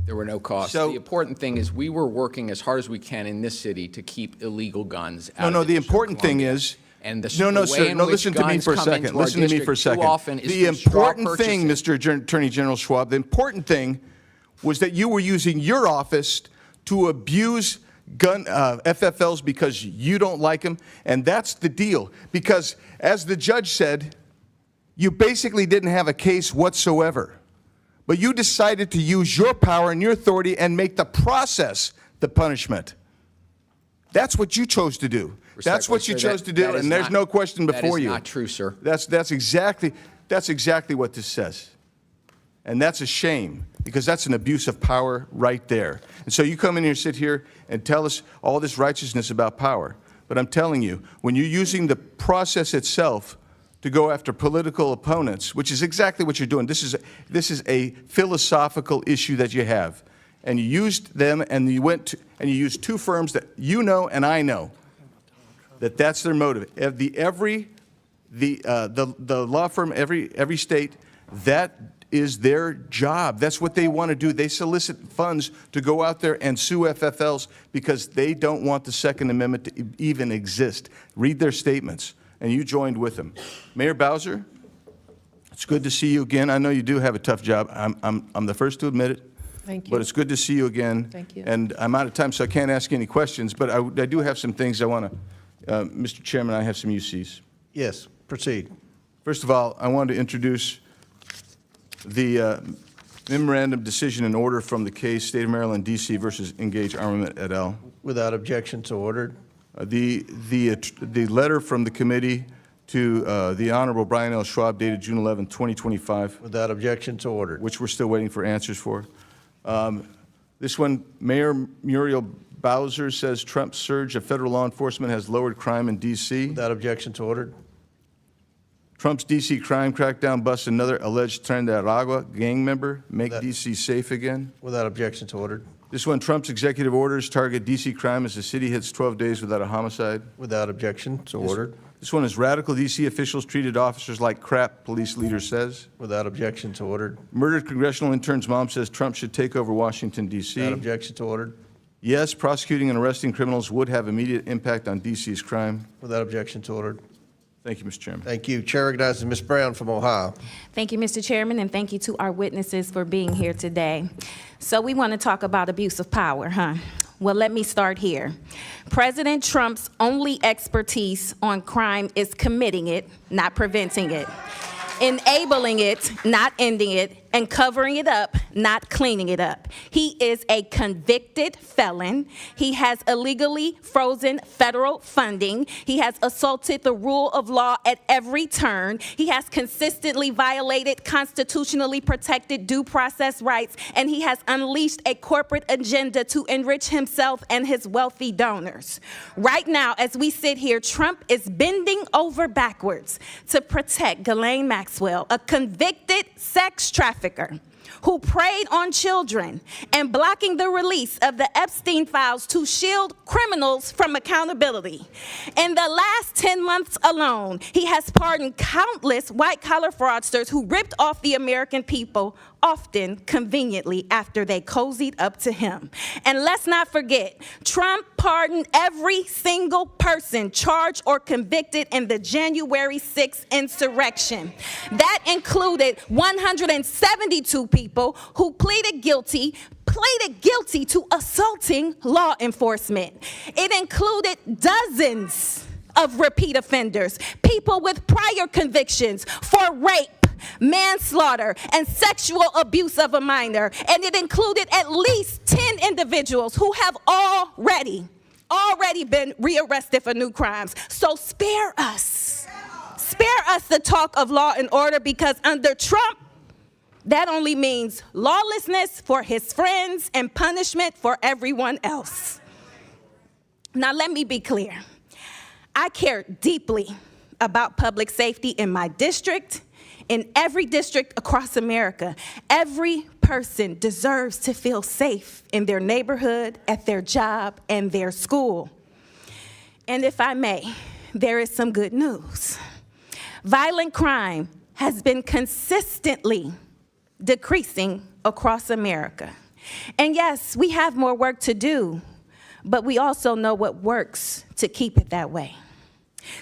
There were no costs. The important thing is we were working as hard as we can in this city to keep illegal guns out. No, the important thing is, and listen to me for a second. Listen to me for a second. The important thing, Mr. Attorney General Schwab, the important thing was that you were using your office to abuse gun FFLs because you don't like them, and that's the deal. Because as the judge said, you basically didn't have a case whatsoever. But you decided to use your power and your authority and make the process the punishment. That's what you chose to do. That's what you Respectfully, chose sir, to do, that is and there's not- no question before you. That is not true, sir. That's exactly what this says. And that's a shame, because that's an abuse of power right there. And so you come in here, sit here, and tell us all this righteousness about power. But I'm telling you, when you're using the process itself to go after political opponents, which is exactly what you're doing. This is a philosophical issue that you have. And you used them, and you used two firms that you know and I know that that's their motive. The law firm, every state, that is their job. That's what they want to do. They solicit funds to go out there and sue FFLs because they don't want the Second Amendment to even exist. Read their statements, and you joined with them. Mayor Bowser, it's good to see you again. I know you do have a tough job. I'm the first to admit it. Thank you. But it's good to see you again. Thank you. And I'm out of time, so I can't ask any questions, but I do have some things I want to, Mr. Chairman, I have some UCs. Yes, proceed. First of all, I wanted to introduce the memorandum decision and order from the case State of Maryland, D.C. versus Engage Armament et al. Without objection, so ordered. The letter from the committee to the Honorable Brian L. Schwab dated June 11, 2025. Without objection, so ordered. Which we're still waiting for answers for. This one, Mayor Muriel Bowser says Trump's surge of federal law enforcement has lowered crime in D.C. Without objection, so ordered. Trump's D.C. crime crackdown busts another alleged Trinidad gang member. Make D.C. safe again. Without objection, so ordered. This one, Trump's executive orders target D.C. crime as the city hits 12 days without a homicide. Without objection, so ordered. This one is radical D.C. officials treated officers like crap, police leader says. Without objection, so ordered. Murdered congressional intern's mom says Trump should take over Washington, D.C. Without objection, so ordered. Yes, prosecuting and arresting criminals would have immediate impact on D.C.'s crime. Without objection, so ordered. Thank you, Mr. Chairman. Thank you. Chair recognizes Ms. Brown from Ohio. Thank you, Mr. Chairman, and thank you to our witnesses for being here today. So we want to talk about abuse of power, huh? Well, let me start here. President Trump's only expertise on crime is committing it, not preventing it, enabling it, not ending it, and covering it up, not cleaning it up. He is a convicted felon. He has illegally frozen federal funding. He has assaulted the rule of law at every turn. He has consistently violated constitutionally protected due process rights, and he has unleashed a corporate agenda to enrich himself and his wealthy donors. Right now, as we sit here, Trump is bending over backwards to protect Ghislaine Maxwell, a convicted sex trafficker who preyed on children, and blocking the release of the Epstein files to shield criminals from accountability. In the last 10 months alone, he has pardoned countless white-collar fraudsters who ripped off the American people, often conveniently after they cozied up to him. And let's not forget, Trump pardoned every single person charged or convicted in the January 6th insurrection. That included 172 people who pleaded guilty to assaulting law enforcement. It included dozens of repeat offenders, people with prior convictions for rape, manslaughter, and sexual abuse of a minor. And it included at least 10 individuals who have already been rearrested for new crimes. So spare us the talk of law and order, because under Trump, that only means lawlessness for his friends and punishment for everyone else. Now, let me be clear. I care deeply about public safety in my district, in every district across America. Every person deserves to feel safe in their neighborhood, at their job, and their school. And if I may, there is some good news. Violent crime has been consistently decreasing across America. And yes, we have more work to do, but we also know what works to keep it that way.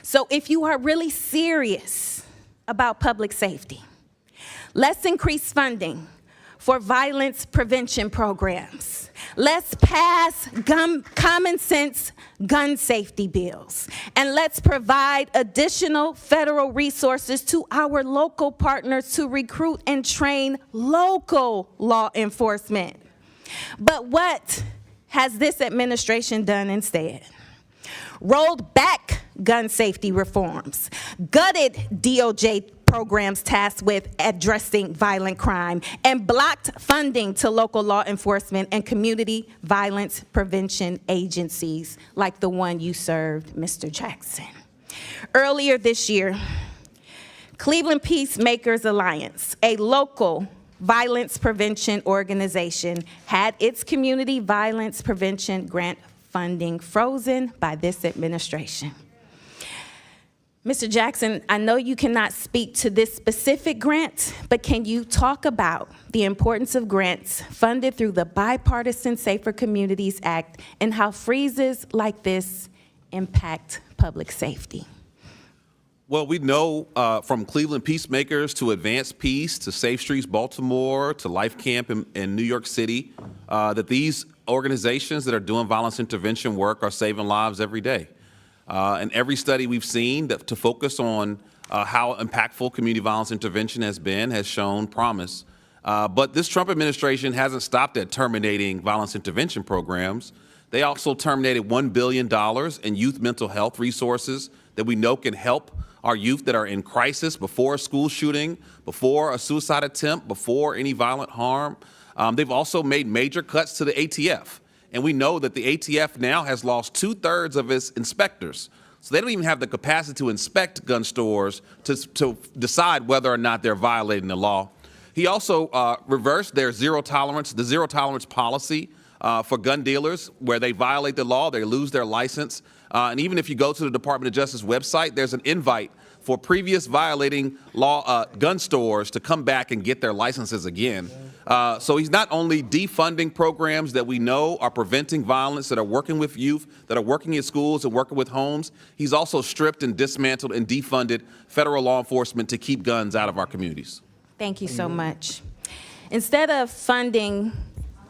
So if you are really serious about public safety, let's increase funding for violence prevention programs. Let's pass common sense gun safety bills. And let's provide additional federal resources to our local partners to recruit and train local law enforcement. But what has this administration done instead? rolled back gun safety reforms, gutted DOJ programs tasked with addressing violent crime, and blocked funding to local law enforcement and community violence prevention agencies like the one you served, Mr. Jackson. Earlier this year, Cleveland Peacemakers Alliance, a local violence prevention organization, had its community violence prevention grant funding frozen by this administration. Mr. Jackson, I know you cannot speak to this specific grant, but can you talk about the importance of grants funded through the Bipartisan Safer Communities Act and how freezes like this impact public safety? Well, we know from Cleveland Peacemakers to Advance Peace to Safe Streets Baltimore to Life Camp in New York City that these organizations that are doing violence intervention work are saving lives every day. And every study we've seen to focus on how impactful community violence intervention has been has shown promise. But this Trump administration hasn't stopped at terminating violence intervention programs. They also terminated $1 billion in youth mental health resources that we know can help our youth that are in crisis before a school shooting, before a suicide attempt, before any violent harm. They've also made major cuts to the ATF. And we know that the ATF now has lost 2/3 of its inspectors. So they don't even have the capacity to inspect gun stores to decide whether or not they're violating the law. He also reversed their zero tolerance policy for gun dealers, where they violate the law, they lose their license. And even if you go to the Department of Justice website, there's an invite for previous violating law gun stores to come back and get their licenses again. So he's not only defunding programs that we know are preventing violence, that are working with youth, that are working in schools and working with homes, he's also stripped and dismantled and defunded federal law enforcement to keep guns out of our communities. Thank you so much. Instead of funding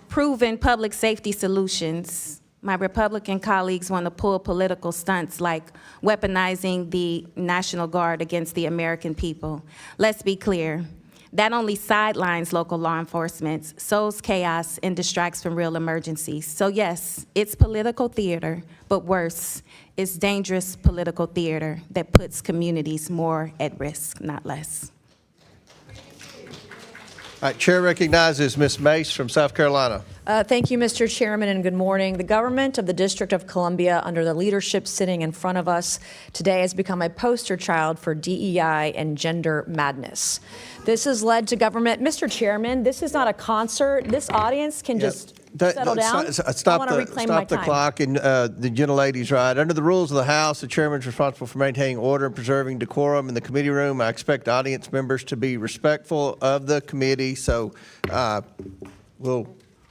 proven public safety solutions, my Republican colleagues want to pull political stunts like weaponizing the National Guard against the American people. Let's be clear. That only sidelines local law enforcement, sows chaos, and distracts from real emergencies. So yes, it's political theater, but worse, it's dangerous political theater that puts communities more at risk, not less. All right, Chair recognizes Ms. Mace from South Carolina. Thank you, Mr. Chairman, and good morning. The government of the District of Columbia, under the leadership sitting in front of us today, has become a poster child for DEI and gender madness. This has led to government. Mr. Chairman, this is not a concert. This audience can just settle down. Stop I want to reclaim my the time. clock, and the gentlelady's right. Under the rules of the House, the chairman is responsible for maintaining order and preserving decorum in the committee room. I expect audience members to be respectful of the committee, so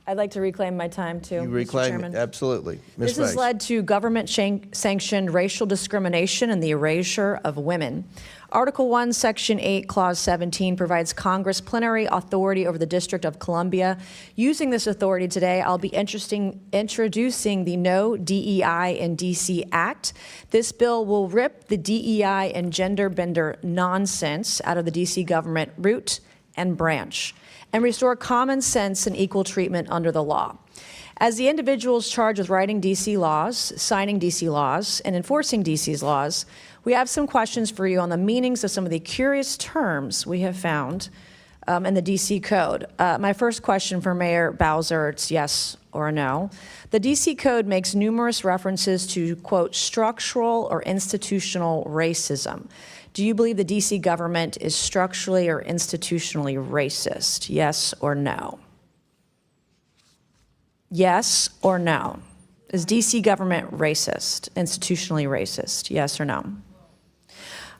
I'd like to reclaim my time, too, you Mr. reclaim Chairman. it. Absolutely. Ms. This has Mace. led to government-sanctioned racial discrimination and the erasure of women. Article 1, Section 8, Clause 17 provides Congress plenary authority over the District of Columbia. Using this authority today, I'll be introducing the No DEI in D.C. Act. This bill will rip the DEI and gender bender nonsense out of the D.C. government root and branch and restore common sense and equal treatment under the law. As the individuals charged with writing D.C. laws, signing D.C. laws, and enforcing D.C.'s laws, we have some questions for you on the meanings of some of the curious terms we have found in the D.C. Code. My first question for Mayor Bowser, it's yes or no. The D.C. Code makes numerous references to, quote, structural or institutional racism. Do you believe the D.C. government is structurally or institutionally racist? Yes or no? Yes or no? Is D.C. government racist, institutionally racist? Yes or no?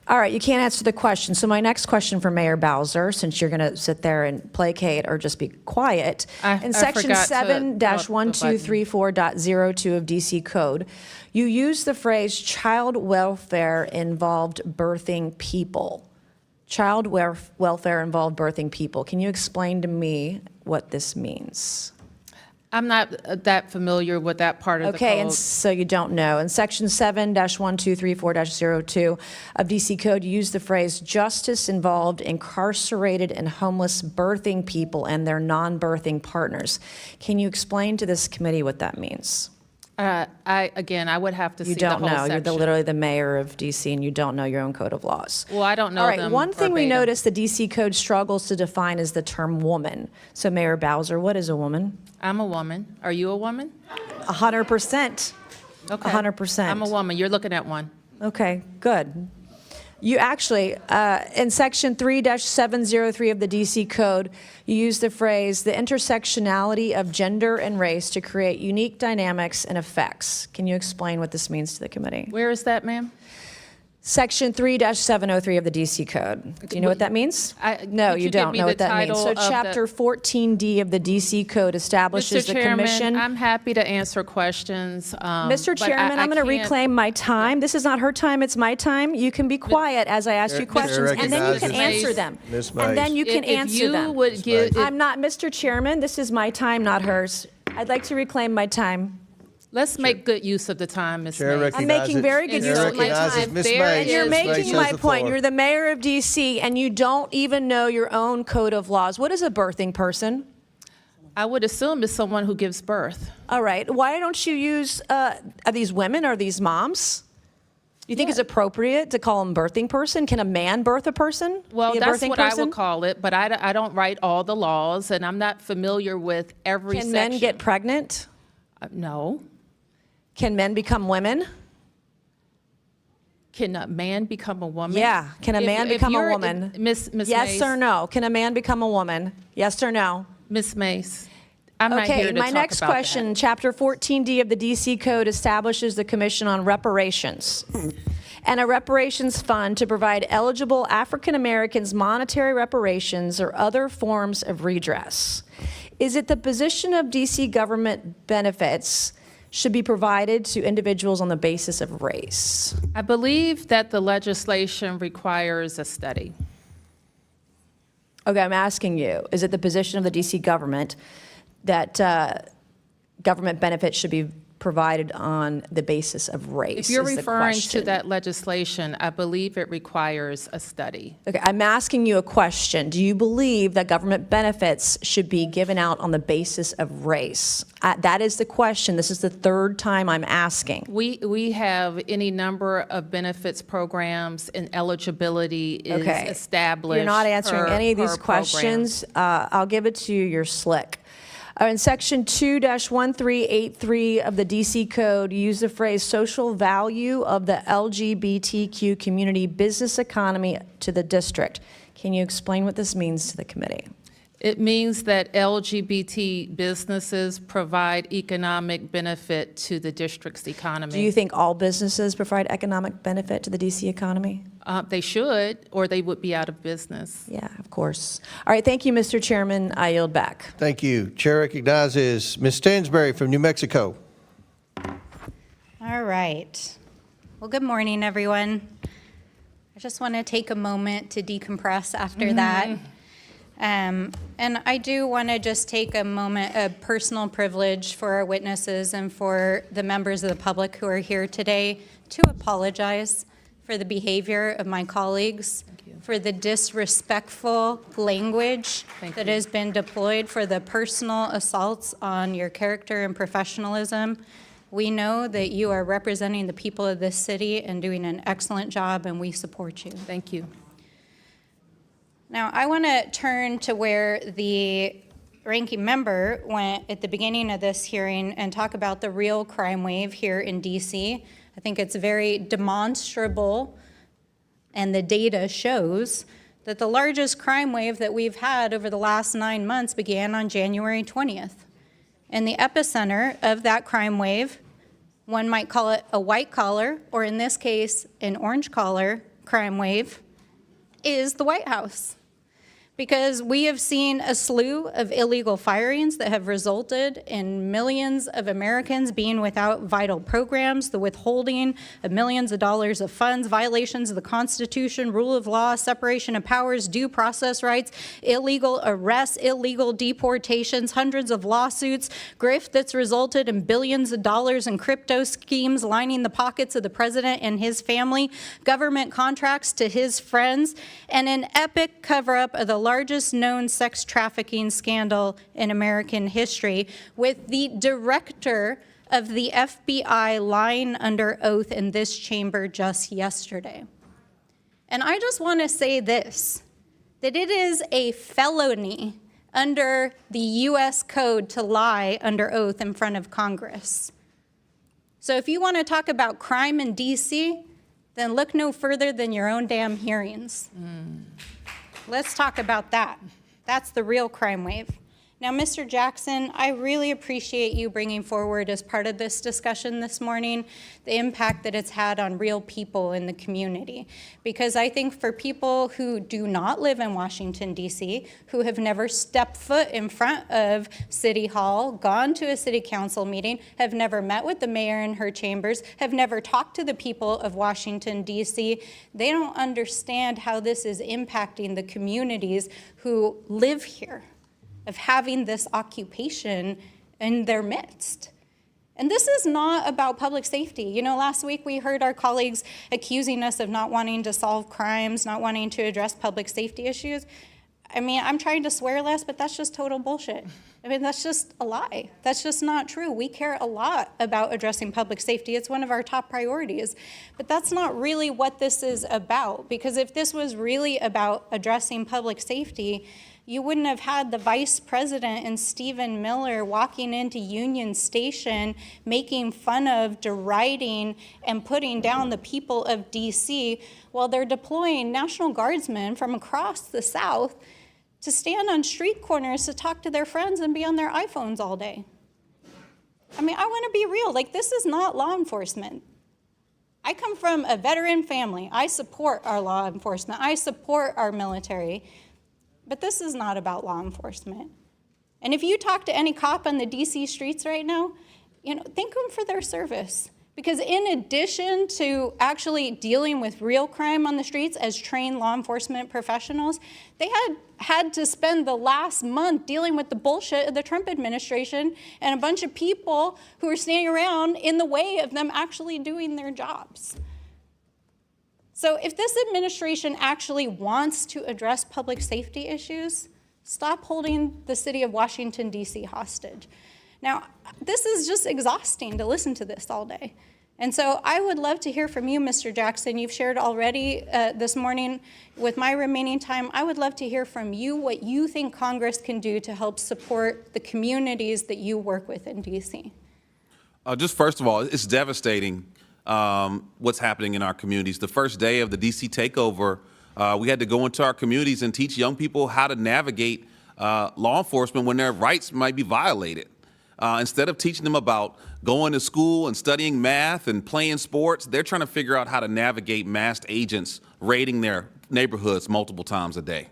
All right, you can't answer the question. So my next question for Mayor Bowser, since you're going to sit there and placate or just be quiet, in Section 7-1234.02 of D.C. Code, you use the phrase child welfare involved birthing people. Child welfare involved birthing people. Can you explain to me what this means? I'm not that familiar with that part of the code. Okay, and so you don't know. In Section 7-1234.02 of D.C. Code, you use the phrase justice involved incarcerated and homeless birthing people and their non-birthing partners. Can you explain to this committee what that means? I would have to see You the don't whole know. You're section. literally the mayor of DC, and you don't know your own code of laws. Well, I don't know All right, them one thing we verbatim. noticed the DC code struggles to define is the term woman. So Mayor Bowser, what is a woman? I'm a woman. Are you a woman? 100%. Okay. 100%. I'm a woman. You're looking at one. Okay, good. You actually, in section 3-703 of the DC code, you use the phrase, the intersectionality of gender and race to create unique dynamics and effects. Can you explain what this means to the committee? Where is that, ma'am? Section 3-703 of the DC code. Do you know what that means? No, Could you you give don't me know the what that means. title So of the- chapter 14D of the DC code establishes Mr. the Chairman, commission. I'm happy to answer questions. Mr. but Chairman, I'm going to can't- reclaim my time. This is not her time, it's my time. You can be quiet as I ask you questions, and then you can recognizes answer them. Ms. And then Mays. you can If answer you them. would give, I'm not, Mr. Chairman, this is my time, not hers. I'd like to reclaim my time. let's make good use of the time, Ms. Chair Mays. I'm making very good Chair use of my recognizes time. Ms. There Mays. And you're is- Ms. Mays making has my the point. floor. You're the mayor of DC, and you don't even know your own code of laws. What is a birthing person? I would assume it's someone who gives birth. All right. Why don't you use, are these women, are these moms? You think it's appropriate to call them birthing person? Can a man birth a person? Well, Be a that's birthing what I person? would call it, but I don't write all the laws, and I'm not familiar with every Can section. men get pregnant? No. Can men become women? Can a man become a woman? Yeah. Can a man become a woman? Miss Yes Mays, or no? Can a man become a woman? Yes or no? Miss Mace, I'm not Okay, here to my talk next about question, that. Chapter 14D of the DC Code establishes the Commission on Reparations and a reparations fund to provide eligible African Americans monetary reparations or other forms of redress. Is it the position of DC government benefits should be provided to individuals on the basis of race? I believe that the legislation requires a study. Okay, I'm asking you, is it the position of the DC government that government benefits should be provided on the basis of race? If you're is the referring to question. that legislation, I believe it requires a study. Okay, I'm asking you a question. Do you believe that government benefits should be given out on the basis of race? That is the question. This is the third time I'm asking. We have any number of benefits programs, and eligibility is Okay. established. You're not answering per- any of these per program. questions. I'll give it to you. You're slick. In Section 2-1383 of the DC Code, you use the phrase social value of the LGBTQ community business economy to the district. Can you explain what this means to the committee? It means that LGBT businesses provide economic benefit to the district's economy. Do you think all businesses provide economic benefit to the DC economy? They should, or they would be out of business. Yeah, of course. All right, thank you, Mr. Chairman. I yield back. Thank you. Chair recognizes Ms. Stansberry from New Mexico. All right. Well, good morning, everyone. I just want to take a moment to decompress after that. And I do want to just take a moment of personal privilege for our witnesses and for the members of the public who are here today to apologize for the behavior of my colleagues, for the disrespectful language that has been deployed, for the personal assaults on your character and professionalism. We know that you are representing the people of this city and doing an excellent job, and we support you. Thank you. Now, I want to turn to where the ranking member went at the beginning of this hearing and talk about the real crime wave here in DC. I think it's very demonstrable, and the data shows that the largest crime wave that we've had over the last 9 months began on January 20th. And the epicenter of that crime wave, one might call it a white collar, or in this case, an orange collar crime wave, is the White House. Because we have seen a slew of illegal firings that have resulted in millions of Americans being without vital programs, the withholding of millions of dollars of funds, violations of the Constitution, rule of law, separation of powers, due process rights, illegal arrests, illegal deportations, hundreds of lawsuits, grift that's resulted in billions of dollars in crypto schemes lining the pockets of the president and his family, government contracts to his friends, and an epic cover-up of the largest known sex trafficking scandal in American history, with the director of the FBI lying under oath in this chamber just yesterday. And I just want to say this, that it is a felony under the U.S. Code to lie under oath in front of Congress. So if you want to talk about crime in D.C., then look no further than your own damn hearings. Let's talk about that. That's the real crime wave. Now, Mr. Jackson, I really appreciate you bringing forward as part of this discussion this morning the impact that it's had on real people in the community. Because I think for people who do not live in Washington, D.C., who have never stepped foot in front of City Hall, gone to a city council meeting, have never met with the mayor in her chambers, have never talked to the people of Washington, D.C., they don't understand how this is impacting the communities who live here, of having this occupation in their midst. And this is not about public safety. You know, last week we heard our colleagues accusing us of not wanting to solve crimes, not wanting to address public safety issues. I mean, I'm trying to swear less, but that's just total bullshit. I mean, that's just a lie. That's just not true. We care a lot about addressing public safety. It's one of our top priorities. But that's not really what this is about, because if this was really about addressing public safety, you wouldn't have had the vice president and Stephen Miller walking into Union Station, making fun of, deriding, and putting down the people of D.C. while they're deploying National Guardsmen from across the South to stand on street corners to talk to their friends and be on their iPhones all day. I mean, I want to be real. Like, this is not law enforcement. I come from a veteran family. I support our law enforcement. I support our military. But this is not about law enforcement. And if you talk to any cop on the DC streets right now, you know, thank them for their service. Because in addition to actually dealing with real crime on the streets as trained law enforcement professionals, they had to spend the last month dealing with the bullshit of the Trump administration and a bunch of people who are standing around in the way of them actually doing their jobs. So if this administration actually wants to address public safety issues, stop holding the city of Washington, D.C. hostage. Now, this is just exhausting to listen to this all day. And so I would love to hear from you, Mr. Jackson. You've shared already this morning. With my remaining time, I would love to hear from you what you think Congress can do to help support the communities that you work with in D.C. Just first of all, it's devastating what's happening in our communities. The first day of the D.C. takeover, we had to go into our communities and teach young people how to navigate law enforcement when their rights might be violated. Instead of teaching them about going to school and studying math and playing sports, they're trying to figure out how to navigate masked agents raiding their neighborhoods multiple times a day.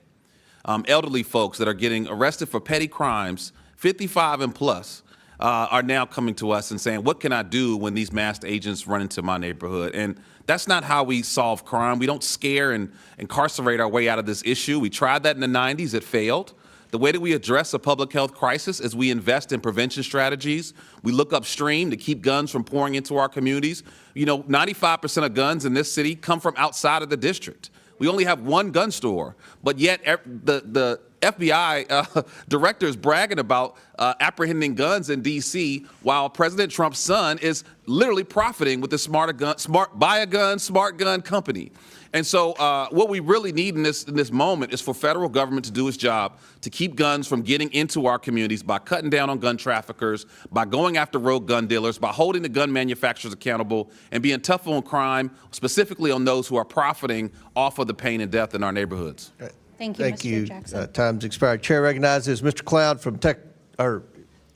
Elderly folks that are getting arrested for petty crimes, 55 and plus, are now coming to us and saying, what can I do when these masked agents run into my neighborhood? And that's not how we solve crime. We don't scare and incarcerate our way out of this issue. We tried that in the 90s. It failed. The way that we address a public health crisis is we invest in prevention strategies. We look upstream to keep guns from pouring into our communities. You know, 95% of guns in this city come from outside of the district. We only have one gun store, but yet the FBI director is bragging about apprehending guns in D.C. while President Trump's son is literally profiting with the buy a gun, smart gun company. And so what we really need in this moment is for federal government to do its job to keep guns from getting into our communities by cutting down on gun traffickers, by going after rogue gun dealers, by holding the gun manufacturers accountable, and being tough on crime, specifically on those who are profiting off of the pain and death in our neighborhoods. Thank you, Mr. Jackson. Time's expired. Chair recognizes Mr. Cloud from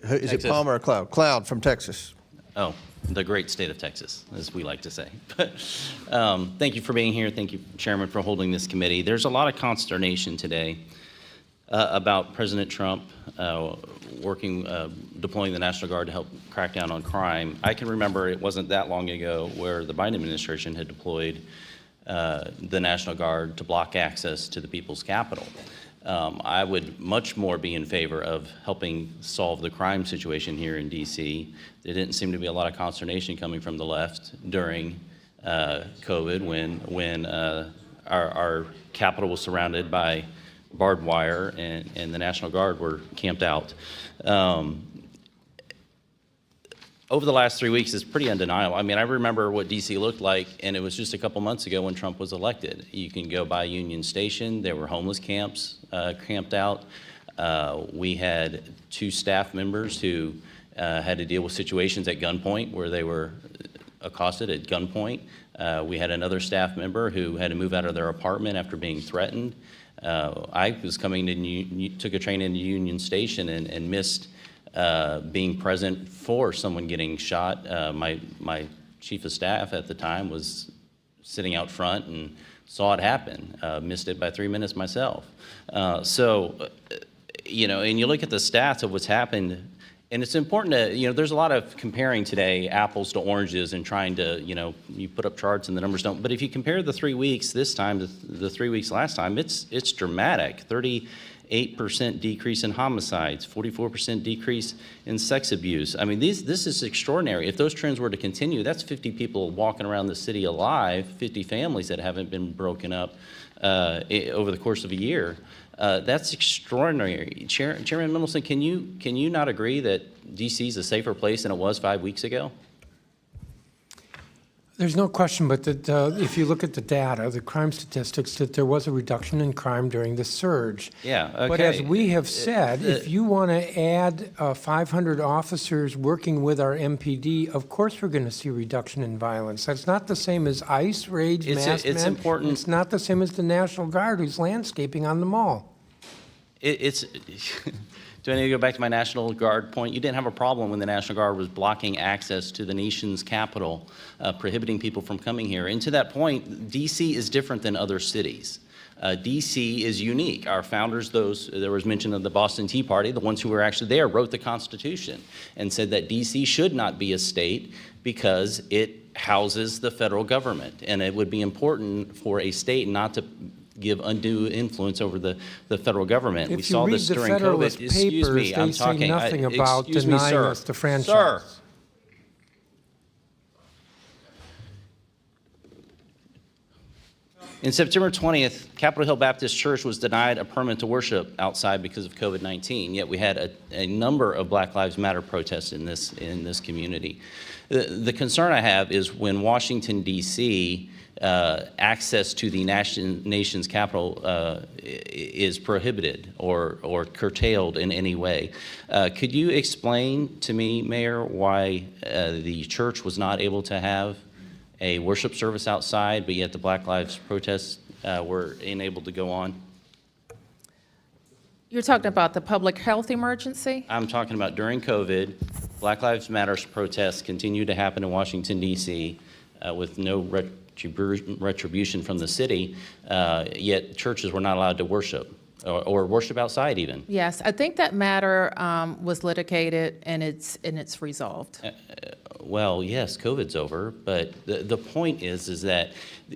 is it Palmer or Cloud? Cloud from Texas. Oh, the great state of Texas, as we like to say. But thank you for being here. Thank you, Chairman, for holding this committee. There's a lot of consternation today about President Trump deploying the National Guard to help crack down on crime. I can remember it wasn't that long ago where the Biden administration had deployed the National Guard to block access to the people's capital. I would much more be in favor of helping solve the crime situation here in D.C. There didn't seem to be a lot of consternation coming from the left during COVID when our capital was surrounded by barbed wire and the National Guard were camped out. over the last 3 weeks is pretty undeniable. I mean, I remember what DC looked like, and it was just a couple months ago when Trump was elected. You can go by Union Station. There were homeless camps camped out. We had 2 staff members who had to deal with situations at gunpoint where they were accosted at gunpoint. We had another staff member who had to move out of their apartment after being threatened. I was coming to, took a train into Union Station and missed being present for someone getting shot. My chief of staff at the time was sitting out front and saw it happen. Missed it by 3 minutes myself. You know, and you look at the stats of what's happened, and it's important to, you know, there's a lot of comparing today apples to oranges and trying to, you know, you put up charts and the numbers don't. But if you compare the 3 weeks this time to the 3 weeks last time, it's dramatic. 38% decrease in homicides, 44% decrease in sex abuse. I mean, this is extraordinary. If those trends were to continue, that's 50 people walking around the city alive, 50 families that haven't been broken up over the course of a year. That's extraordinary. Chairman Mendelson, can you not agree that D.C. is a safer place than it was 5 weeks ago? There's no question, but that if you look at the data, the crime statistics, that there was a reduction in crime during the surge. Yeah, okay. But as we have said, if you want to add 500 officers working with our MPD, of course we're going to see a reduction in violence. That's not the same as ICE, raids, masked men. Important. It's not the same as the National Guard who's landscaping on the mall. Do I need to go back to my National Guard point? You didn't have a problem when the National Guard was blocking access to the nation's capital, prohibiting people from coming here. And to that point, D.C. is different than other cities. D.C. is unique. Our founders, there was mention of the Boston Tea Party, the ones who were actually there, wrote the Constitution and said that D.C. should not be a state because it houses the federal government. And it would be important for a state not to give undue influence over the federal government. We saw this during COVID. Excuse me, I'm talking. They say nothing about excuse me, denying sir. us the franchise. Sir. In September 20th, Capitol Hill Baptist Church was denied a permit to worship outside because of COVID-19, yet we had a number of Black Lives Matter protests in this community. The concern I have is when Washington, D.C., access to the nation's capital is prohibited or curtailed in any way. Could you explain to me, Mayor, why the church was not able to have a worship service outside, but yet the Black Lives protests were enabled to go on? You're talking about the public health emergency? I'm talking about during COVID, Black Lives Matter protests continue to happen in Washington, D.C. With no retribution from the city, yet churches were not allowed to worship or worship outside even. Yes, I think that matter was litigated and it's resolved. Well, yes, COVID's over, but the point is that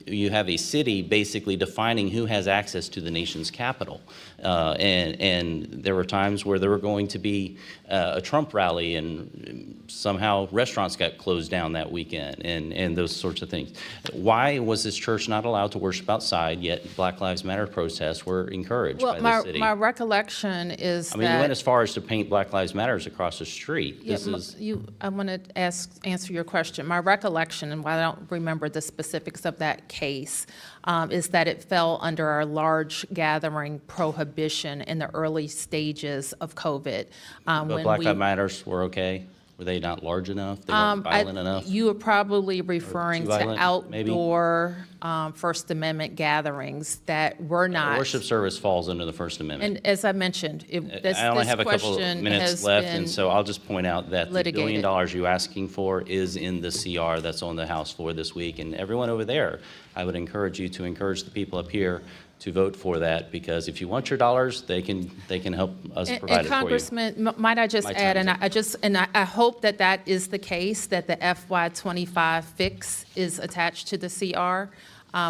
you have a city basically defining who has access to the nation's capital. And there were times where there were going to be a Trump rally and somehow restaurants got closed down that weekend and those sorts of things. Why was this church not allowed to worship outside, yet Black Lives Matter protests were encouraged by the city? My recollection is I mean, you went as far as to paint Black Lives Matters across the street. I want to answer your question. My recollection, and while I don't remember the specifics of that case, is that it fell under our large gathering prohibition in the early stages of COVID. But Black Lives Matters were okay? Were they not large enough? They weren't violent enough? You are probably referring to violent, outdoor First Amendment gatherings that were not. The worship service falls under the First Amendment. And as I mentioned, I only have a couple of minutes left, and so I'll just point out that the $1 billion you're asking for is in the CR that's on the House floor this week. And everyone over there, I would encourage you to encourage the people up here to vote for that, because if you want your dollars, they can help us provide it for you. And Congressman, might I just add, and I hope that that is the case, that the FY25 fix is attached to the CR.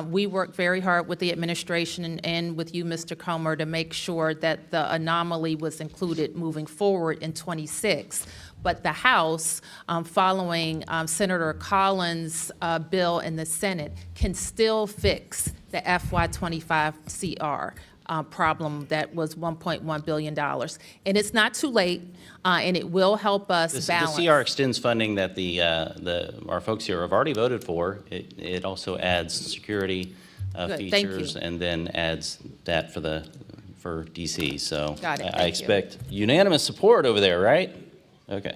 We worked very hard with the administration and with you, Mr. Comer, to make sure that the anomaly was included moving forward in 26. But the House, following Senator Collins' bill in the Senate, can still fix the FY25 CR. problem that was $1.1 billion. And it's not too late, and it will help us The balance. CR extends funding that our folks here have already voted for. It also adds security Good, thank you. features and then adds that for DC. So Got it, I thank you. expect unanimous support over there, right? Okay.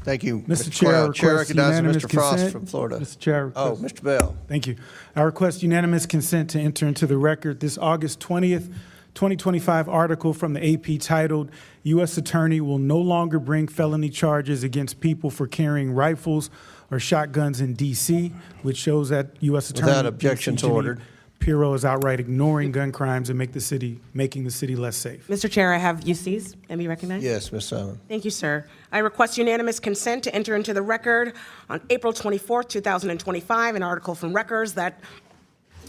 Thank you, Mr. Chair, I Cloud. Chair request recognizes unanimous Mr. Frost consent. from Florida. Mr. Chair. Oh, Mr. Bell. Thank you. I request unanimous consent to enter into the record this August 20th, 2025 article from the AP titled, U.S. Attorney will no longer bring felony charges against people for carrying rifles or shotguns in D.C., which shows that U.S. Attorney Without objections ordered. Pirro is outright ignoring gun crimes and making the city less safe. Mr. Chair, I have UCs. Let me recognize. Yes, Ms. Simon. Thank you, sir. I request unanimous consent to enter into the record on April 24th, 2025, an article from Records that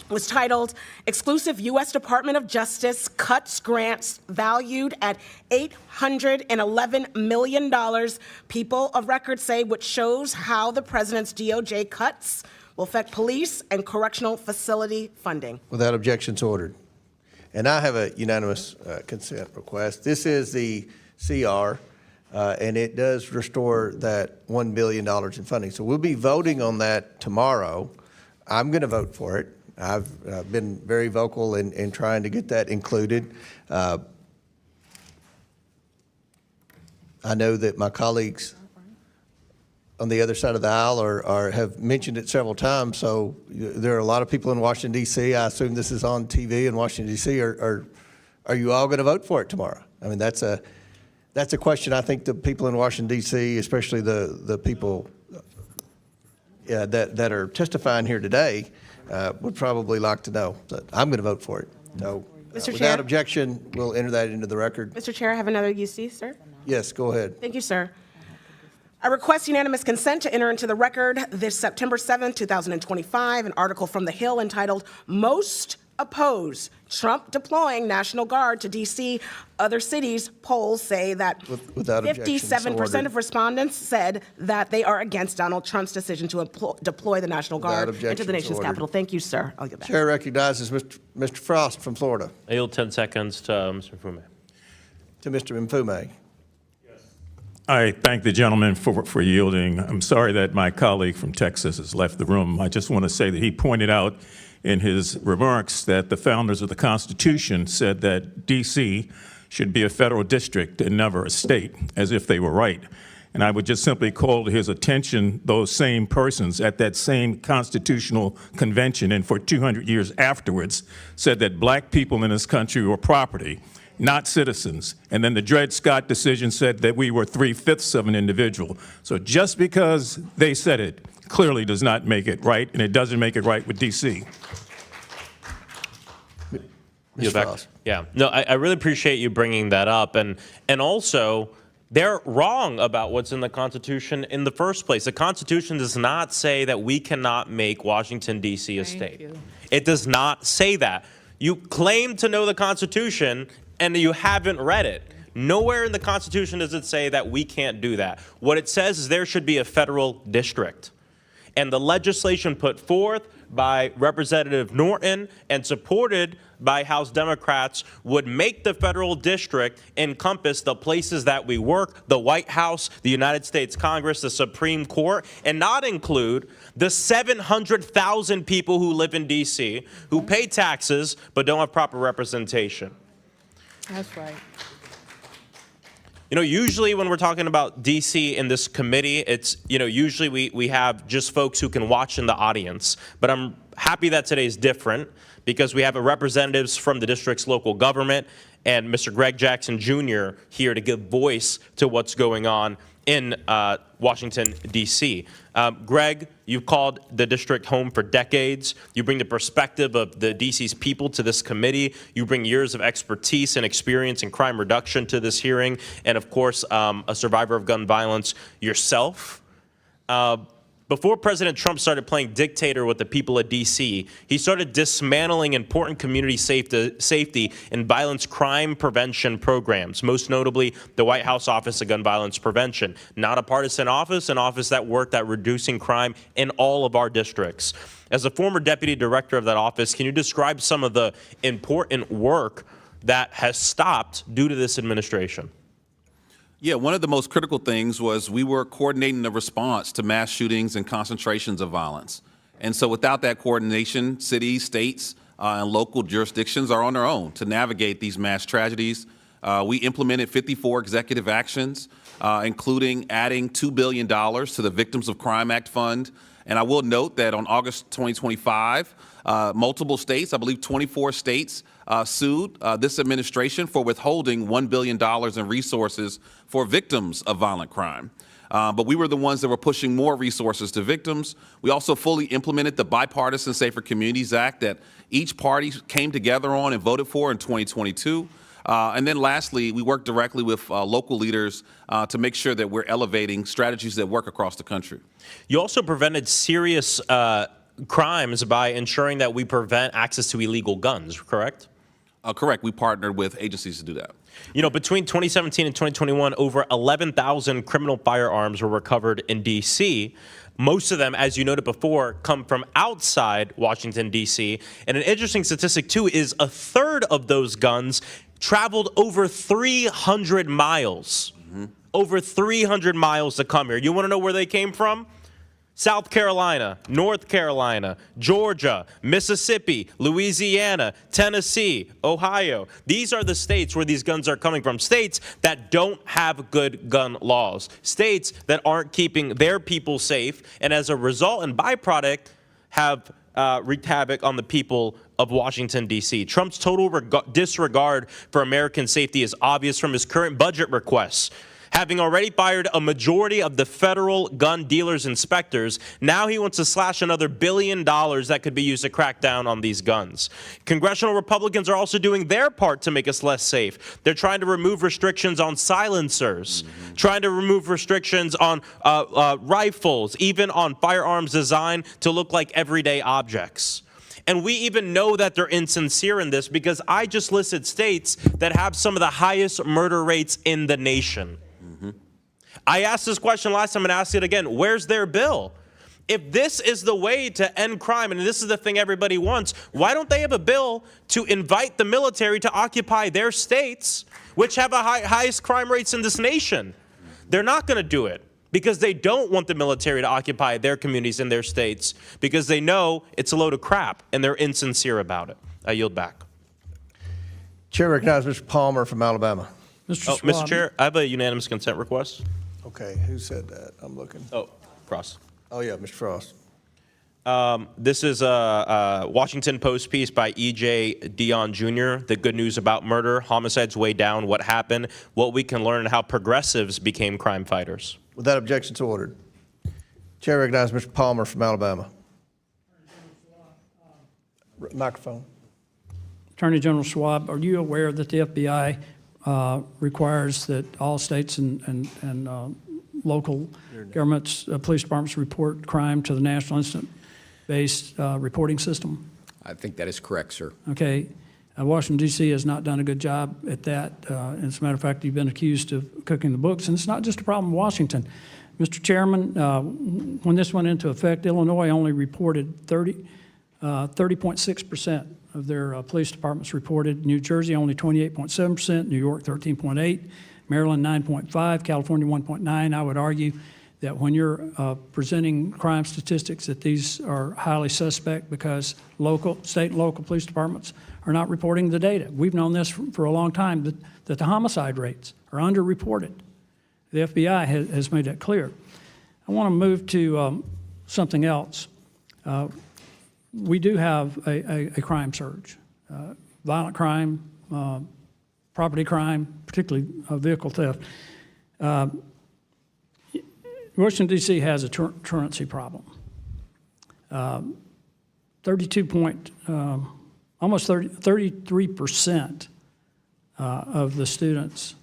was titled, Exclusive U.S. Department of Justice Cuts Grants Valued at $811 million. People of record say, which shows how the president's DOJ cuts will affect police and correctional facility funding. Without objections ordered. And I have a unanimous consent request. This is the CR, and it does restore that $1 billion in funding. So we'll be voting on that tomorrow. I'm going to vote for it. I've been very vocal in trying to get that included. I know that my colleagues on the other side of the aisle have mentioned it several times. So there are a lot of people in Washington, D.C. I assume this is on TV in Washington, D.C. Are you all going to vote for it tomorrow? I mean, that's a question I think the people in Washington, D.C., especially the people that are testifying here today, would probably like to know. But I'm going to vote for it. So Mr. Chair? without objection, we'll enter that into the record. Mr. Chair, I have another UC, sir. Yes, go ahead. Thank you, sir. I request unanimous consent to enter into the record this September 7th, 2025, an article from The Hill entitled, Most Oppose Trump Deploying National Guard to D.C. Other cities. Polls say that Without objection, so 57% ordered. of respondents said that they are against Donald Trump's decision to deploy the National Without Guard into the objections nation's ordered. capital. Thank you, sir. I'll get back. Chair recognizes Mr. Frost from Florida. I yield 10 seconds to Mr. Fume. To Mr. Mfume. I thank the gentleman for yielding. I'm sorry that my colleague from Texas has left the room. I just want to say that he pointed out in his remarks that the founders of the Constitution said that D.C. should be a federal district and never a state, as if they were right. And I would just simply call to his attention those same persons at that same constitutional convention and for 200 years afterwards said that black people in this country were property, not citizens. And then the Dred Scott decision said that we were 3/5 of an individual. So just because they said it clearly does not make it right, and it doesn't make it right with D.C. Yeah, no, I really appreciate you bringing that up. And also, they're wrong about what's in the Constitution in the first place. The Constitution does not say that we cannot make Washington, D.C. a state. It does not say that. You claim to know the Constitution, and you haven't read it. Nowhere in the Constitution does it say that we can't do that. What it says is there should be a federal district. And the legislation put forth by Representative Norton and supported by House Democrats would make the federal district encompass the places that we work, the White House, the United States Congress, the Supreme Court, and not include the 700,000 people who live in D.C. who pay taxes but don't have proper representation. That's right. You know, usually when we're talking about D.C. in this committee, it's, you know, usually we have just folks who can watch in the audience. But I'm happy that today's different because we have representatives from the district's local government and Mr. Greg Jackson Jr. here to give voice to what's going on in Washington, D.C. Greg, you've called the district home for decades. You bring the perspective of the D.C.'s people to this committee. You bring years of expertise and experience in crime reduction to this hearing. And of course, a survivor of gun violence yourself. But Before President Trump started playing dictator with the people of D.C., he started dismantling important community safety and violence crime prevention programs, most notably the White House Office of Gun Violence Prevention. Not a partisan office, an office that worked at reducing crime in all of our districts. As a former deputy director of that office, can you describe some of the important work that has stopped due to this administration? Yeah, one of the most critical things was we were coordinating the response to mass shootings and concentrations of violence. And so without that coordination, cities, states, and local jurisdictions are on their own to navigate these mass tragedies. We implemented 54 executive actions, including adding $2 billion to the Victims of Crime Act Fund. And I will note that on August 2025, multiple states, I believe 24 states, sued this administration for withholding $1 billion in resources for victims of violent crime. But we were the ones that were pushing more resources to victims. We also fully implemented the Bipartisan Safer Communities Act that each party came together on and voted for in 2022. And then lastly, we work directly with local leaders to make sure that we're elevating strategies that work across the country. You also prevented serious crimes by ensuring that we prevent access to illegal guns, correct? Correct. We partnered with agencies to do that. You know, between 2017 and 2021, over 11,000 criminal firearms were recovered in D.C. Most of them, as you noted before, come from outside Washington, D.C. And an interesting statistic, too, is a third of those guns traveled over 300 miles. Over 300 miles to come here. You want to know where they came from? South Carolina, North Carolina, Georgia, Mississippi, Louisiana, Tennessee, Ohio. These are the states where these guns are coming from. States that don't have good gun laws. States that aren't keeping their people safe, and as a result and byproduct have wreaked havoc on the people of Washington, D.C. Trump's total disregard for American safety is obvious from his current budget requests. Having already fired a majority of the federal gun dealers' inspectors, now he wants to slash another $1 billion that could be used to crack down on these guns. Congressional Republicans are also doing their part to make us less safe. They're trying to remove restrictions on silencers, trying to remove restrictions on rifles, even on firearms designed to look like everyday objects. And we even know that they're insincere in this because I just listed states that have some of the highest murder rates in the nation. I asked this question last time and asked it again. Where's their bill? If this is the way to end crime, and this is the thing everybody wants, why don't they have a bill to invite the military to occupy their states, which have a highest crime rates in this nation? They're not going to do it because they don't want the military to occupy their communities in their states because they know it's a load of crap and they're insincere about it. I yield back. Chair recognizes Mr. Palmer from Alabama. Mr. Chair, I have a unanimous consent request. Okay, who said that? I'm looking. Oh, Frost. Oh, yeah, Mr. Frost. This is a Washington Post piece by E.J. Dion Jr., The Good News About Murder, Homicides Way Down, What Happened, What We Can Learn, and How Progressives Became Crime Fighters. With that objection, so ordered. Chair recognizes Mr. Palmer from Alabama. Microphone. Attorney General Schwab, are you aware that the FBI requires that all states and local governments, police departments report crime to the National Incident-Based Reporting System? I think that is correct, sir. Okay. Washington, D.C. has not done a good job at that. As a matter of fact, you've been accused of cooking the books, and it's not just a problem in Washington. Mr. Chairman, when this went into effect, Illinois only reported 30.6% of their police departments reported. New Jersey only 28.7%, New York 13.8%, Maryland 9.5%, California 1.9%. I would argue that when you're presenting crime statistics that these are highly suspect because state and local police departments are not reporting the data. We've known this for a long time, that the homicide rates are underreported. The FBI has made that clear. I want to move to something else. We do have a crime surge. Violent crime, property crime, particularly vehicle theft. Washington, D.C. has a truancy problem. Almost 33% of the students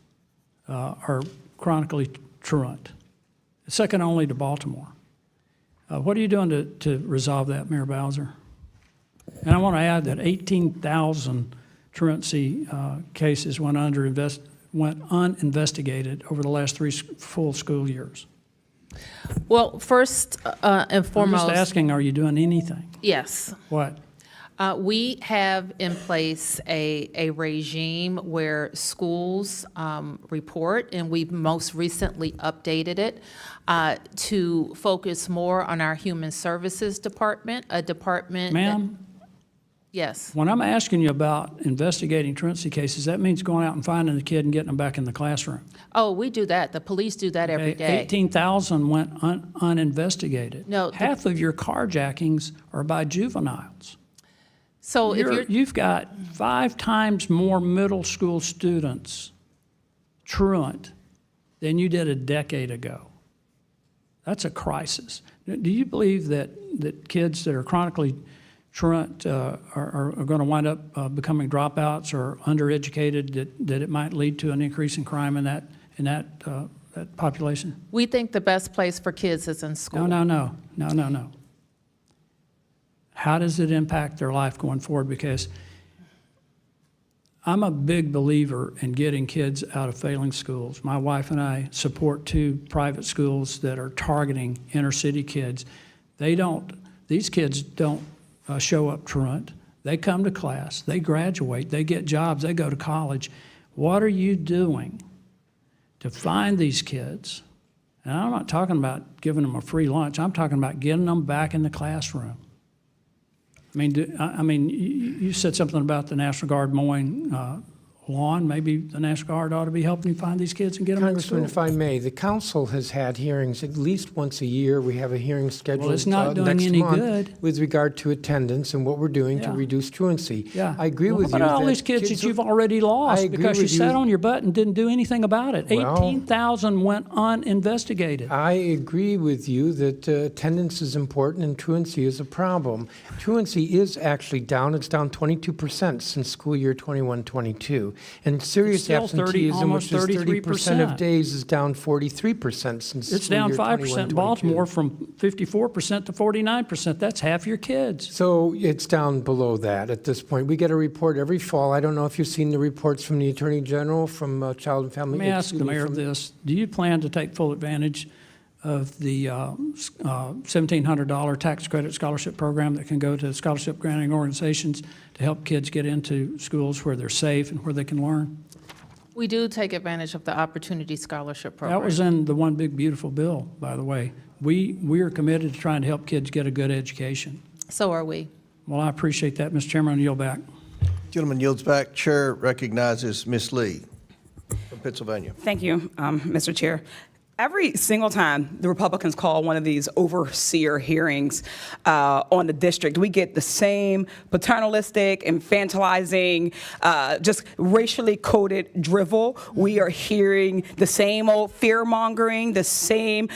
are chronically truant, second only to Baltimore. What are you doing to resolve that, Mayor Bowser? And I want to add that 18,000 truancy cases went uninvestigated over the last 3 full school years. Well, first and foremost. I'm just asking, are you doing anything? Yes. What? We have in place a regime where schools report, and we've most recently updated it to focus more on our Human Services Department, a department. Ma'am? Yes. When I'm asking you about investigating truancy cases, that means going out and finding the kid and getting them back in the classroom. Oh, we do that. The police do that every day. 18,000 went uninvestigated. No, half of your carjackings are by juveniles. So You've got 5 times more middle school students truant than you did a decade ago. That's a crisis. Do you believe that kids that are chronically truant are going to wind up becoming dropouts or undereducated, that it might lead to an increase in crime in that population? we think the best place for kids is in school. No. How does it impact their life going forward? Because I'm a big believer in getting kids out of failing schools. My wife and I support 2 private schools that are targeting inner city kids. These kids don't show up truant. They come to class, they graduate, they get jobs, they go to college. What are you doing to find these kids? And I'm not talking about giving them a free lunch. I'm talking about getting them back in the classroom. You said something about the National Guard mowing lawn. Maybe the National Guard ought to be helping you find these kids and get them in school. Congressman, if I may, the council has had hearings at least once a year. We have a hearing scheduled Well, it's not doing next any month good. with regard to attendance and what we're doing to Yeah. reduce truancy. Yeah. I agree with you. What about all that these kids that you've already lost I agree because you with sat on your butt and didn't do anything about it? Well, 18,000 went uninvestigated. I agree with you that attendance is important and truancy is a problem. Truancy is actually down. It's down 22% since school year 21-22. And serious still absenteeism, which is almost 30% of 33%. days, is down 43% since It's school down year 5% in 21-22. Baltimore from 54% to 49%. That's half your kids. So it's down below that at this point. We get a report every fall. I don't know if you've seen the reports from the Attorney General, from Child and Family. Let me ask the mayor from- this. Do you plan to take full advantage of the $1,700 tax credit scholarship program that can go to scholarship granting organizations to help kids get into schools where they're safe and where they can learn? We do take advantage of the Opportunity Scholarship Program. That was in the One Big Beautiful Bill, by the way. We are committed to trying to help kids get a good education. So are we. Well, I appreciate that, Mr. Chairman. I'll yield back. Gentleman yields back. Chair recognizes Ms. Lee from Pennsylvania. Thank you, Mr. Chair. Every single time the Republicans call one of these overseer hearings on the district, we get the same paternalistic, infantilizing, just racially coded drivel. We are hearing the same old fear-mongering, the same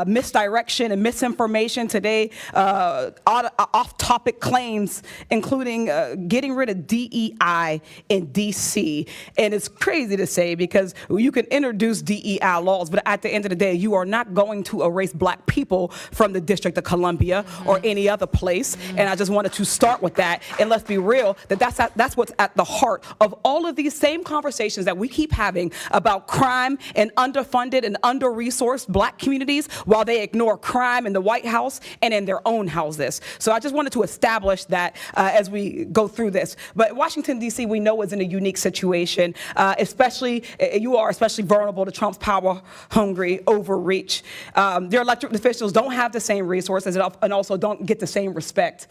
misdirection and misinformation today, off-topic claims, including getting rid of DEI in D.C. And it's crazy to say because you can introduce DEI laws, but at the end of the day, you are not going to erase black people from the District of Columbia or any other place. And I just wanted to start with that. And let's be real, that's what's at the heart of all of these same conversations that we keep having about crime and underfunded and under-resourced black communities while they ignore crime in the White House and in their own houses. So I just wanted to establish that as we go through this. But Washington, D.C., we know is in a unique situation, especially, you are especially vulnerable to Trump's power-hungry overreach. Their elected officials don't have the same resources and also don't get the same respect,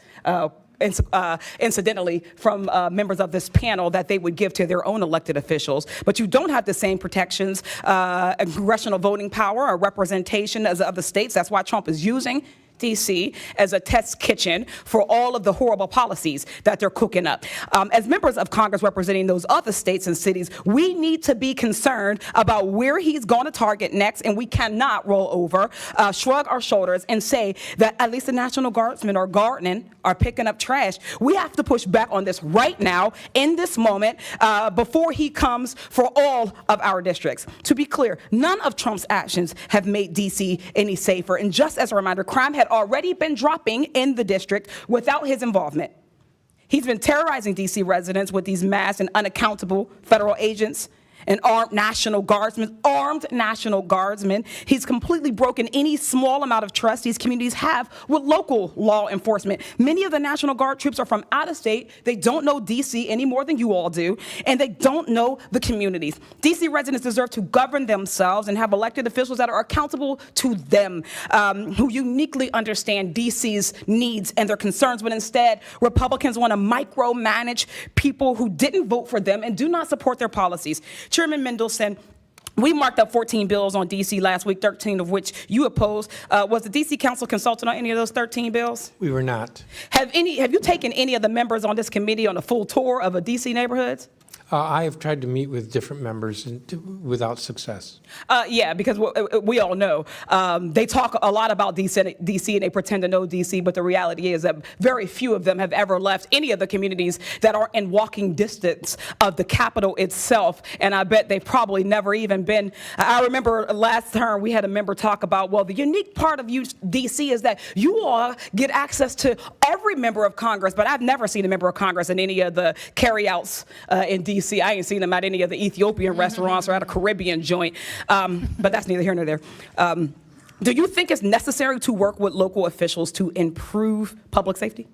incidentally, from members of this panel that they would give to their own elected officials. But you don't have the same protections, congressional voting power or representation as other states. That's why Trump is using D.C. as a test kitchen for all of the horrible policies that they're cooking up. As members of Congress representing those other states and cities, we need to be concerned about where he's going to target next, and we cannot roll over, shrug our shoulders, and say that at least the National Guardsmen are gardening, are picking up trash. We have to push back on this right now, in this moment, before he comes for all of our districts. To be clear, none of Trump's actions have made D.C. any safer. And just as a reminder, crime had already been dropping in the district without his involvement. He's been terrorizing D.C. residents with these masked and unaccountable federal agents and armed National Guardsmen. He's completely broken any small amount of trust these communities have with local law enforcement. Many of the National Guard troops are from out of state. They don't know D.C. any more than you all do, and they don't know the communities. D.C. residents deserve to govern themselves and have elected officials that are accountable to them, who uniquely understand D.C.'s needs and their concerns, but instead, Republicans want to micromanage people who didn't vote for them and do not support their policies. Chairman Mendelson, we marked up 14 bills on D.C. last week, 13 of which you opposed. Was the D.C. Council consulted on any of those 13 bills? We were not. Have you taken any of the members on this committee on a full tour of a D.C. neighborhoods? I have tried to meet with different members without success. Yeah, because we all know they talk a lot about DC and they pretend to know DC, but the reality is that very few of them have ever left any of the communities that are in walking distance of the Capitol itself. And I bet they've probably never even been. I remember last term we had a member talk about, well, the unique part of DC is that you all get access to every member of Congress, but I've never seen a member of Congress in any of the carryouts in DC. I ain't seen them at any of the Ethiopian restaurants or at a Caribbean joint, but that's neither here nor there. Do you think it's necessary to work with local officials to improve public safety?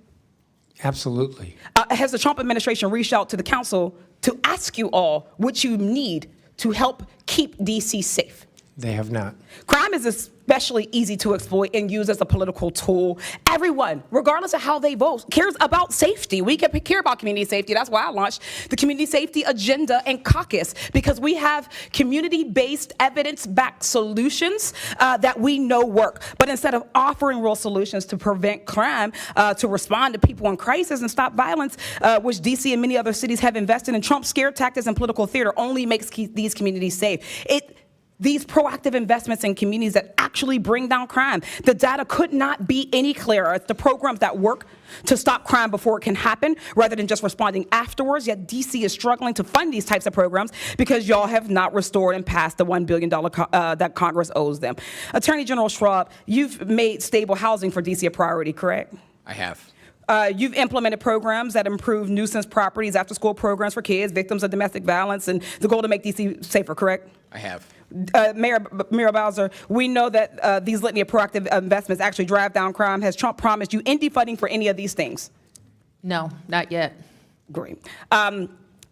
Absolutely. Has the Trump administration reached out to the council to ask you all what you need to help keep D.C. safe? They have not. Crime is especially easy to exploit and use as a political tool. Everyone, regardless of how they vote, cares about safety. We care about community safety. That's why I launched the Community Safety Agenda and Caucus, because we have community-based, evidence-backed solutions that we know work. But instead of offering real solutions to prevent crime, to respond to people in crisis and stop violence, which D.C. and many other cities have invested in, Trump's scare tactics and political theater only makes these communities safe. These proactive investments in communities that actually bring down crime. The data could not be any clearer. It's the programs that work to stop crime before it can happen rather than just responding afterwards. Yet DC is struggling to fund these types of programs because y'all have not restored and passed the $1 billion that Congress owes them. Attorney General Schwab, you've made stable housing for DC a priority, correct? I have. You've implemented programs that improve nuisance properties, after-school programs for kids, victims of domestic violence, and the goal to make DC safer, correct? I have. Mayor Muriel Bowser, we know that these litany of proactive investments actually drive down crime. Has Trump promised you any funding for any of these things? No, not yet. Great.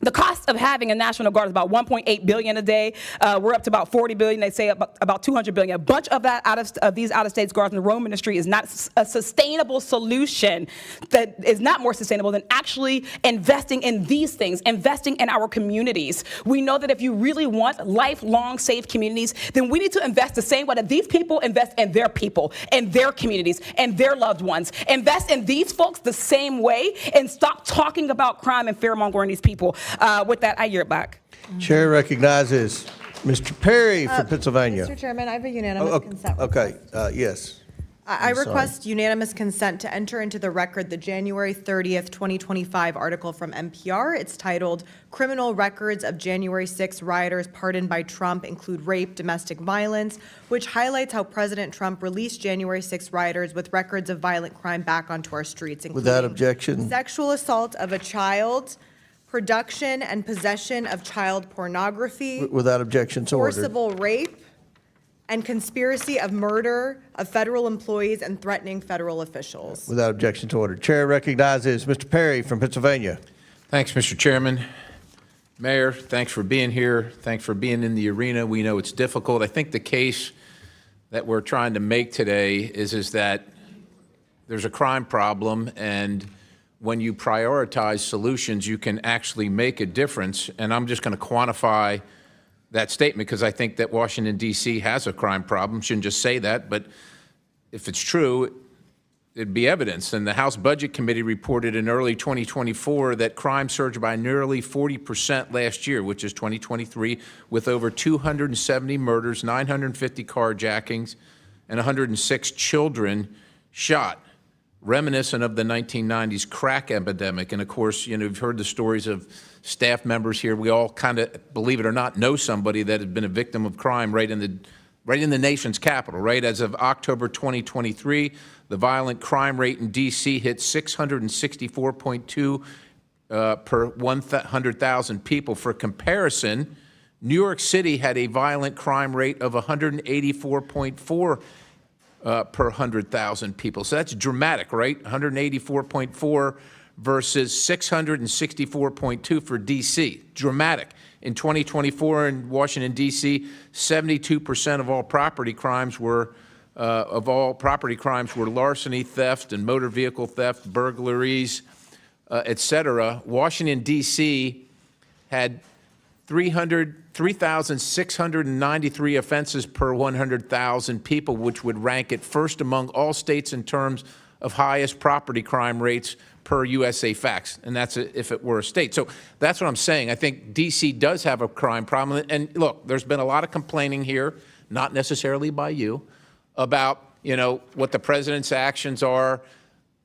The cost of having a National Guard is about $1.8 billion a day. We're up to about $40 billion. They say about $200 billion. A bunch of that these out-of-state guards in the Rome Ministry is not a sustainable solution. That is not more sustainable than actually investing in these things, investing in our communities. We know that if you really want lifelong safe communities, then we need to invest the same way that these people invest in their people, and their communities, and their loved ones. Invest in these folks the same way and stop talking about crime and fear-mongering these people. With that, I yield back. Chair recognizes Mr. Perry from Pennsylvania. Mr. Chairman, I have a unanimous consent. Okay, yes. I I'm sorry. request unanimous consent to enter into the record the January 30th, 2025 article from NPR. It's titled, Criminal Records of January 6 Rioters Pardoned by Trump Include Rape, Domestic Violence, which highlights how President Trump released January 6 rioters with records of violent crime back onto our streets, including Without objection. sexual assault of a child, production and possession of child pornography, Without objection, so ordered. forcible rape, and conspiracy of murder of federal employees and threatening federal officials. Without objection to order. Chair recognizes Mr. Perry from Pennsylvania. Thanks, Mr. Chairman. Mayor, thanks for being here. Thanks for being in the arena. We know it's difficult. I think the case that we're trying to make today is that there's a crime problem, and when you prioritize solutions, you can actually make a difference. And I'm just going to quantify that statement because I think that Washington, D.C. has a crime problem. Shouldn't just say that, but if it's true, it'd be evidence. And the House Budget Committee reported in early 2024 that crime surged by nearly 40% last year, which is 2023, with over 270 murders, 950 carjackings, and 106 children shot, reminiscent of the 1990s crack epidemic. And of course, you know, you've heard the stories of staff members here. We all kind of, believe it or not, know somebody that has been a victim of crime right in right in the nation's capital, right? As of October 2023, the violent crime rate in D.C. hit 664.2 per 100,000 people. For comparison, New York City had a violent crime rate of 184.4 per 100,000 people. So that's dramatic, right? 184.4 versus 664.2 for D.C. Dramatic. In 2024 in Washington, D.C., 72% of all property crimes were larceny, theft, and motor vehicle theft, burglaries, et cetera. Washington, D.C. had 3,693 offenses per 100,000 people, which would rank it first among all states in terms of highest property crime rates per USA Facts, and that's if it were a state. So that's what I'm saying. I think D.C. does have a crime problem. And look, there's been a lot of complaining here, not necessarily by you, about, what the president's actions are,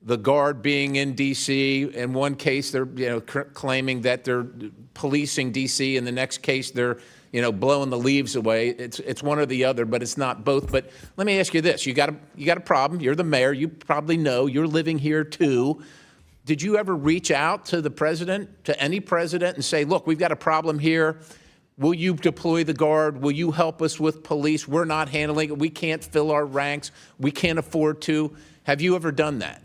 the Guard being in D.C. In one case, they're, claiming that they're policing D.C. In the next case, they're, blowing the leaves away. It's one or the other, but it's not both. But let me ask you this. You got a problem. You're the mayor. You probably know. You're living here, too. Did you ever reach out to the president, to any president, and say, look, we've got a problem here. Will you deploy the Guard? Will you help us with police? We're not handling it. We can't fill our ranks. We can't afford to. Have you ever done that?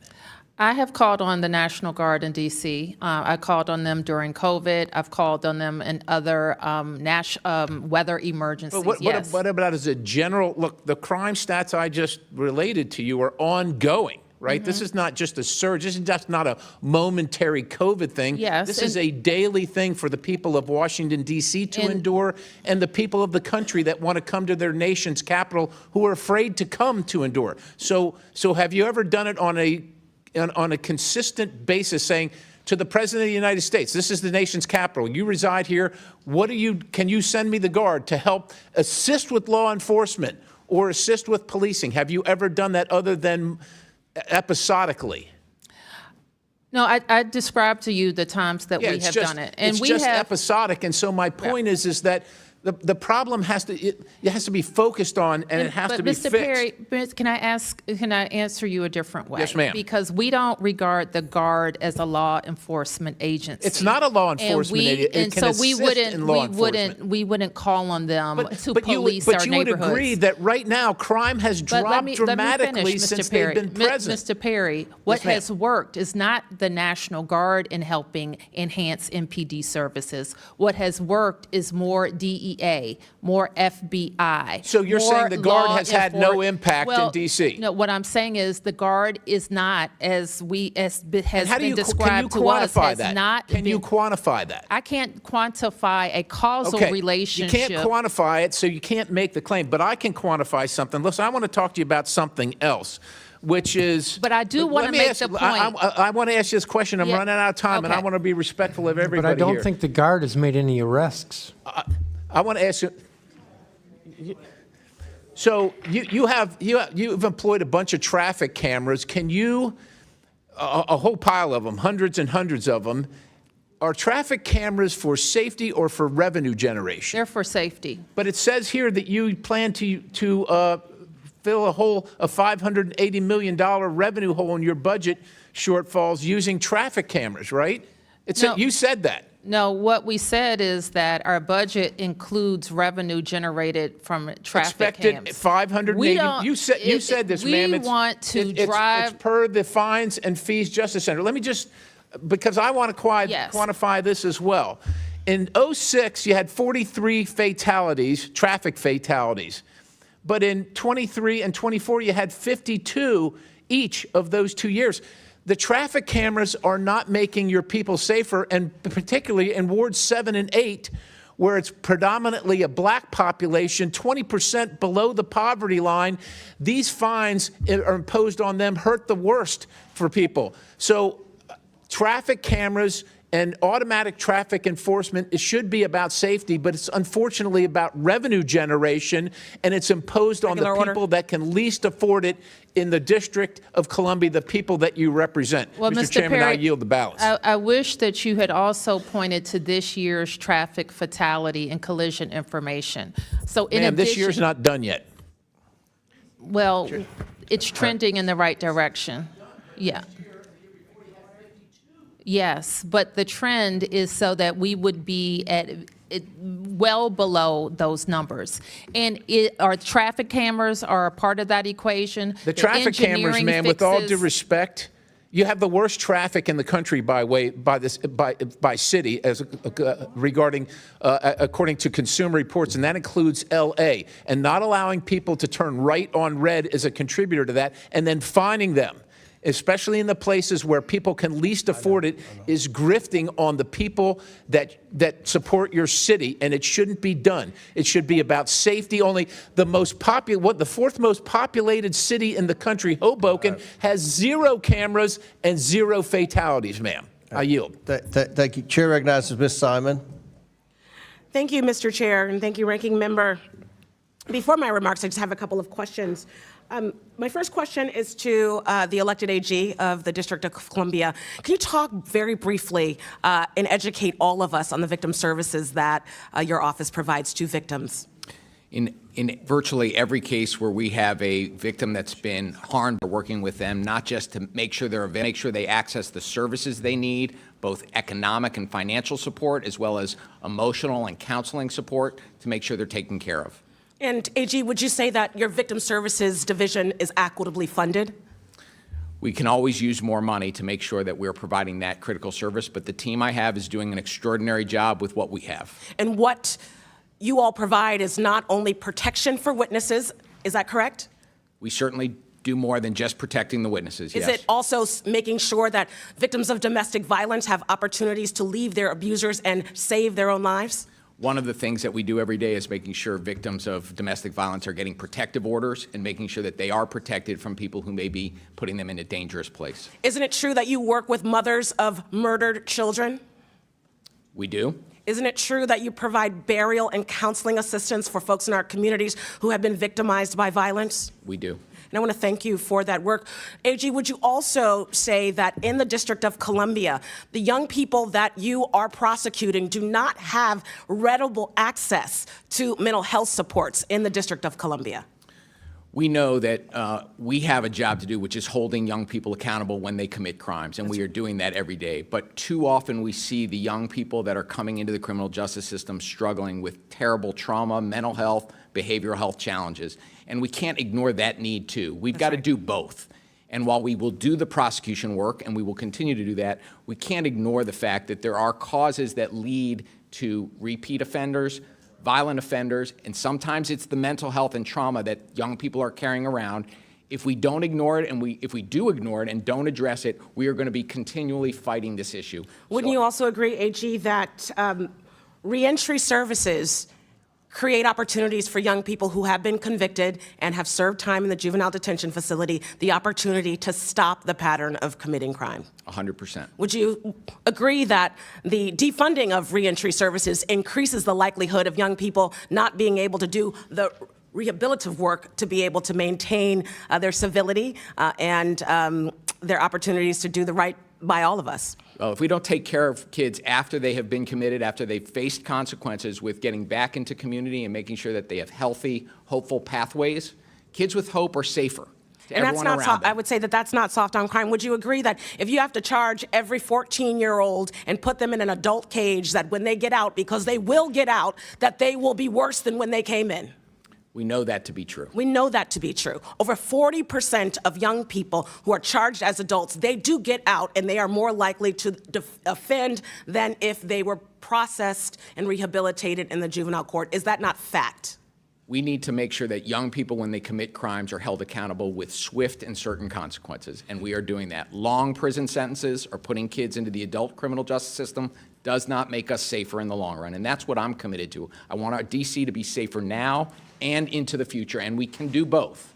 I have called on the National Guard in D.C. I called on them during COVID. I've called on them in other weather emergencies. But yes. what about as a general, look, the crime stats I just related to you are ongoing. Right? This is not just a surge. This is just not a momentary COVID thing. Yes, this is a daily thing for the people of Washington, D.C. to endure, and the people of the country that want to come to their nation's capital who are afraid to come to endure. So have you ever done it on a consistent basis, saying to the President of the United States, this is the nation's capital, you reside here, can you send me the Guard to help assist with law enforcement or assist with policing? Have you ever done that other than episodically? No, I described to you the times that we have done it. And it's we just have episodic. And so my point is that the problem has to be focused on, and it has to be Mr. fixed. Perry, can I answer you a different way? Yes, ma'am. Because we don't regard the Guard as a law enforcement agency. It's not a law enforcement agency. It can assist in law enforcement. We wouldn't call on them to police but our you neighborhoods. would agree that right now crime has dropped dramatically since they've been present. Mr. Perry, what has worked is not the National Guard in helping enhance MPD services. What has worked is more DEA, more FBI. So you're saying the Guard has had no impact in D.C.? No, what I'm saying is the Guard is not, as has been described to us, has not been. Can you quantify that? I can't quantify a causal relationship. You can't quantify it, so you can't make the claim. But I can quantify something. Listen, I want to talk to you about something else, which is. But I do want to make the point. I want to ask you this question. I'm running out of time, and I want to be respectful of everybody. But I don't here. think the Guard has made any arrests. I want to ask you. So you've employed a bunch of traffic cameras. Can you, a whole pile of them, hundreds and hundreds of them, are traffic cameras for safety or for revenue generation? They're for safety. But it says here that you plan to fill a $580 million revenue hole in your budget shortfalls using traffic cameras, right? You said that. No, what we said is that our budget includes revenue generated from traffic cams. Expected 580. You said this, ma'am. We want to drive. It's per the Fines and Fees Justice Center. Let me just, because I want to quantify this as well. In 2006, you had 43 fatalities, traffic fatalities. But in 23 and 24, you had 52 each of those 2 years. The traffic cameras are not making your people safer, and particularly in wards 7 and 8, where it's predominantly a black population, 20% below the poverty line. These fines are imposed on them, hurt the worst for people. So traffic cameras and automatic traffic enforcement, it should be about safety, but it's unfortunately about revenue generation, and it's imposed on the people that can least afford it in the District of Columbia, the people that you represent. Well, Mr. Chairman, Perry, I yield the balance. I wish that you had also pointed to this year's traffic fatality and collision information. So in Ma'am, addition, this year's not done yet. Well, it's trending in the right direction. Yeah. Yes, but the trend is so that we would be at well below those numbers. And our traffic cameras are a part of that equation. The traffic cameras, engineering ma'am, with all due fixes- respect, you have the worst traffic in the country by city as regarding according to Consumer Reports, and that includes L.A. And not allowing people to turn right on red is a contributor to that, and then fining them, especially in the places where people can least afford it, is grifting on the people that support your city, and it shouldn't be done. It should be about safety only. The fourth most populated city in the country, Hoboken, has 0 cameras and 0 fatalities, ma'am. I yield. Thank you. Chair recognizes Ms. Simon. Thank you, Mr. Chair, and thank you, Ranking Member. Before my remarks, I just have a couple of questions. My first question is to the elected AG of the District of Columbia. Can you talk very briefly and educate all of us on the victim services that your office provides to victims? In virtually every case where we have a victim that's been harmed, we're working with them not just to make sure they access the services they need, both economic and financial support, as well as emotional and counseling support to make sure they're taken care of. And AG, would you say that your Victim Services Division is equitably funded? We can always use more money to make sure that we're providing that critical service, but the team I have is doing an extraordinary job with what we have. And what you all provide is not only protection for witnesses, is that correct? We certainly do more than just protecting the witnesses, yes. Is it also making sure that victims of domestic violence have opportunities to leave their abusers and save their own lives? One of the things that we do every day is making sure victims of domestic violence are getting protective orders and making sure that they are protected from people who may be putting them in a dangerous place. Isn't it true that you work with mothers of murdered children? We do. Isn't it true that you provide burial and counseling assistance for folks in our communities who have been victimized by violence? We do. And I want to thank you for that work. AG, would you also say that in the District of Columbia, the young people that you are prosecuting do not have readable access to mental health supports in the District of Columbia? We know that we have a job to do, which is holding young people accountable when they commit crimes, and we are doing that every day. But too often we see the young people that are coming into the criminal justice system struggling with terrible trauma, mental health, behavioral health challenges, and we can't ignore that need too. We've got to do both. And while we will do the prosecution work, and we will continue to do that, we can't ignore the fact that there are causes that lead to repeat offenders, violent offenders, and sometimes it's the mental health and trauma that young people are carrying around. If we don't ignore it, and if we do ignore it and don't address it, we are going to be continually fighting this issue. Wouldn't you also agree, AG, that reentry services create opportunities for young people who have been convicted and have served time in the juvenile detention facility, the opportunity to stop the pattern of committing crime? 100%. Would you agree that the defunding of reentry services increases the likelihood of young people not being able to do the rehabilitative work to be able to maintain their civility and their opportunities to do the right by all of us? Well, if we don't take care of kids after they have been committed, after they've faced consequences with getting back into community and making sure that they have healthy, hopeful pathways, kids with hope are safer. And that's not soft. I would say that that's not soft on crime. Would you agree that if you have to charge every 14-year-old and put them in an adult cage, that when they get out, because they will get out, that they will be worse than when they came in? We know that to be true. We know that to be true. Over 40% of young people who are charged as adults, they do get out and they are more likely to offend than if they were processed and rehabilitated in the juvenile court. Is that not fact? We need to make sure that young people, when they commit crimes, are held accountable with swift and certain consequences, and we are doing that. Long prison sentences or putting kids into the adult criminal justice system does not make us safer in the long run, and that's what I'm committed to. I want our DC to be safer now and into the future, and we can do both.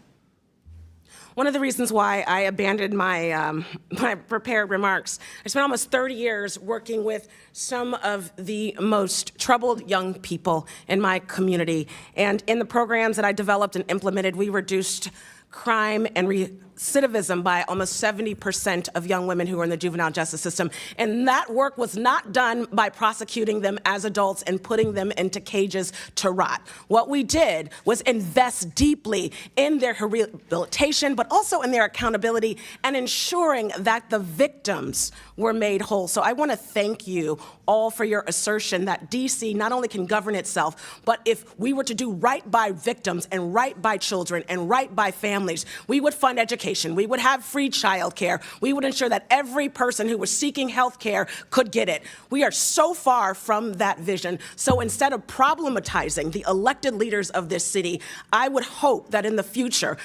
One of the reasons why I abandoned my my prepared remarks, I spent almost 30 years working with some of the most troubled young people in my community. And in the programs that I developed and implemented, we reduced crime and recidivism by almost 70% of young women who are in the juvenile justice system. And that work was not done by prosecuting them as adults and putting them into cages to rot. What we did was invest deeply in their rehabilitation, but also in their accountability and ensuring that the victims were made whole. So I want to thank you all for your assertion that DC not only can govern itself, but if we were to do right by victims and right by children and right by families, we would fund education, we would have free childcare, we would ensure that every person who was seeking health care could get it. We are so far from that vision. So instead of problematizing the elected leaders of this city, I would hope that in the future,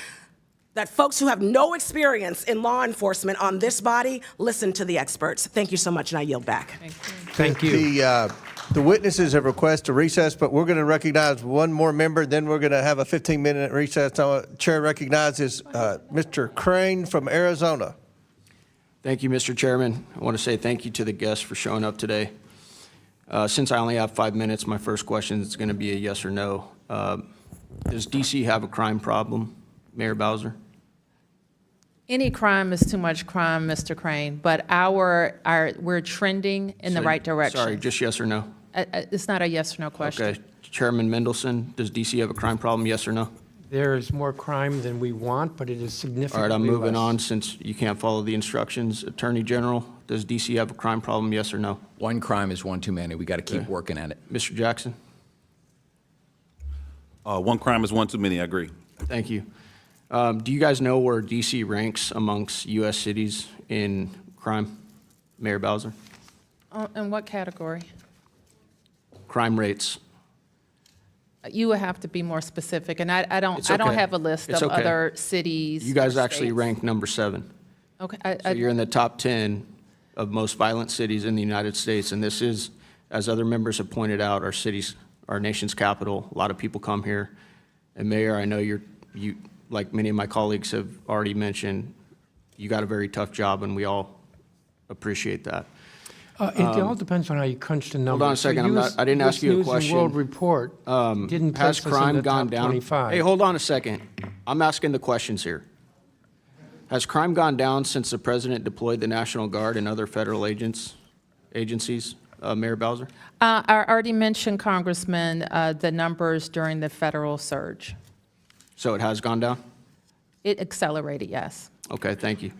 that folks who have no experience in law enforcement on this body listen to the experts. Thank you so much, and I yield back. Thank you. The witnesses have requested a recess, but we're going to recognize one more member, then we're going to have a 15-minute recess. Chair recognizes Mr. Crane from Arizona. Thank you, Mr. Chairman. I want to say thank you to the guests for showing up today. Since I only have 5 minutes, my first question is going to be a yes or no. Does DC have a crime problem, Mayor Bowser? Any crime is too much crime, Mr. Crane, but we're trending in the right direction. Sorry, just yes or no? It's not a yes or no question. Okay. Chairman Mendelson, does DC have a crime problem, yes or no? There is more crime than we want, but it is significantly All right, I'm moving less. on since you can't follow the instructions. Attorney General, does DC have a crime problem, yes or no? One crime is one too many. We got to keep working at it. Mr. Jackson? One crime is one too many, I agree. Thank you. Do you guys know where DC ranks amongst U.S. cities in crime, Mayor Bowser? In what category? Crime rates. You would have to be more specific, and I don't It's okay. have a list It's of okay. other cities. You guys or actually states. rank number 7. Okay. So you're in the top 10 of most violent cities in the United States, and this is, as other members have pointed out, our nation's capital. A lot of people come here. And Mayor, I know you, like many of my colleagues have already mentioned, you got a very tough job, and we all appreciate that. It all depends on how you crunch the numbers. Hold on a second. I didn't ask you a News and question. World Report didn't place Has us in crime the gone top down? 25. Hey, hold on a second. I'm asking the questions here. Has crime gone down since the president deployed the National Guard and other federal agencies, Mayor Bowser? I already mentioned, Congressman, the numbers during the federal surge. So it has gone down? It accelerated, yes. Okay, thank you.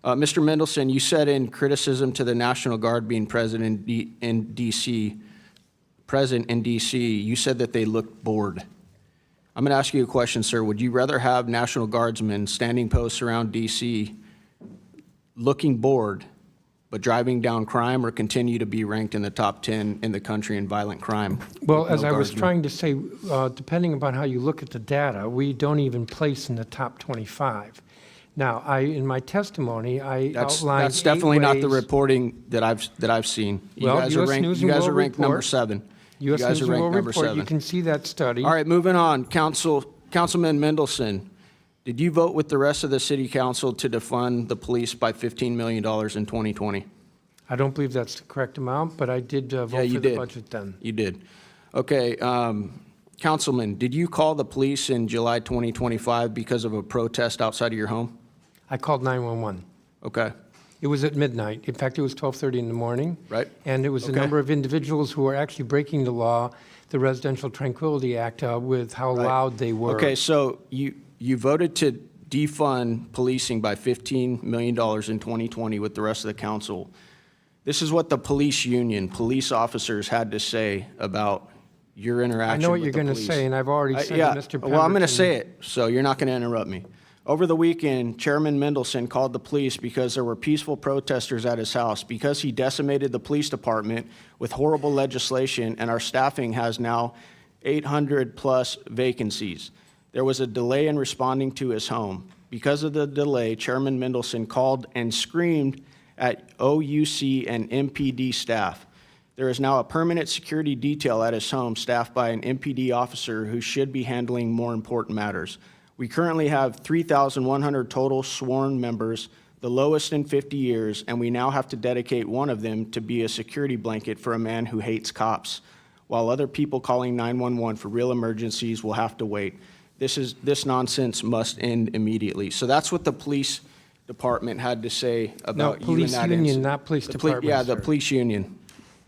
Mr. Mendelson, you said in criticism to the National Guard being present in D.C., you said that they looked bored. I'm going to ask you a question, sir. Would you rather have National Guardsmen standing posts around D.C. looking bored but driving down crime, or continue to be ranked in the top 10 in the country in violent crime? Well, with as no I was guardsmen? trying to say, depending upon how you look at the data, we don't even place in the top 25. Now, in my testimony, I outlined That's definitely 8 not the ways- reporting that I've seen. You Well, guys are US ranked, News you and guys are World ranked number Report. 7. You U.S. guys News are and ranked World number Report, 7. you can see that study. All right, moving on. Councilman Mendelson, did you vote with the rest of the city council to defund the police by $15 million in 2020? I don't believe that's the correct amount, but I did vote Yeah, you for the did. budget then. You did. Okay, Councilman, did you call the police in July 2025 because of a protest outside of your home? I called 911. Okay. It was at midnight. In fact, it was 12:30 in the morning. Right. And it was a Okay. number of individuals who were actually breaking the law, the Residential Tranquility Act, with how loud they were. Okay, so you voted to defund policing by $15 million in 2020 with the rest of the council. This is what the police union, police officers had to say about your interaction with the police. I know what you're going to say, and I've already said yeah, to Mr. Well, I'm going to Pemberton- say it, so you're not going to interrupt me. Over the weekend, Chairman Mendelson called the police because there were peaceful protesters at his house, because he decimated the police department with horrible legislation, and our staffing has now 800-plus vacancies. There was a delay in responding to his home. Because of the delay, Chairman Mendelson called and screamed at OUC and MPD staff. There is now a permanent security detail at his home staffed by an MPD officer who should be handling more important matters. We currently have 3,100 total sworn members, the lowest in 50 years, and we now have to dedicate one of them to be a security blanket for a man who hates cops, while other people calling 911 for real emergencies will have to wait. This nonsense must end immediately. So that's what the police department had to say about you in police that union, incident. not police The department, Yeah, the sir. police union.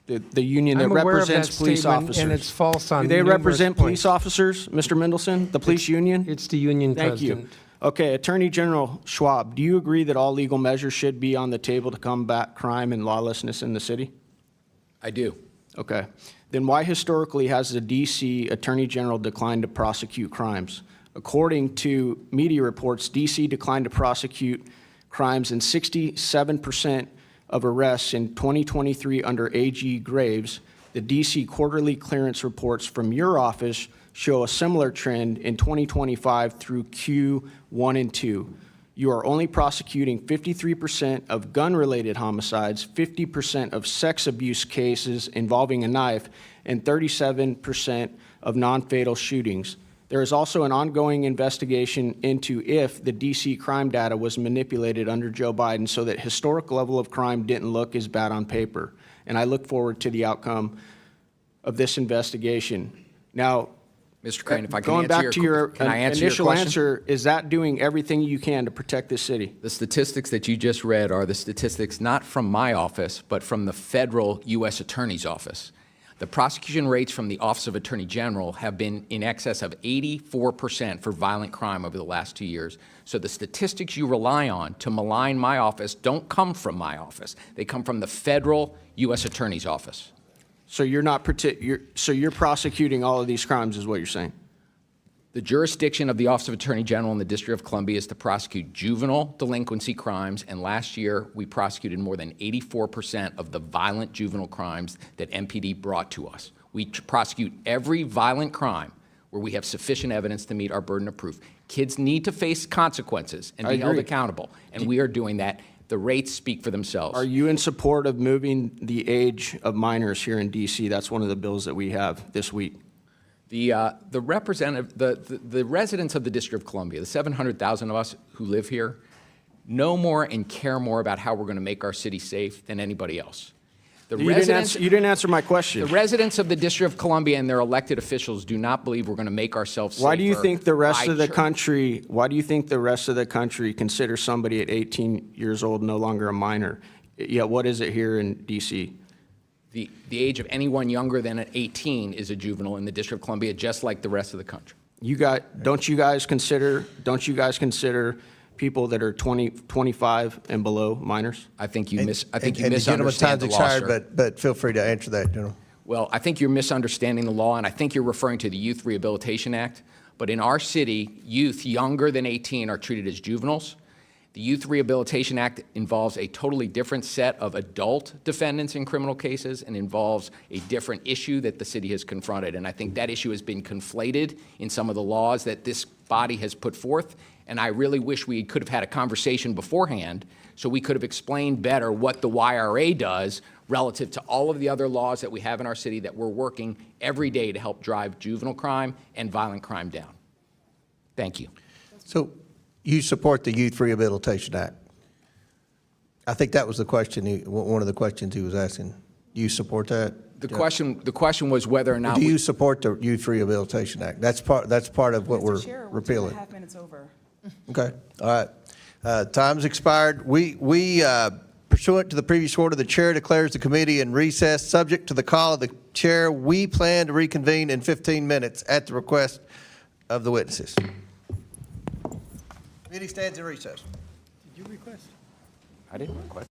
The union that I'm aware of that represents police statement, officers. and it's false on Do they numerous represent police points. officers, Mr. Mendelson? The police union? It's the union Thank president. you. Okay, Attorney General Schwab, do you agree that all legal measures should be on the table to combat crime and lawlessness in the city? I do. Okay. Then why historically has the DC Attorney General declined to prosecute crimes? According to media reports, DC declined to prosecute crimes in 67% of arrests in 2023 under AG Graves. The DC quarterly clearance reports from your office show a similar trend in 2025 through Q1 and 2. You are only prosecuting 53% of gun-related homicides, 50% of sex abuse cases involving a knife, and 37% of non-fatal shootings. There is also an ongoing investigation into if the DC crime data was manipulated under Joe Biden so that historic level of crime didn't look as bad on paper. And I look forward to the outcome of this investigation. Now, Mr. Crane, if I can going answer back to your can I answer your initial question? answer, is that doing everything you can to protect this city? The statistics that you just read are the statistics not from my office, but from the federal U.S. Attorney's Office. The prosecution rates from the Office of Attorney General have been in excess of 84% for violent crime over the last 2 years. So the statistics you rely on to malign my office don't come from my office. They come from the federal U.S. Attorney's Office. So you're prosecuting all of these crimes, is what you're saying? The jurisdiction of the Office of Attorney General in the District of Columbia is to prosecute juvenile delinquency crimes, and last year we prosecuted more than 84% of the violent juvenile crimes that MPD brought to us. We prosecute every violent crime where we have sufficient evidence to meet our burden of proof. Kids need to face consequences and be held accountable, and we are doing that. The rates speak for themselves. Are you in support of moving the age of minors here in D.C.? That's one of the bills that we have this week. The residents of the District of Columbia, the 700,000 of us who live here, know more and care more about how we're going to make our city safe than anybody else. You didn't answer my question. The residents of the District of Columbia and their elected officials do not believe we're going to make ourselves safer. Why do you think the rest of the country? Why do you think the rest of the country considers somebody at 18 years old no longer a minor? Yeah, what is it here in D.C.? The age of anyone younger than 18 is a juvenile in the District of Columbia, just like the rest of the country. Don't you guys consider people that are 20, 25 and below minors? I think you The gentleman's misunderstand time's the law, expired, sir. but feel free to answer that, General. Well, I think you're misunderstanding the law, and I think you're referring to the Youth Rehabilitation Act. But in our city, youth younger than 18 are treated as juveniles. The Youth Rehabilitation Act involves a totally different set of adult defendants in criminal cases and involves a different issue that the city has confronted. And I think that issue has been conflated in some of the laws that this body has put forth. And I really wish we could have had a conversation beforehand so we could have explained better what the YRA does relative to all of the other laws that we have in our city that we're working every day to help drive juvenile crime and violent crime down. Thank you. So you support the Youth Rehabilitation Act? I think that was the question, one of the questions he was asking. Do you support that? The question was whether or not Do you support the Youth Rehabilitation Act? That's part of what we're repealing. 2.5 minutes over. Okay, all right. Time's expired. We pursuant to the previous order, the chair declares the committee in recess. Subject to the call of the chair, we plan to reconvene in 15 minutes at the request of the witnesses. Committee stands in recess. Did you request? I didn't request.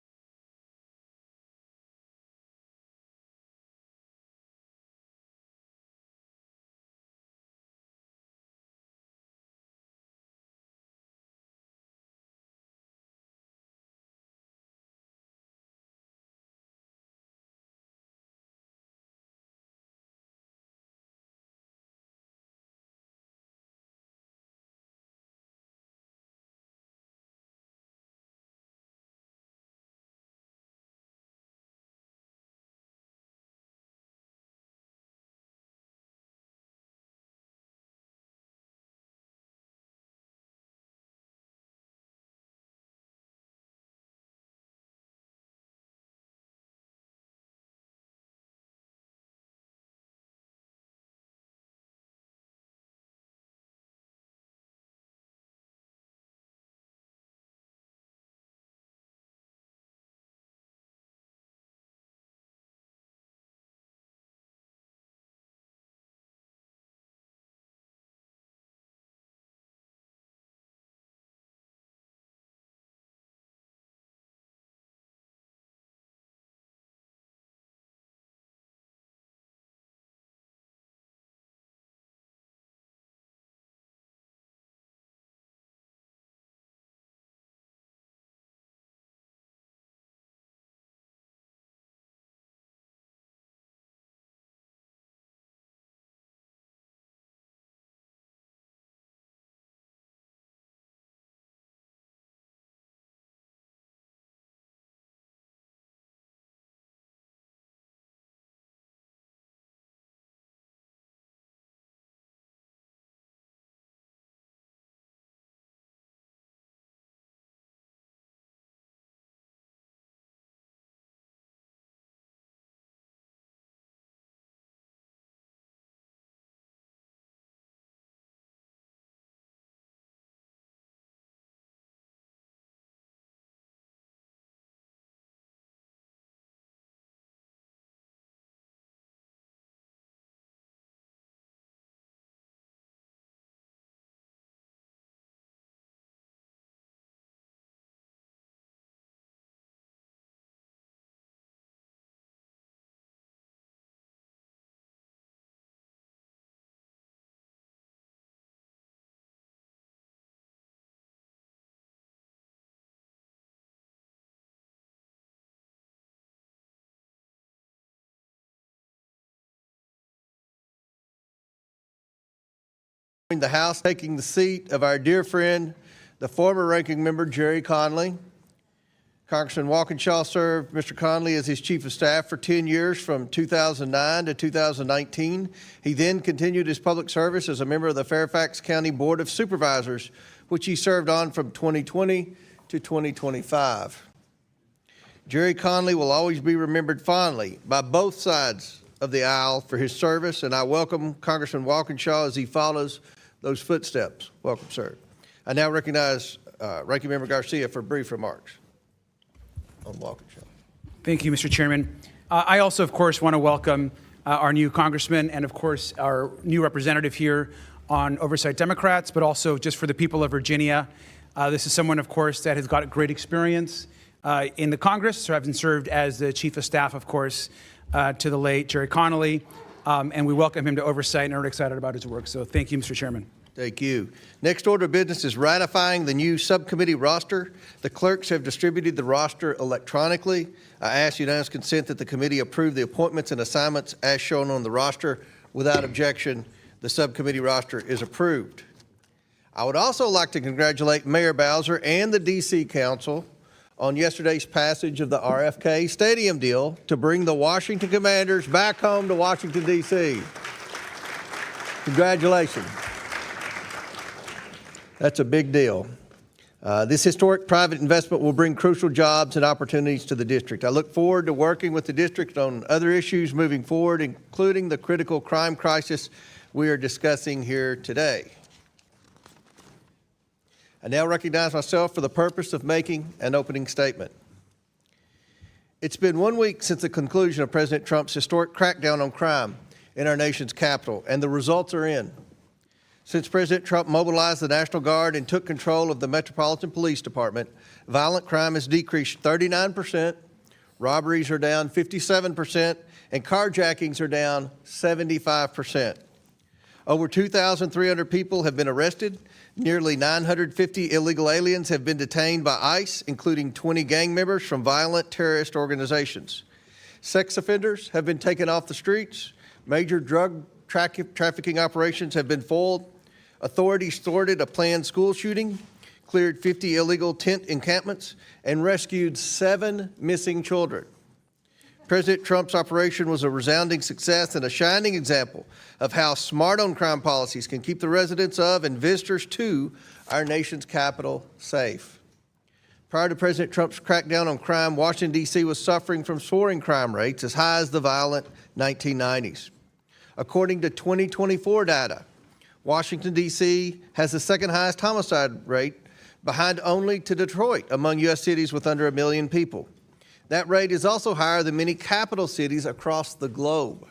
the House, taking the seat of our dear friend, the former ranking member, Jerry Conley. Congressman Walkinshaw served Mr. Conley as his chief of staff for 10 years from 2009 to 2019. He then continued his public service as a member of the Fairfax County Board of Supervisors, which he served on from 2020 to 2025. Jerry Conley will always be remembered fondly by both sides of the aisle for his service, and I welcome Congressman Walkinshaw as he follows those footsteps. Welcome, sir. I now recognize Ranking Member Garcia for brief remarks on Walkinshaw. Thank you, Mr. Chairman. I also, of course, want to welcome our new congressman and, of course, our new representative here on Oversight Democrats, but also just for the people of Virginia. This is someone, of course, that has got great experience in the Congress, so having served as the chief of staff, of course, to the late Jerry Connolly, and we welcome him to Oversight and are excited about his work. So thank you, Mr. Chairman. Thank you. Next order of business is ratifying the new subcommittee roster. The clerks have distributed the roster electronically. I ask unanimous consent that the committee approve the appointments and assignments as shown on the roster. Without objection, the subcommittee roster is approved. I would also like to congratulate Mayor Bowser and the D.C. Council on yesterday's passage of the RFK Stadium deal to bring the Washington Commanders back home to Washington, D.C. Congratulations. That's a big deal. This historic private investment will bring crucial jobs and opportunities to the district. I look forward to working with the district on other issues moving forward, including the critical crime crisis we are discussing here today. I now recognize myself for the purpose of making an opening statement. It's been 1 week since the conclusion of President Trump's historic crackdown on crime in our nation's capital, and the results are in. Since President Trump mobilized the National Guard and took control of the Metropolitan Police Department, violent crime has decreased 39%, robberies are down 57%, and carjackings are down 75%. Over 2,300 people have been arrested. Nearly 950 illegal aliens have been detained by ICE, including 20 gang members from violent terrorist organizations. Sex offenders have been taken off the streets. Major drug trafficking operations have been foiled. Authorities thwarted a planned school shooting, cleared 50 illegal tent encampments, and rescued 7 missing children. President Trump's operation was a resounding success and a shining example of how smart on crime policies can keep the residents of and visitors to our nation's capital safe. Prior to President Trump's crackdown on crime, Washington, D.C. was suffering from soaring crime rates as high as the violent 1990s. According to 2024 data, Washington, D.C. has the second highest homicide rate, behind only to Detroit among U.S. cities with under 1 million people. That rate is also higher than many capital cities across the globe.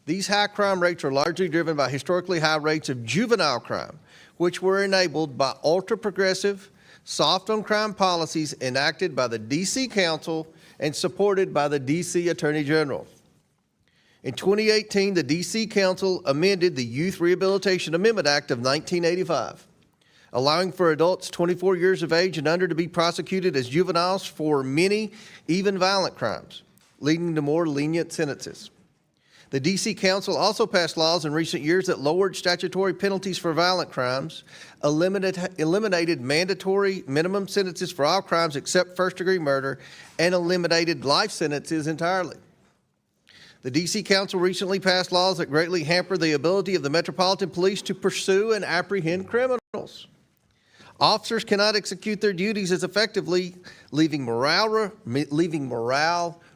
These high crime rates are largely driven by historically high rates of juvenile crime, which were enabled by ultra-progressive, soft-on-crime policies enacted by the D.C. Council and supported by the D.C. Attorney General. In 2018, the D.C. Council amended the Youth Rehabilitation Amendment Act of 1985, allowing for adults 24 years of age and under to be prosecuted as juveniles for many, even violent crimes, leading to more lenient sentences. The D.C. Council also passed laws in recent years that lowered statutory penalties for violent crimes, eliminated mandatory minimum sentences for all crimes except first-degree murder, and eliminated life sentences entirely. The D.C. Council recently passed laws that greatly hamper the ability of the Metropolitan Police to pursue and apprehend criminals. Officers cannot execute their duties as effectively, leaving morale,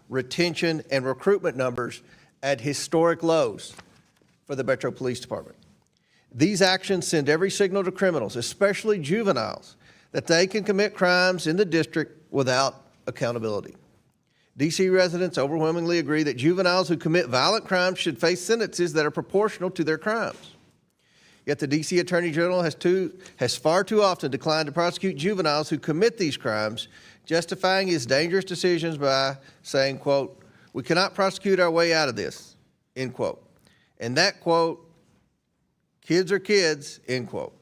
retention, and recruitment numbers at historic lows for the Metro Police Department. These actions send every signal to criminals, especially juveniles, that they can commit crimes in the district without accountability. D.C. residents overwhelmingly agree that juveniles who commit violent crimes should face sentences that are proportional to their crimes. Yet the D.C. Attorney General has far too often declined to prosecute juveniles who commit these crimes, justifying his dangerous decisions by saying, quote, "We cannot prosecute our way out of this," end quote. And that quote, "Kids are kids," end quote.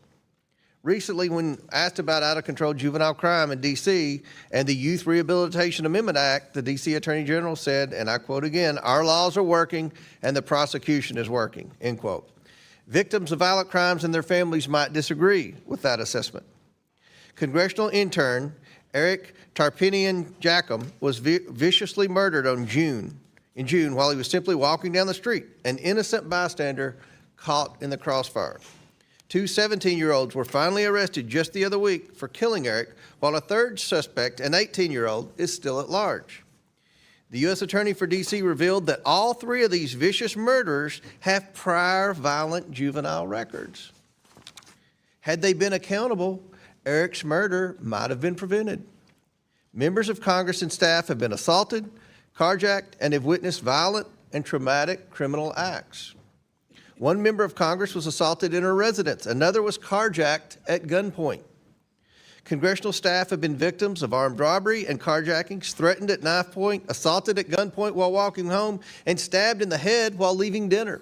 Recently, when asked about out-of-control juvenile crime in D.C. and the Youth Rehabilitation Amendment Act, the D.C. Attorney General said, and I quote again, "Our laws are working and the prosecution is working," end quote. Victims of violent crimes and their families might disagree with that assessment. Congressional intern Eric Tarpinian-Jackum was viciously murdered in June while he was simply walking down the street, an innocent bystander caught in the crossfire. Two 17-year-olds were finally arrested just the other week for killing Eric, while a third suspect, an 18-year-old, is still at large. The U.S. Attorney for D.C. revealed that all three of these vicious murderers have prior violent juvenile records. Had they been accountable, Eric's murder might have been prevented. Members of Congress and staff have been assaulted, carjacked, and have witnessed violent and traumatic criminal acts. One member of Congress was assaulted in her residence. Another was carjacked at gunpoint. Congressional staff have been victims of armed robbery and carjackings, threatened at knife point, assaulted at gunpoint while walking home, and stabbed in the head while leaving dinner.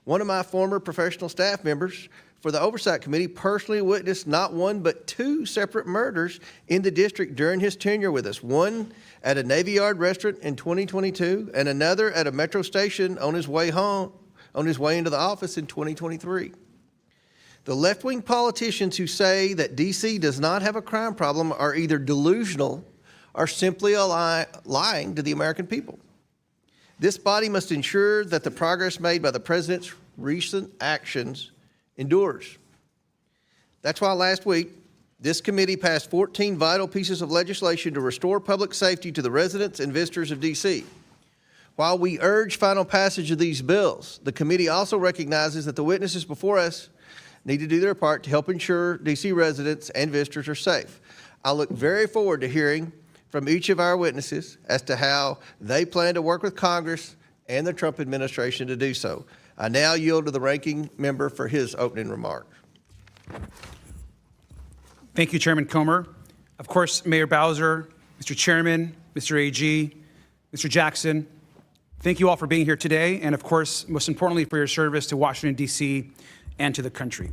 One of my former professional staff members for the Oversight Committee personally witnessed not one but two separate murders in the district during his tenure with us. One at a Navy Yard restaurant in 2022 and another at a metro station on his way into the office in 2023. The left-wing politicians who say that D.C. does not have a crime problem are either delusional or simply lying to the American people. This body must ensure that the progress made by the president's recent actions endures. That's why last week, this committee passed 14 vital pieces of legislation to restore public safety to the residents and visitors of D.C. While we urge final passage of these bills, the committee also recognizes that the witnesses before us need to do their part to help ensure D.C. residents and visitors are safe. I look very forward to hearing from each of our witnesses as to how they plan to work with Congress and the Trump administration to do so. I now yield to the ranking member for his opening remark. Thank you, Chairman Comer. Of course, Mayor Bowser, Mr. Chairman, Mr. AG, Mr. Jackson, thank you all for being here today, and of course, most importantly, for your service to Washington, D.C. and to the country.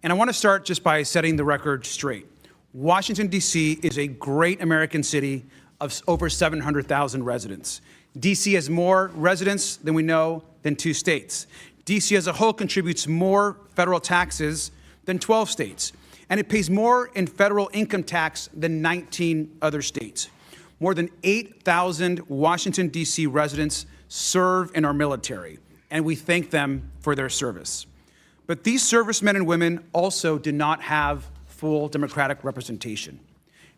And I want to start just by setting the record straight. Washington, D.C. is a great American city of over 700,000 residents. D.C. has more residents than we know than 2 states. D.C. as a whole contributes more federal taxes than 12 states. And it pays more in federal income tax than 19 other states. More than 8,000 Washington, D.C. residents serve in our military, and we thank them for their service. But these servicemen and women also do not have full democratic representation.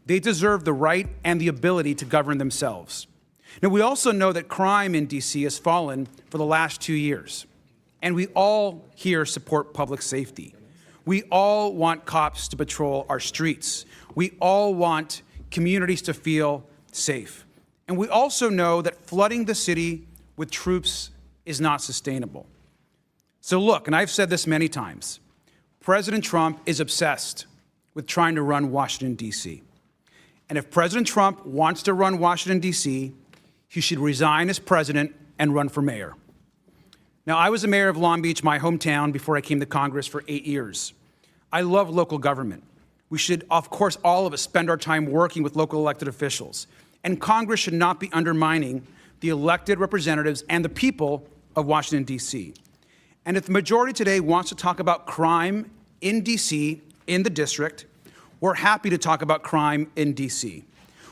They deserve the right and the ability to govern themselves. Now, we also know that crime in D.C. has fallen for the last 2 years, and we all here support public safety. We all want cops to patrol our streets. We all want communities to feel safe. And we also know that flooding the city with troops is not sustainable. So look, and I've said this many times, President Trump is obsessed with trying to run Washington, D.C. And if President Trump wants to run Washington, D.C., he should resign as president and run for mayor. Now, I was the mayor of Long Beach, my hometown, before I came to Congress for 8 years. I love local government. We should, of course, all of us spend our time working with local elected officials. And Congress should not be undermining the elected representatives and the people of Washington, D.C. And if the majority today wants to talk about crime in D.C., in the district, we're happy to talk about crime in D.C.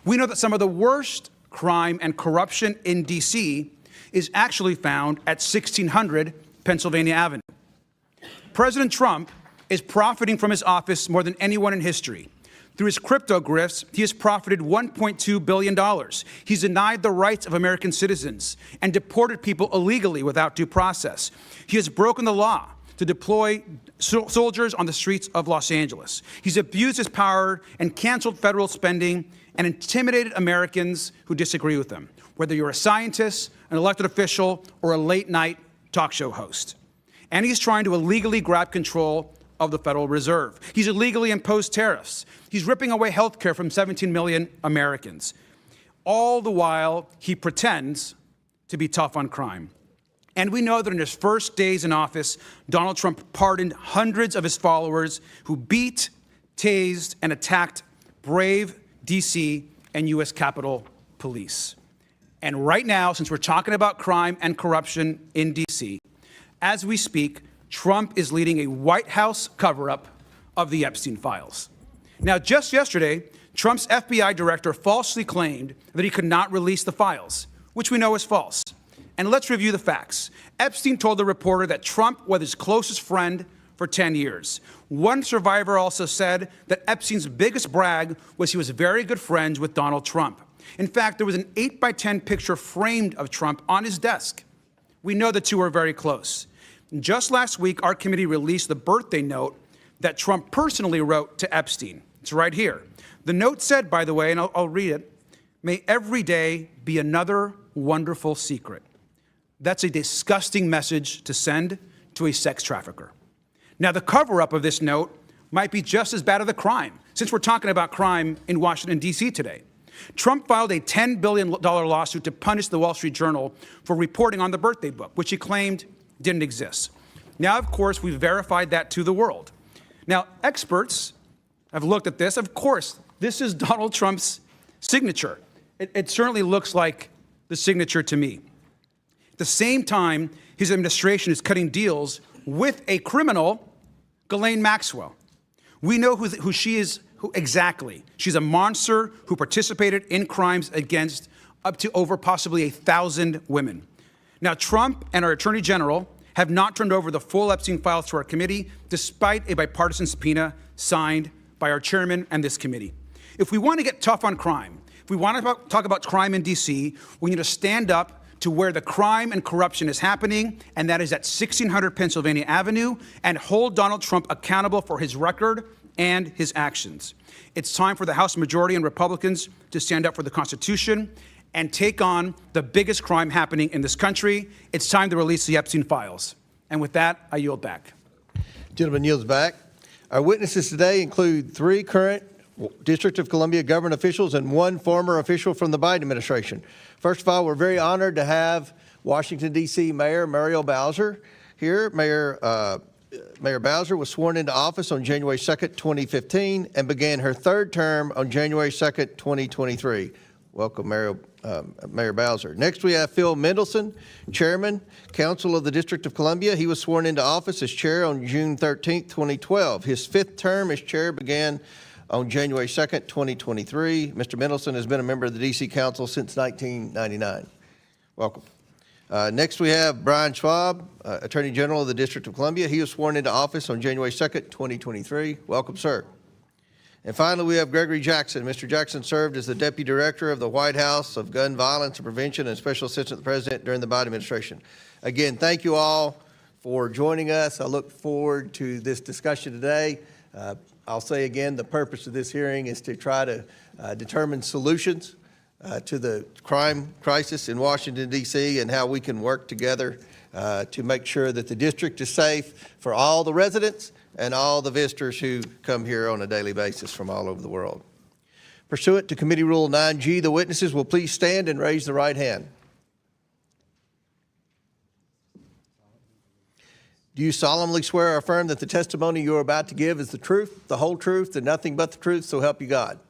We know that some of the worst crime and corruption in D.C. is actually found at 1600 Pennsylvania Avenue. President Trump is profiting from his office more than anyone in history. Through his crypto grifts, he has profited $1.2 billion. He's denied the rights of American citizens and deported people illegally without due process. He has broken the law to deploy soldiers on the streets of Los Angeles. He's abused his power and canceled federal spending and intimidated Americans who disagree with him, whether you're a scientist, an elected official, or a late-night talk show host. And he's trying to illegally grab control of the Federal Reserve. He's illegally imposed tariffs. He's ripping away health care from 17 million Americans. All the while, he pretends to be tough on crime. And we know that in his first days in office, Donald Trump pardoned hundreds of his followers who beat, tased, and attacked brave D.C. and U.S. Capitol Police. And right now, since we're talking about crime and corruption in D.C., as we speak, Trump is leading a White House cover-up of the Epstein files. Now, just yesterday, Trump's FBI director falsely claimed that he could not release the files, which we know is false. And let's review the facts. Epstein told the reporter that Trump was his closest friend for 10 years. One survivor also said that Epstein's biggest brag was he was very good friends with Donald Trump. In fact, there was an 8x10 picture framed of Trump on his desk. We know the two are very close. Just last week, our committee released the birthday note that Trump personally wrote to Epstein. It's right here. The note said, by the way, and I'll read it, "May every day be another wonderful secret." That's a disgusting message to send to a sex trafficker. Now, the cover-up of this note might be just as bad as the crime, since we're talking about crime in Washington, D.C. today. Trump filed a $10 billion lawsuit to punish the Wall Street Journal for reporting on the birthday book, which he claimed didn't exist. Now, of course, we've verified that to the world. Now, experts have looked at this. Of course, this is Donald Trump's signature. It certainly looks like the signature to me. At the same time, his administration is cutting deals with a criminal, Ghislaine Maxwell. We know who she is exactly. She's a monster who participated in crimes against up to over possibly 1,000 women. Now, Trump and our Attorney General have not turned over the full Epstein files to our committee, despite a bipartisan subpoena signed by our chairman and this committee. If we want to get tough on crime, if we want to talk about crime in D.C., we need to stand up to where the crime and corruption is happening, and that is at 1600 Pennsylvania Avenue, and hold Donald Trump accountable for his record and his actions. It's time for the House majority and Republicans to stand up for the Constitution and take on the biggest crime happening in this country. It's time to release the Epstein files. And with that, I yield back. Gentleman yields back. Our witnesses today include 3 current District of Columbia government officials and 1 former official from the Biden administration. First of all, we're very honored to have Washington, D.C. Mayor Muriel Bowser here. Mayor Bowser was sworn into office on January 2nd, 2015, and began her 3rd term on January 2nd, 2023. Welcome, Mayor Bowser. Next, we have Phil Mendelson, Chairman, Council of the District of Columbia. He was sworn into office as chair on June 13th, 2012. His 5th term as chair began on January 2nd, 2023. Mr. Mendelson has been a member of the D.C. Council since 1999. Welcome. Next, we have Brian Schwab, Attorney General of the District of Columbia. He was sworn into office on January 2nd, 2023. Welcome, sir. And finally, we have Gregory Jackson. Mr. Jackson served as the Deputy Director of the White House of Gun Violence and Prevention and Special Assistant to the President during the Biden administration. Again, thank you all for joining us. I look forward to this discussion today. I'll say again, the purpose of this hearing is to try to determine solutions to the crime crisis in Washington, D.C., and how we can work together to make sure that the district is safe for all the residents and all the visitors who come here on a daily basis from all over the world. Pursuant to Committee Rule 9G, the witnesses will please stand and raise the right hand. Do you solemnly swear or affirm that the testimony you are about to give is the truth, the whole truth, and nothing but the truth, so help you God?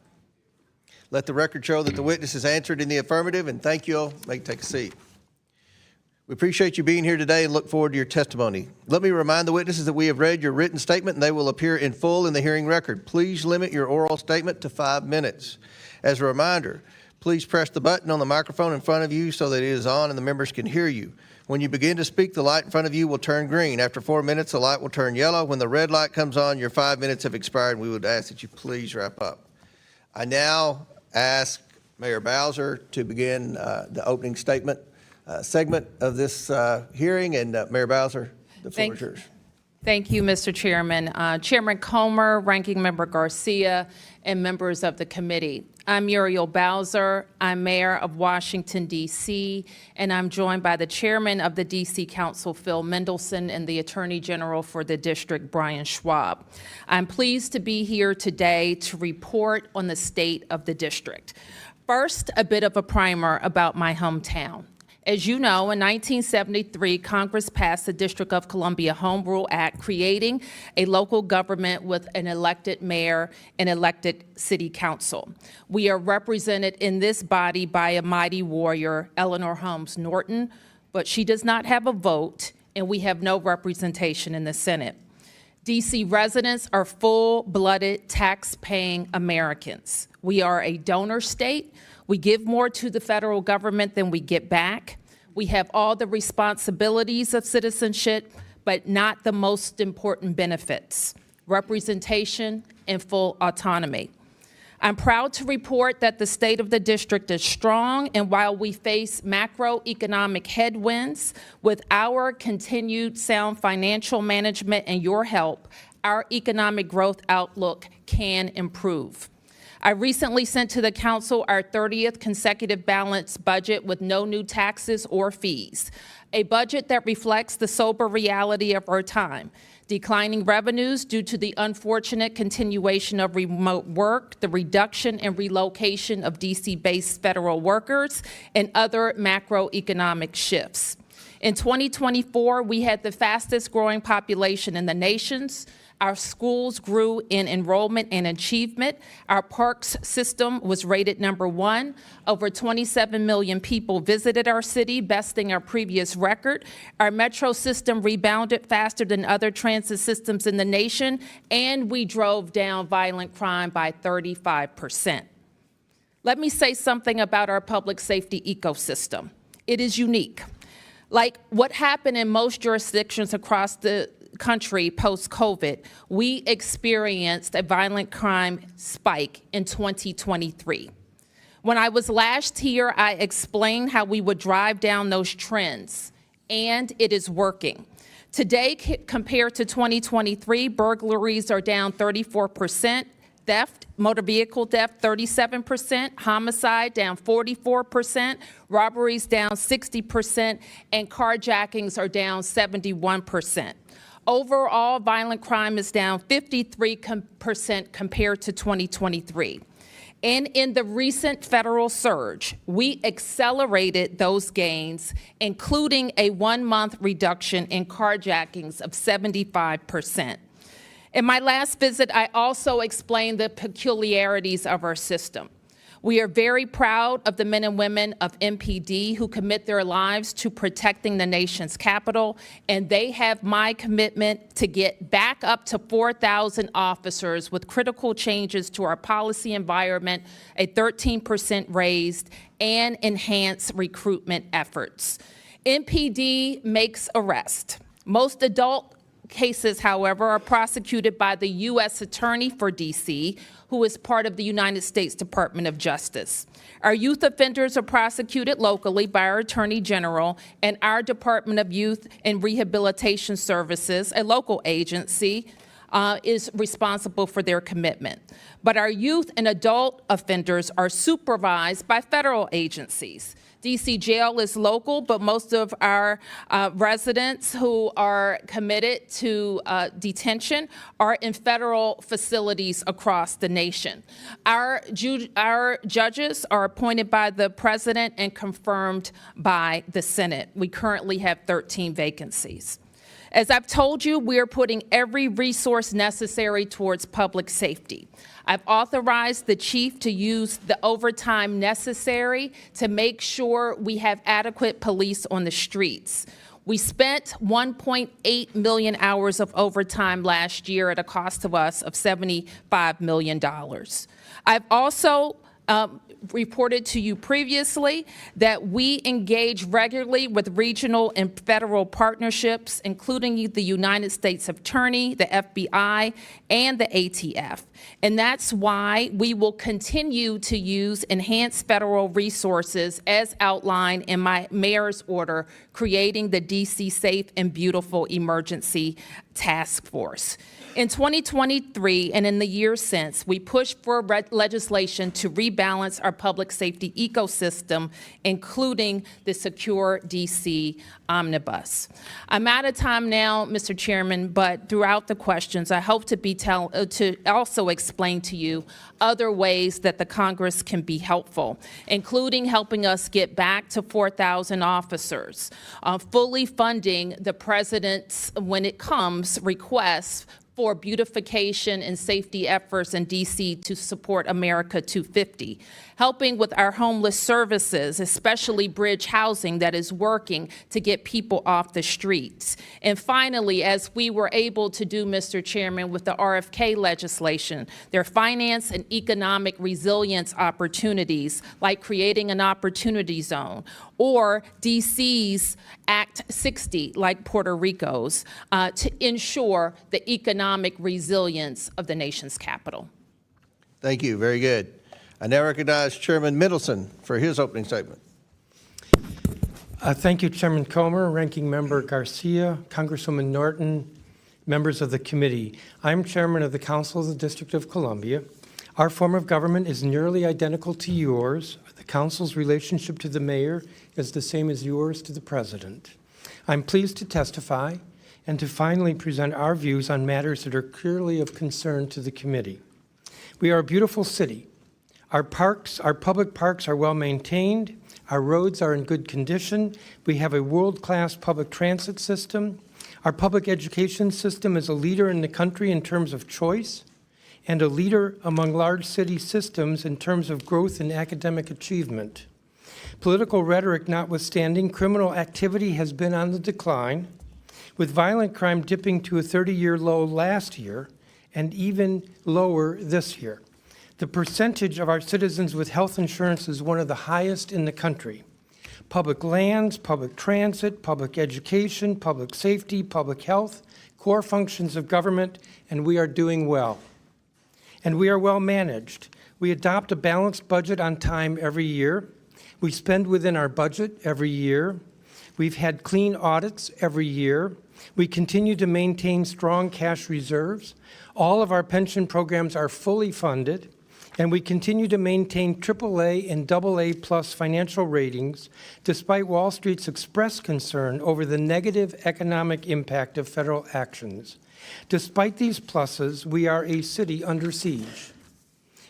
Let the record show that the witness has answered in the affirmative, and thank you all. You may take a seat. We appreciate you being here today and look forward to your testimony. Let me remind the witnesses that we have read your written statement and they will appear in full in the hearing record. Please limit your oral statement to 5 minutes. As a reminder, please press the button on the microphone in front of you so that it is on and the members can hear you. When you begin to speak, the light in front of you will turn green. After 4 minutes, the light will turn yellow. When the red light comes on, your 5 minutes have expired, and we would ask that you please wrap up. I now ask Mayor Bowser to begin the opening statement segment of this hearing, and Mayor Bowser, the floor is yours. Thank you, Mr. Chairman. Chairman Comer, Ranking Member Garcia, and members of the committee. I'm Muriel Bowser. I'm Mayor of Washington, D.C., and I'm joined by the Chairman of the D.C. Council, Phil Mendelson, and the Attorney General for the District, Brian Schwab. I'm pleased to be here today to report on the state of the district. First, a bit of a primer about my hometown. As you know, in 1973, Congress passed the District of Columbia Home Rule Act, creating a local government with an elected mayor and elected city council. We are represented in this body by a mighty warrior, Eleanor Holmes Norton, but she does not have a vote and we have no representation in the Senate. DC residents are full-blooded, tax-paying Americans. We are a donor state. We give more to the federal government than we get back. We have all the responsibilities of citizenship, but not the most important benefits: representation and full autonomy. I'm proud to report that the state of the district is strong, and while we face macroeconomic headwinds, with our continued sound financial management and your help, our economic growth outlook can improve. I recently sent to the council our 30th consecutive balanced budget with no new taxes or fees, a budget that reflects the sober reality of our time: declining revenues due to the unfortunate continuation of remote work, the reduction and relocation of DC-based federal workers, and other macroeconomic shifts. In 2024, we had the fastest growing population in the nations. Our schools grew in enrollment and achievement. Our parks system was rated #1. Over 27 million people visited our city, besting our previous record. Our metro system rebounded faster than other transit systems in the nation, and we drove down violent crime by 35%. Let me say something about our public safety ecosystem. It is unique. Like what happened in most jurisdictions across the country post-COVID, we experienced a violent crime spike in 2023. When I was last here, I explained how we would drive down those trends, and it is working. Today, compared to 2023, burglaries are down 34%, theft, motor vehicle theft, 37%, homicide down 44%, robberies down 60%, and carjackings are down 71%. Overall, violent crime is down 53% compared to 2023. And in the recent federal surge, we accelerated those gains, including a 1-month reduction in carjackings of 75%. In my last visit, I also explained the peculiarities of our system. We are very proud of the men and women of MPD who commit their lives to protecting the nation's capital, and they have my commitment to get back up to 4,000 officers with critical changes to our policy environment, a 13% raise, and enhanced recruitment efforts. MPD makes arrests. Most adult cases, however, are prosecuted by the U.S. Attorney for D.C., who is part of the United States Department of Justice. Our youth offenders are prosecuted locally by our Attorney General, and our Department of Youth and Rehabilitation Services, a local agency, is responsible for their commitment. But our youth and adult offenders are supervised by federal agencies. DC Jail is local, but most of our residents who are committed to detention are in federal facilities across the nation. Our judges are appointed by the president and confirmed by the Senate. We currently have 13 vacancies. As I've told you, we are putting every resource necessary towards public safety. I've authorized the chief to use the overtime necessary to make sure we have adequate police on the streets. We spent 1.8 million hours of overtime last year at a cost to us of $75 million. I've also reported to you previously that we engage regularly with regional and federal partnerships, including the United States Attorney, the FBI, and the ATF. And that's why we will continue to use enhanced federal resources as outlined in my mayor's order, creating the DC Safe and Beautiful Emergency Task Force. In 2023 and in the years since, we pushed for legislation to rebalance our public safety ecosystem, including the Secure DC Omnibus. I'm out of time now, Mr. Chairman, but throughout the questions, I hope to also explain to you other ways that the Congress can be helpful, including helping us get back to 4,000 officers, fully funding the president's, when it comes, requests for beautification and safety efforts in DC to support America 250, helping with our homeless services, especially bridge housing that is working to get people off the streets. And finally, as we were able to do, Mr. Chairman, with the RFK legislation, their finance and economic resilience opportunities, like creating an opportunity zone, or DC's Act 60, like Puerto Rico's, to ensure the economic resilience of the nation's capital. Thank you. Very good. I now recognize Chairman Mendelson for his opening statement. Thank you, Chairman Comer, Ranking Member Garcia, Congresswoman Norton, members of the committee. I'm Chairman of the Council of the District of Columbia. Our form of government is nearly identical to yours. The Council's relationship to the mayor is the same as yours to the president. I'm pleased to testify and to finally present our views on matters that are clearly of concern to the committee. We are a beautiful city. Our public parks are well maintained. Our roads are in good condition. We have a world-class public transit system. Our public education system is a leader in the country in terms of choice and a leader among large city systems in terms of growth and academic achievement. Political rhetoric notwithstanding, criminal activity has been on the decline, with violent crime dipping to a 30-year low last year and even lower this year. The percentage of our citizens with health insurance is one of the highest in the country. Public lands, public transit, public education, public safety, public health, core functions of government, and we are doing well. And we are well managed. We adopt a balanced budget on time every year. We spend within our budget every year. We've had clean audits every year. We continue to maintain strong cash reserves. All of our pension programs are fully funded, and we continue to maintain AAA and AA plus financial ratings despite Wall Street's expressed concern over the negative economic impact of federal actions. Despite these pluses, we are a city under siege.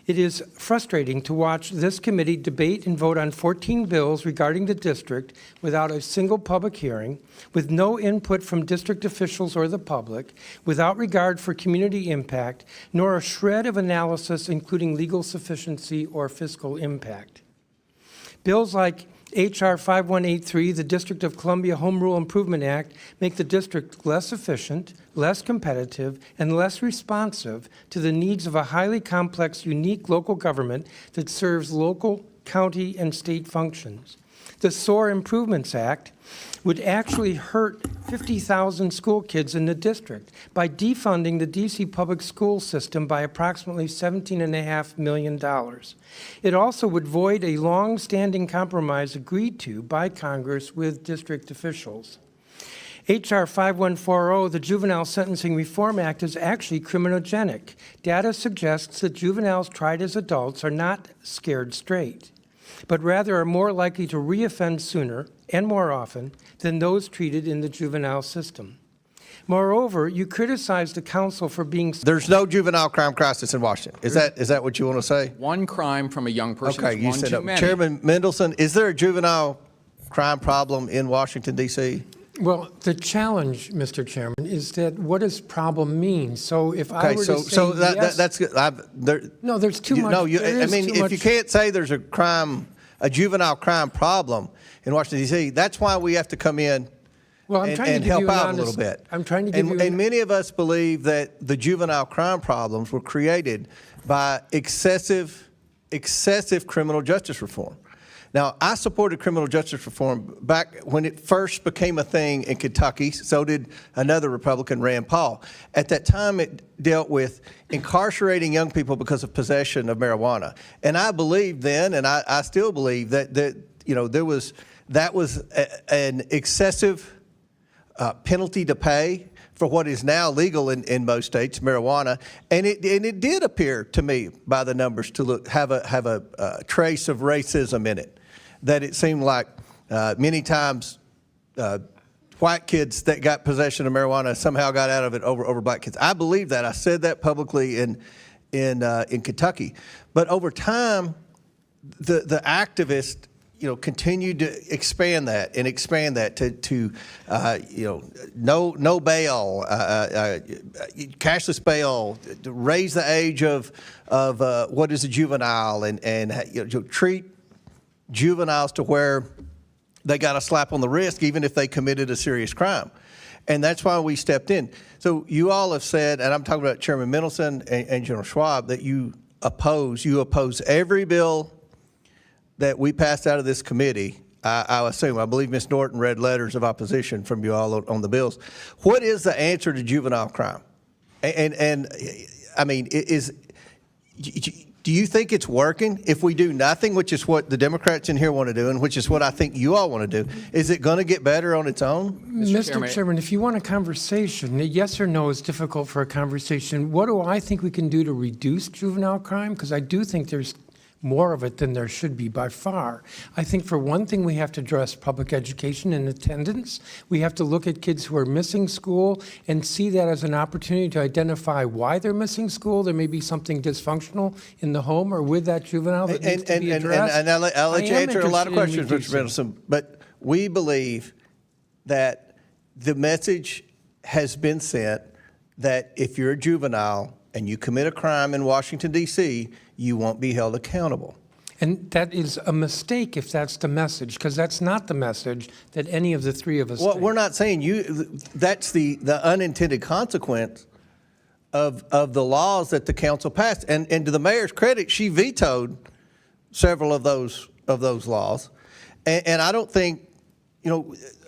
It is frustrating to watch this committee debate and vote on 14 bills regarding the district without a single public hearing, with no input from district officials or the public, without regard for community impact, nor a shred of analysis including legal sufficiency or fiscal impact. Bills like H.R. 5183, the District of Columbia Home Rule Improvement Act, make the district less efficient, less competitive, and less responsive to the needs of a highly complex, unique local government that serves local, county, and state functions. The SOAR Improvements Act would actually hurt 50,000 school kids in the district by defunding the DC public school system by approximately $17.5 million. It also would void a long-standing compromise agreed to by Congress with district officials. H.R. 5140, the Juvenile Sentencing Reform Act, is actually criminogenic. Data suggests that juveniles tried as adults are not scared straight, but rather are more likely to reoffend sooner and more often than those treated in the juvenile system. Moreover, you criticize the council for being... There's no juvenile crime crisis in Washington. Is that what you want to say? One crime from a young person Okay, is you one said too many. Chairman Mendelson, is there a juvenile crime problem in Washington, D.C.? Well, the challenge, Mr. Chairman, is that what does problem mean? So if I were to say yes, that's good. no, there's too much. If you can't say there's a juvenile crime problem in Washington, D.C., that's why we have to come in and help out a little bit. I'm trying to give you And many of us believe that the juvenile crime problems were created by excessive criminal justice reform. Now, I supported criminal justice reform back when it first became a thing in Kentucky. So did another Republican, Rand Paul. At that time, it dealt with incarcerating young people because of possession of marijuana. And I believed then, and I still believe that that was an excessive penalty to pay for what is now legal in most states, marijuana, and it did appear to me by the numbers to have a trace of racism in it. That it seemed like many times white kids that got possession of marijuana somehow got out of it over black kids. I believe that. I said that publicly in Kentucky. But over time, the activists, continue to expand that and expand that to no bail, cashless bail, to raise the age of what is a juvenile, and treat juveniles to where they got a slap on the wrist even if they committed a serious crime. And that's why we stepped in. So you all have said, and I'm talking about Chairman Mendelson and General Schwab, that you oppose every bill that we passed out of this committee. I believe Ms. Norton read letters of opposition from you all on the bills. What is the answer to juvenile crime? And I mean, do you think it's working? If we do nothing, which is what the Democrats in here want to do, and which is what I think you all want to do, is it going to get better on its own? Mr. Chairman, if you want a conversation, yes or no is difficult for a conversation. What do I think we can do to reduce juvenile crime? Because I do think there's more of it than there should be by far. I think for one thing, we have to address public education and attendance. We have to look at kids who are missing school and see that as an opportunity to identify why they're missing school. There may be something dysfunctional in the home or with that juvenile that needs to be addressed. And I'll let you answer a lot of questions, Mr. Mendelson, but we believe that the message has been sent that if you're a juvenile and you commit a crime in Washington, D.C., you won't be held accountable. And that is a mistake if that's the message, because that's not the message that any of the three of us Well, take. we're not saying that's the unintended consequence of the laws that the council passed. And to the mayor's credit, she vetoed several of those laws. And I don't think,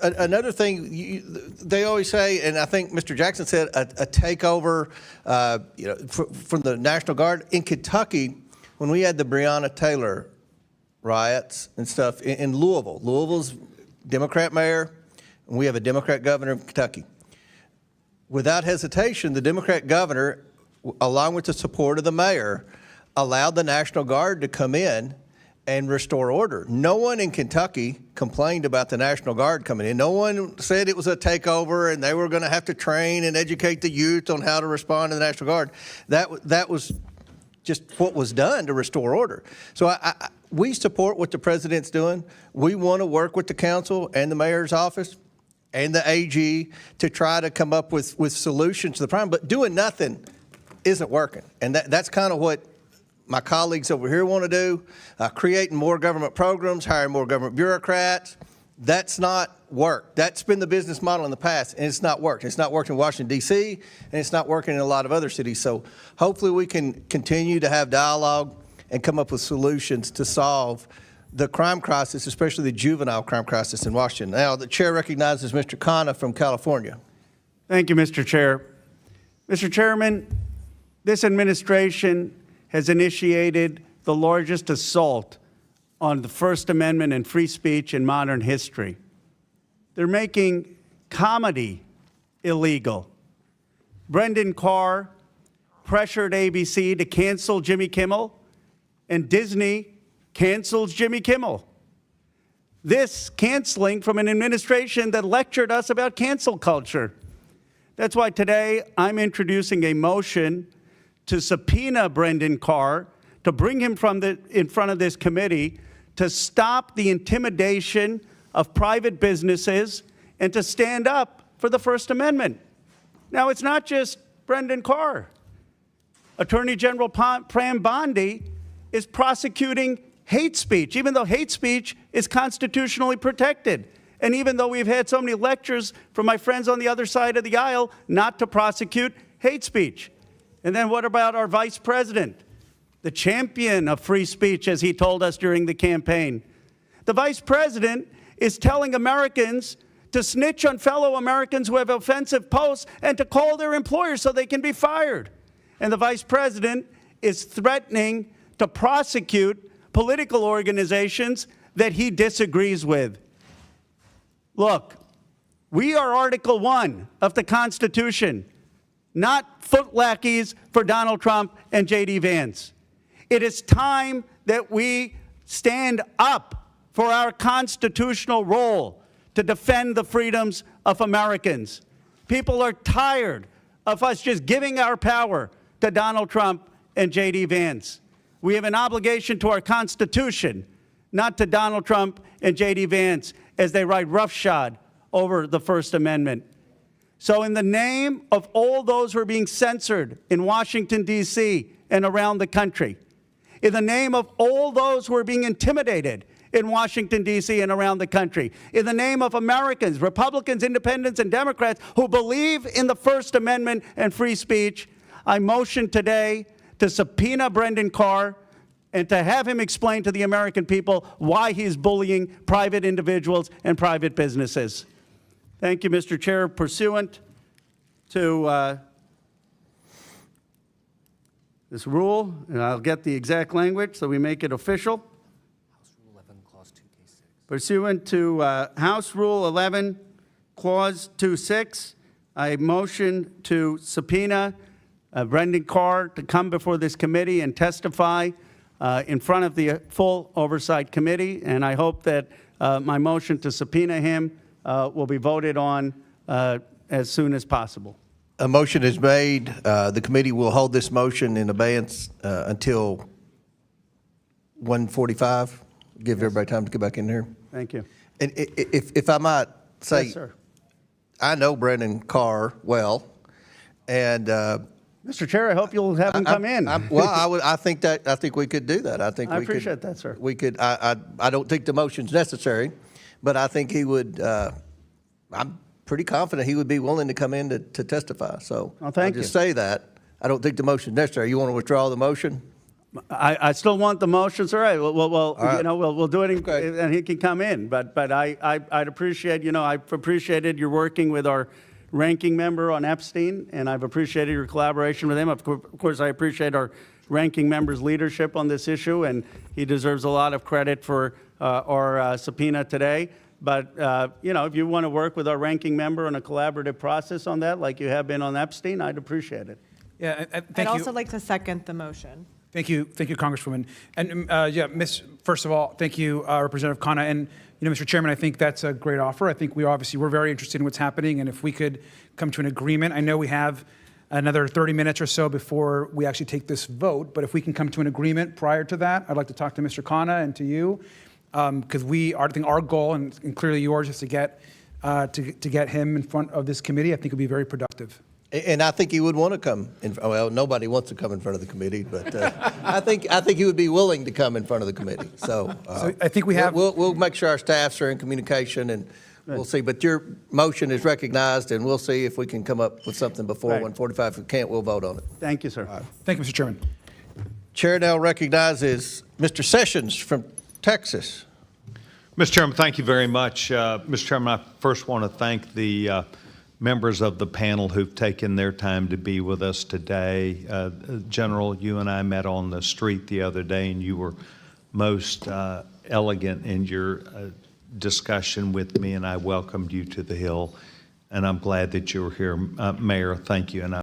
another thing they always say, and I think Mr. Jackson said, a takeover, from the National Guard in Kentucky. When we had the Breonna Taylor riots and stuff in Louisville, Louisville's Democrat mayor, and we have a Democrat governor of Kentucky. Without hesitation, the Democrat governor, along with the support of the mayor, allowed the National Guard to come in and restore order. No one in Kentucky complained about the National Guard coming in. No one said it was a takeover and they were going to have to train and educate the youth on how to respond to the National Guard. That was just what was done to restore order. So we support what the president's doing. We want to work with the council and the mayor's office and the AG to try to come up with solutions to the problem. But doing nothing isn't working. And that's kind of what my colleagues over here want to do, creating more government programs, hiring more government bureaucrats. That's not work. That's been the business model in the past, and it's not worked. It's not working in Washington, D.C., and it's not working in a lot of other cities. So hopefully we can continue to have dialogue and come up with solutions to solve the crime crisis, especially the juvenile crime crisis in Washington. Now, the chair recognizes Mr. Khanna from California. Thank you, Mr. Chair. Mr. Chairman, this administration has initiated the largest assault on the First Amendment and free speech in modern history. They're making comedy illegal. Brendan Carr pressured ABC to cancel Jimmy Kimmel, and Disney cancels Jimmy Kimmel. This canceling from an administration that lectured us about cancel culture. That's why today I'm introducing a motion to subpoena Brendan Carr, to bring him in front of this committee, to stop the intimidation of private businesses and to stand up for the First Amendment. Now, it's not just Brendan Carr. Attorney General Pram Bondi is prosecuting hate speech, even though hate speech is constitutionally protected. And even though we've had so many lectures from my friends on the other side of the aisle not to prosecute hate speech. And then what about our vice president, the champion of free speech, as he told us during the campaign? The vice president is telling Americans to snitch on fellow Americans who have offensive posts and to call their employers so they can be fired. And the vice president is threatening to prosecute political organizations that he disagrees with. Look, we are Article 1 of the Constitution, not foot lackeys for Donald Trump and J.D. Vance. It is time that we stand up for our constitutional role to defend the freedoms of Americans. People are tired of us just giving our power to Donald Trump and J.D. Vance. We have an obligation to our Constitution, not to Donald Trump and J.D. Vance as they ride roughshod over the First Amendment. So in the name of all those who are being censored in Washington, D.C. and around the country, in the name of all those who are being intimidated in Washington, D.C. and around the country, in the name of Americans, Republicans, Independents, and Democrats who believe in the First Amendment and free speech, I motion today to subpoena Brendan Carr and to have him explain to the American people why he's bullying private individuals and private businesses. Thank you, Mr. Chair. Pursuant to this rule, and I'll get the exact language so we make it official. House Rule 11, Clause 2K6. Pursuant to House Rule 11, Clause 2.6, I motion to subpoena Brendan Carr to come before this committee and testify in front of the full Oversight Committee, and I hope that my motion to subpoena him will be voted on as soon as possible. A motion is made. The committee will hold this motion in abeyance until 1:45. Give everybody time to get back in here. Thank you. And if I might say, Yes, sir. I know Brendan Carr well, and Mr. Chair, I hope you'll have him come in. I think we could do that. I think I we could, appreciate that, sir. We could. I don't think the motion's necessary, but I think he would. I'm pretty confident he would be willing to come in to testify. So thank I'll just say that. I don't think the motion's necessary. You want to withdraw the motion? I still want the motion, sir. Well, right. you know, we'll do it, and he can come in. But I'd appreciate, you know, I've appreciated your working with our ranking member on Epstein, and I've appreciated your collaboration with him. Of course, I appreciate our ranking member's leadership on this issue, and he deserves a lot of credit for our subpoena today. But, you know, if you want to work with our ranking member on a collaborative process on that, like you have been on Epstein, I'd appreciate it. Yeah, thank I'd you. also like to second the motion. Thank you, Congresswoman. And first of all, thank you, Representative Khanna. And Mr. Chairman, I think that's a great offer. I think we're very interested in what's happening, and if we could come to an agreement, I know we have another 30 minutes or so before we actually take this vote. But if we can come to an agreement prior to that, I'd like to talk to Mr. Khanna and to you, because I think our goal and clearly yours is to get him in front of this committee. I think it would be very productive. And I think he would want to come in. Well, nobody wants to come in front of the committee, but I think he would be willing to come in front of the committee. So I think we have. We'll make sure our staffs are in communication, and we'll see. But your motion is recognized, and we'll see if we can come up with something before 1:45. If we can't, we'll vote on it. Thank you, sir. Thank you, Mr. Chairman. Chair now recognizes Mr. Sessions from Texas. Mr. Chairman, thank you very much. Mr. Chairman, I first want to thank the members of the panel who've taken their time to be with us today. General, you and I met on the street the other day, and you were most elegant in your discussion with me, and I welcomed you to the Hill, and I'm glad that you were here. Mayor, thank you, and